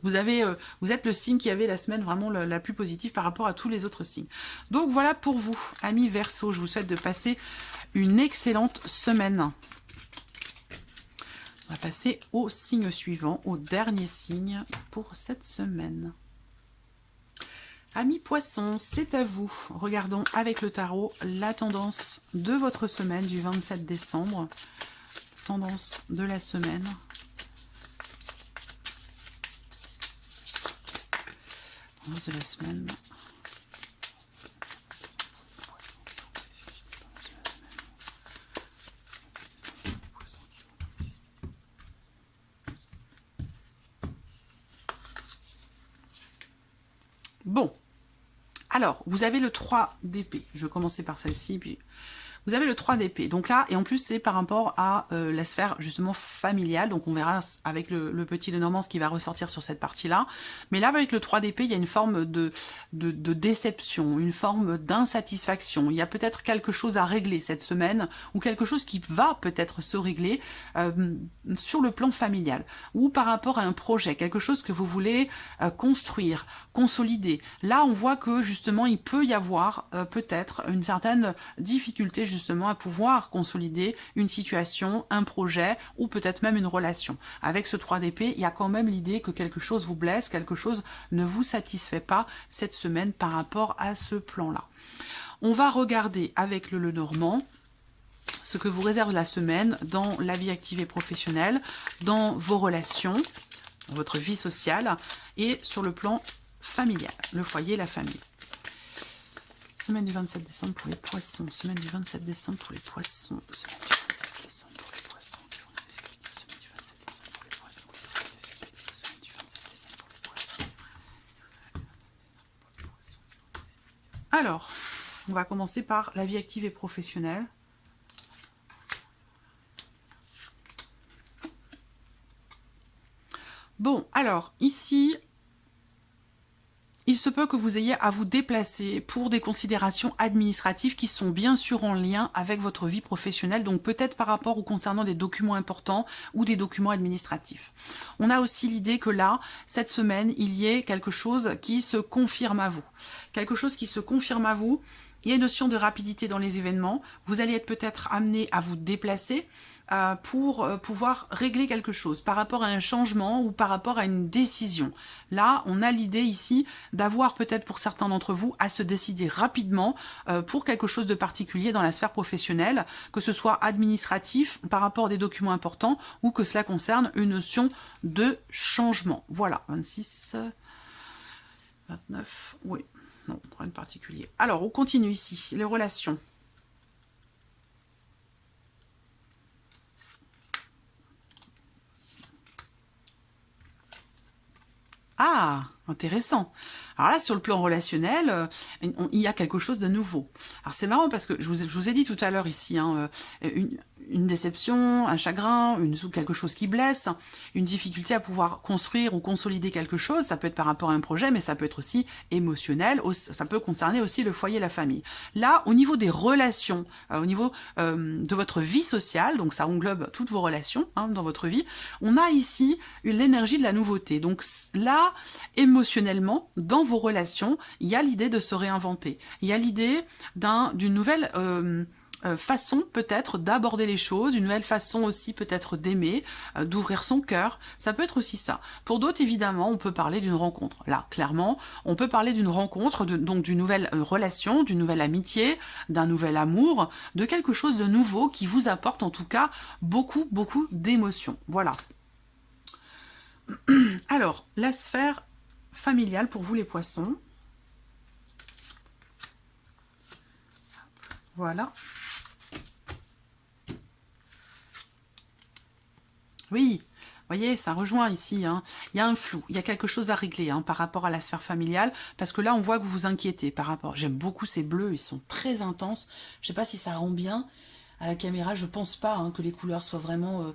Vous êtes le signe qui avait la semaine vraiment la plus positive par rapport à tous les autres signes. Donc voilà pour vous, amis Verseau. Je vous souhaite de passer une excellente semaine. On va passer au signe suivant, au dernier signe pour cette semaine. Amis Poissons, c'est à vous. Regardons avec le tarot la tendance de votre semaine du 27 décembre. Tendance de la semaine. De la semaine. Bon, alors, vous avez le 3 d'épée. Je vais commencer par celle-ci, puis Vous avez le 3 d'épée. Donc là, et en plus, c'est par rapport à la sphère justement familiale. Donc on verra avec le petit Lenormand ce qui va ressortir sur cette partie-là. Mais là, avec le 3 d'épée, il y a une forme de déception, une forme d'insatisfaction. Il y a peut-être quelque chose à régler cette semaine, ou quelque chose qui va peut-être se régler sur le plan familial, ou par rapport à un projet, quelque chose que vous voulez construire, consolider. Là, on voit que justement, il peut y avoir peut-être une certaine difficulté justement à pouvoir consolider une situation, un projet ou peut-être même une relation. Avec ce 3 d'épée, il y a quand même l'idée que quelque chose vous blesse, quelque chose ne vous satisfait pas cette semaine par rapport à ce plan-là. On va regarder avec le Lenormand ce que vous réserve la semaine dans la vie active et professionnelle, dans vos relations, dans votre vie sociale et sur le plan familial, le foyer, la famille. Semaine du 27 décembre pour les poissons. Semaine du 27 décembre pour les poissons. Semaine du 27 décembre pour les poissons. Semaine du 27 décembre pour les poissons. Semaine du 27 décembre pour les poissons. Alors, on va commencer par la vie active et professionnelle. Bon, alors, ici, il se peut que vous ayez à vous déplacer pour des considérations administratives qui sont bien sûr en lien avec votre vie professionnelle, donc peut-être par rapport ou concernant des documents importants ou des documents administratifs. On a aussi l'idée que là, cette semaine, il y ait quelque chose qui se confirme à vous. Quelque chose qui se confirme à vous. Il y a une notion de rapidité dans les événements. Vous allez être peut-être amené à vous déplacer pour pouvoir régler quelque chose par rapport à un changement ou par rapport à une décision. Là, on a l'idée ici d'avoir peut-être pour certains d'entre vous à se décider rapidement pour quelque chose de particulier dans la sphère professionnelle, que ce soit administratif par rapport à des documents importants ou que cela concerne une notion de changement. Voilà, 26, 29, oui. Non, rien de particulier. Alors, on continue ici, les relations. Ah, intéressant. Alors là, sur le plan relationnel, il y a quelque chose de nouveau. Alors c'est marrant parce que je vous ai dit tout à l'heure ici, hein, une déception, un chagrin, quelque chose qui blesse, une difficulté à pouvoir construire ou consolider quelque chose, ça peut être par rapport à un projet, mais ça peut être aussi émotionnel, ça peut concerner aussi le foyer, la famille. Là, au niveau des relations, au niveau de votre vie sociale, donc ça englobe toutes vos relations hein, dans votre vie, on a ici l'énergie de la nouveauté. Donc là, émotionnellement, dans vos relations, il y a l'idée de se réinventer. Il y a l'idée d'une nouvelle façon peut-être d'aborder les choses, une nouvelle façon aussi peut-être d'aimer, d'ouvrir son cœur. Ça peut être aussi ça. Pour d'autres, évidemment, on peut parler d'une rencontre. Là, clairement, on peut parler d'une rencontre, donc d'une nouvelle relation, d'une nouvelle amitié, d'un nouvel amour, de quelque chose de nouveau qui vous apporte en tout cas beaucoup, beaucoup d'émotions. Voilà. Alors, la sphère familiale pour vous les poissons. Voilà. Oui, vous voyez, ça rejoint ici. Hein. Il y a un flou, il y a quelque chose à régler hein, par rapport à la sphère familiale, parce que là, on voit que vous vous inquiétez par rapport... J'aime beaucoup ces bleus, ils sont très intenses. Je ne sais pas si ça rend bien à la caméra. Je ne pense pas hein, que les couleurs soient vraiment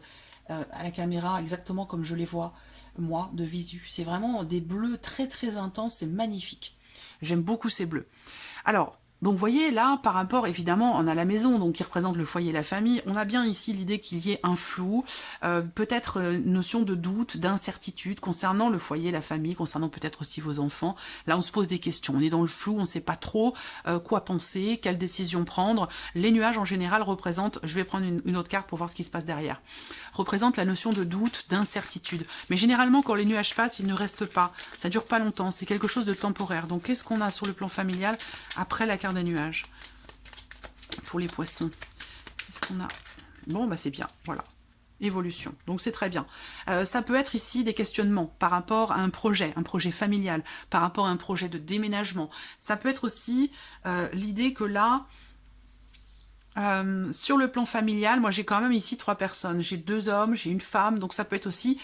à la caméra exactement comme je les vois, moi, de visu. C'est vraiment des bleus très, très intenses, c'est magnifique. J'aime beaucoup ces bleus. Alors... Donc vous voyez là, par rapport, évidemment, on a la maison, donc qui représente le foyer et la famille, on a bien ici l'idée qu'il y ait un flou, peut-être une notion de doute, d'incertitude concernant le foyer, la famille, concernant peut-être aussi vos enfants. Là on se pose des questions, on est dans le flou, on ne sait pas trop quoi penser, quelle décision prendre. Les nuages en général représentent, je vais prendre une autre carte pour voir ce qui se passe derrière, représentent la notion de doute, d'incertitude. Mais généralement quand les nuages passent, ils ne restent pas, ça dure pas longtemps, c'est quelque chose de temporaire. Donc qu'est-ce qu'on a sur le plan familial après la carte des nuages pour les poissons? Qu'est-ce qu'on a? Bon bah c'est bien, voilà, évolution, donc c'est très bien. Ça peut être ici des questionnements par rapport à un projet familial, par rapport à un projet de déménagement. Ça peut être aussi l'idée que là sur le plan familial, moi j'ai quand même ici 3 personnes, j'ai 2 hommes, j'ai une femme, donc ça peut être aussi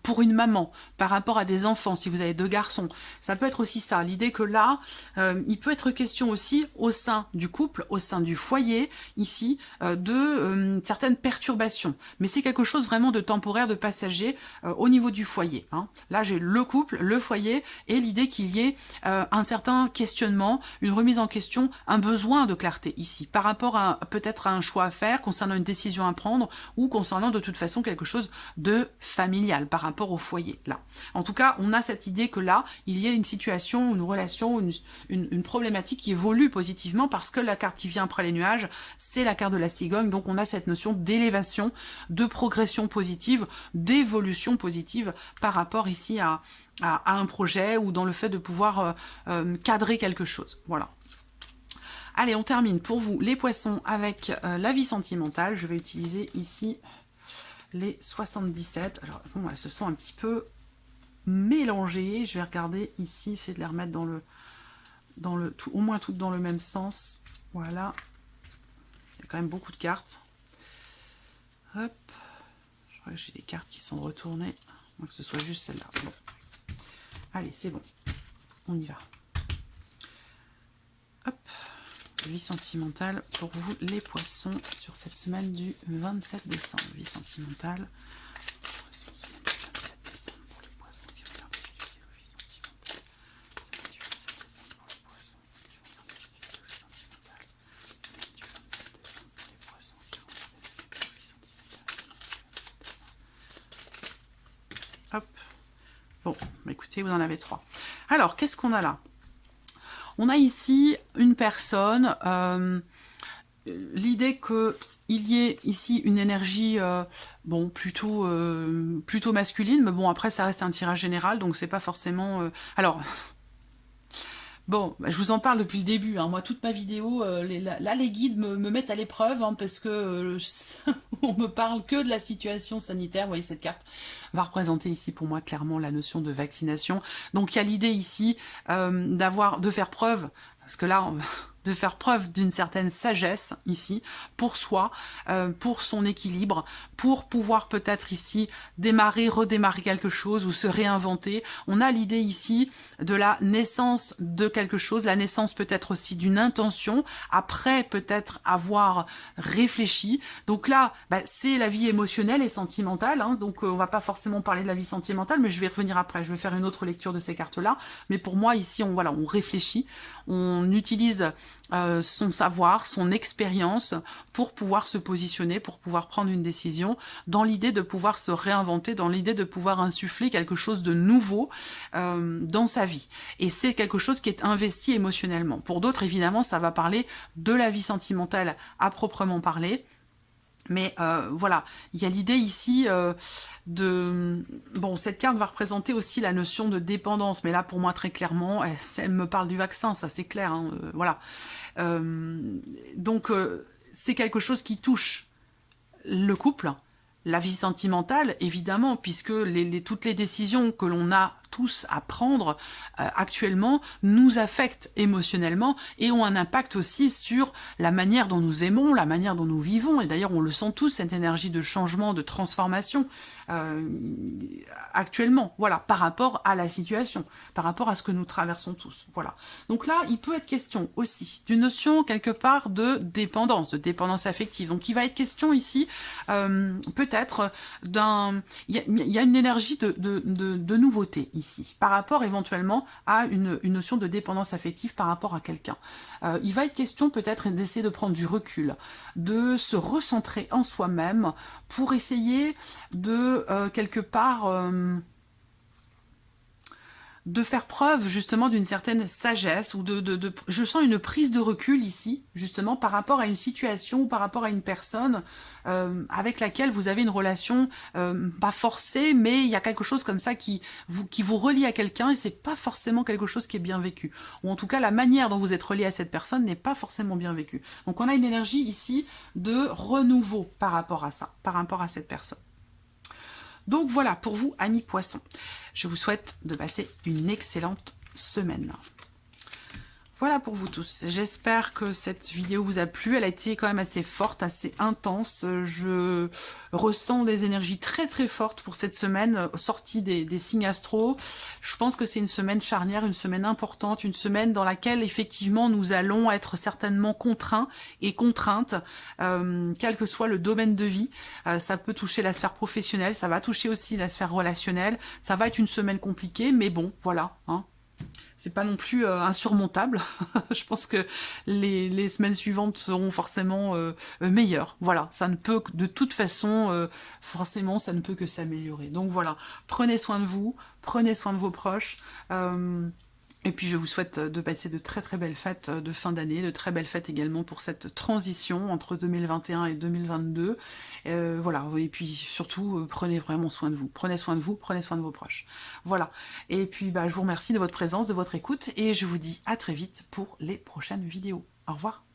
pour une maman, par rapport à des enfants, si vous avez 2 garçons. Ça peut être aussi ça, l'idée que là, il peut être question aussi au sein du couple, au sein du foyer, ici, de certaines perturbations. Mais c'est quelque chose vraiment de temporaire, de passager au niveau du foyer. Hein. Là, j'ai le couple, le foyer, et l'idée qu'il y ait un certain questionnement, une remise en question, un besoin de clarté ici, par rapport à peut-être à un choix à faire, concernant une décision à prendre, ou concernant de toute façon quelque chose de familial par rapport au foyer, là. En tout cas, on a cette idée que là, il y a une situation, une relation, une problématique qui évolue positivement parce que la carte qui vient après les nuages, c'est la carte de la cigogne, donc on a cette notion d'élévation, de progression positive, d'évolution positive par rapport ici à un projet ou dans le fait de pouvoir cadrer quelque chose. Voilà. Allez, on termine pour vous les poissons avec la vie sentimentale. Je vais utiliser ici les 77. Alors, bon, elles se sont un petit peu mélangées. Je vais regarder ici, c'est de les remettre au moins toutes dans le même sens. Voilà. Il y a quand même beaucoup de cartes. Hop. Je crois que j'ai des cartes qui sont retournées. Donc que ce soit juste celle-là. Bon. Allez, c'est bon. On y va. Hop. Vie sentimentale pour vous les poissons sur cette semaine du 27 décembre. Vie sentimentale. Poissons, semaine du 27 décembre pour les poissons qui regardent les vidéos. Vie sentimentale. Semaine du 27 décembre pour les poissons qui regardent les vidéos. Vie sentimentale. Semaine du 27 décembre pour les poissons qui regardent les vidéos. Vie sentimentale. Hop. Bon, bah écoutez, vous en avez 3. Alors, qu'est-ce qu'on a là? On a ici une personne, l'idée qu'il y ait ici une énergie bon, plutôt masculine, mais bon, après, ça reste un tirage général, donc c'est pas forcément... Alors, bon, bah, je vous en parle depuis le début, hein. Moi, toute ma vidéo, les guides me mettent à l'épreuve, hein, parce que on me parle que de la situation sanitaire. Vous voyez, cette carte va représenter ici pour moi clairement la notion de vaccination. Donc il y a l'idée ici de faire preuve, parce que là, de faire preuve d'une certaine sagesse ici, pour soi, pour son équilibre, pour pouvoir peut-être ici démarrer, redémarrer quelque chose ou se réinventer. On a l'idée ici de la naissance de quelque chose, la naissance peut-être aussi d'une intention, après peut-être avoir réfléchi. Donc là, bah, c'est la vie émotionnelle et sentimentale, hein, donc on va pas forcément parler de la vie sentimentale, mais je vais y revenir après, je vais faire une autre lecture de ces cartes-là. Mais pour moi, ici, on réfléchit, on utilise son savoir, son expérience pour pouvoir se positionner, pour pouvoir prendre une décision, dans l'idée de pouvoir se réinventer, dans l'idée de pouvoir insuffler quelque chose de nouveau dans sa vie. Et c'est quelque chose qui est investi émotionnellement. Pour d'autres, évidemment, ça va parler de la vie sentimentale à proprement parler. Mais voilà, il y a l'idée ici de... Bon, cette carte va représenter aussi la notion de dépendance, mais là, pour moi, très clairement, elle me parle du vaccin, ça c'est clair, hein, voilà. Donc, c'est quelque chose qui touche le couple, la vie sentimentale, évidemment, puisque toutes les décisions que l'on a tous à prendre actuellement nous affectent émotionnellement et ont un impact aussi sur la manière dont nous aimons, la manière dont nous vivons. Et d'ailleurs, on le sent tous, cette énergie de changement, de transformation actuellement, voilà, par rapport à la situation, par rapport à ce que nous traversons tous. Voilà. Donc là, il peut être question aussi d'une notion quelque part de dépendance affective. Donc il va être question ici peut-être d'un... Il y a une énergie de nouveauté ici, par rapport éventuellement à une notion de dépendance affective par rapport à quelqu'un. Il va être question peut-être d'essayer de prendre du recul, de se recentrer en soi-même pour essayer de quelque part de faire preuve justement d'une certaine sagesse ou je sens une prise de recul ici justement par rapport à une situation ou par rapport à une personne avec laquelle vous avez une relation pas forcée, mais il y a quelque chose comme ça qui vous relie à quelqu'un et c'est pas forcément quelque chose qui est bien vécu, ou en tout cas la manière dont vous êtes relié à cette personne n'est pas forcément bien vécue. Donc on a une énergie ici de renouveau par rapport à ça, par rapport à cette personne. Donc voilà, pour vous, amis poissons, je vous souhaite de passer une excellente semaine. Voilà pour vous tous. J'espère que cette vidéo vous a plu. Elle a été quand même assez forte, assez intense. Je ressens des énergies très très fortes pour cette semaine, sortie des signes astro. Je pense que c'est une semaine charnière, une semaine importante, une semaine dans laquelle effectivement nous allons être certainement contraints et contraintes, quel que soit le domaine de vie. Ça peut toucher la sphère professionnelle, ça va toucher aussi la sphère relationnelle. Ça va être une semaine compliquée, mais bon, voilà, hein. C'est pas non plus insurmontable. Je pense que les semaines suivantes seront forcément meilleures. Voilà, ça ne peut de toute façon, forcément, ça ne peut que s'améliorer. Donc voilà, prenez soin de vous, prenez soin de vos proches. Et puis je vous souhaite de passer de très très belles fêtes de fin d'année, de très belles fêtes également pour cette transition entre 2021 et 2022. Voilà, et puis surtout, prenez vraiment soin de vous. Prenez soin de vous, prenez soin de vos proches. Voilà. Et puis bah, je vous remercie de votre présence, de votre écoute, et je vous dis à très vite pour les prochaines vidéos. Au revoir.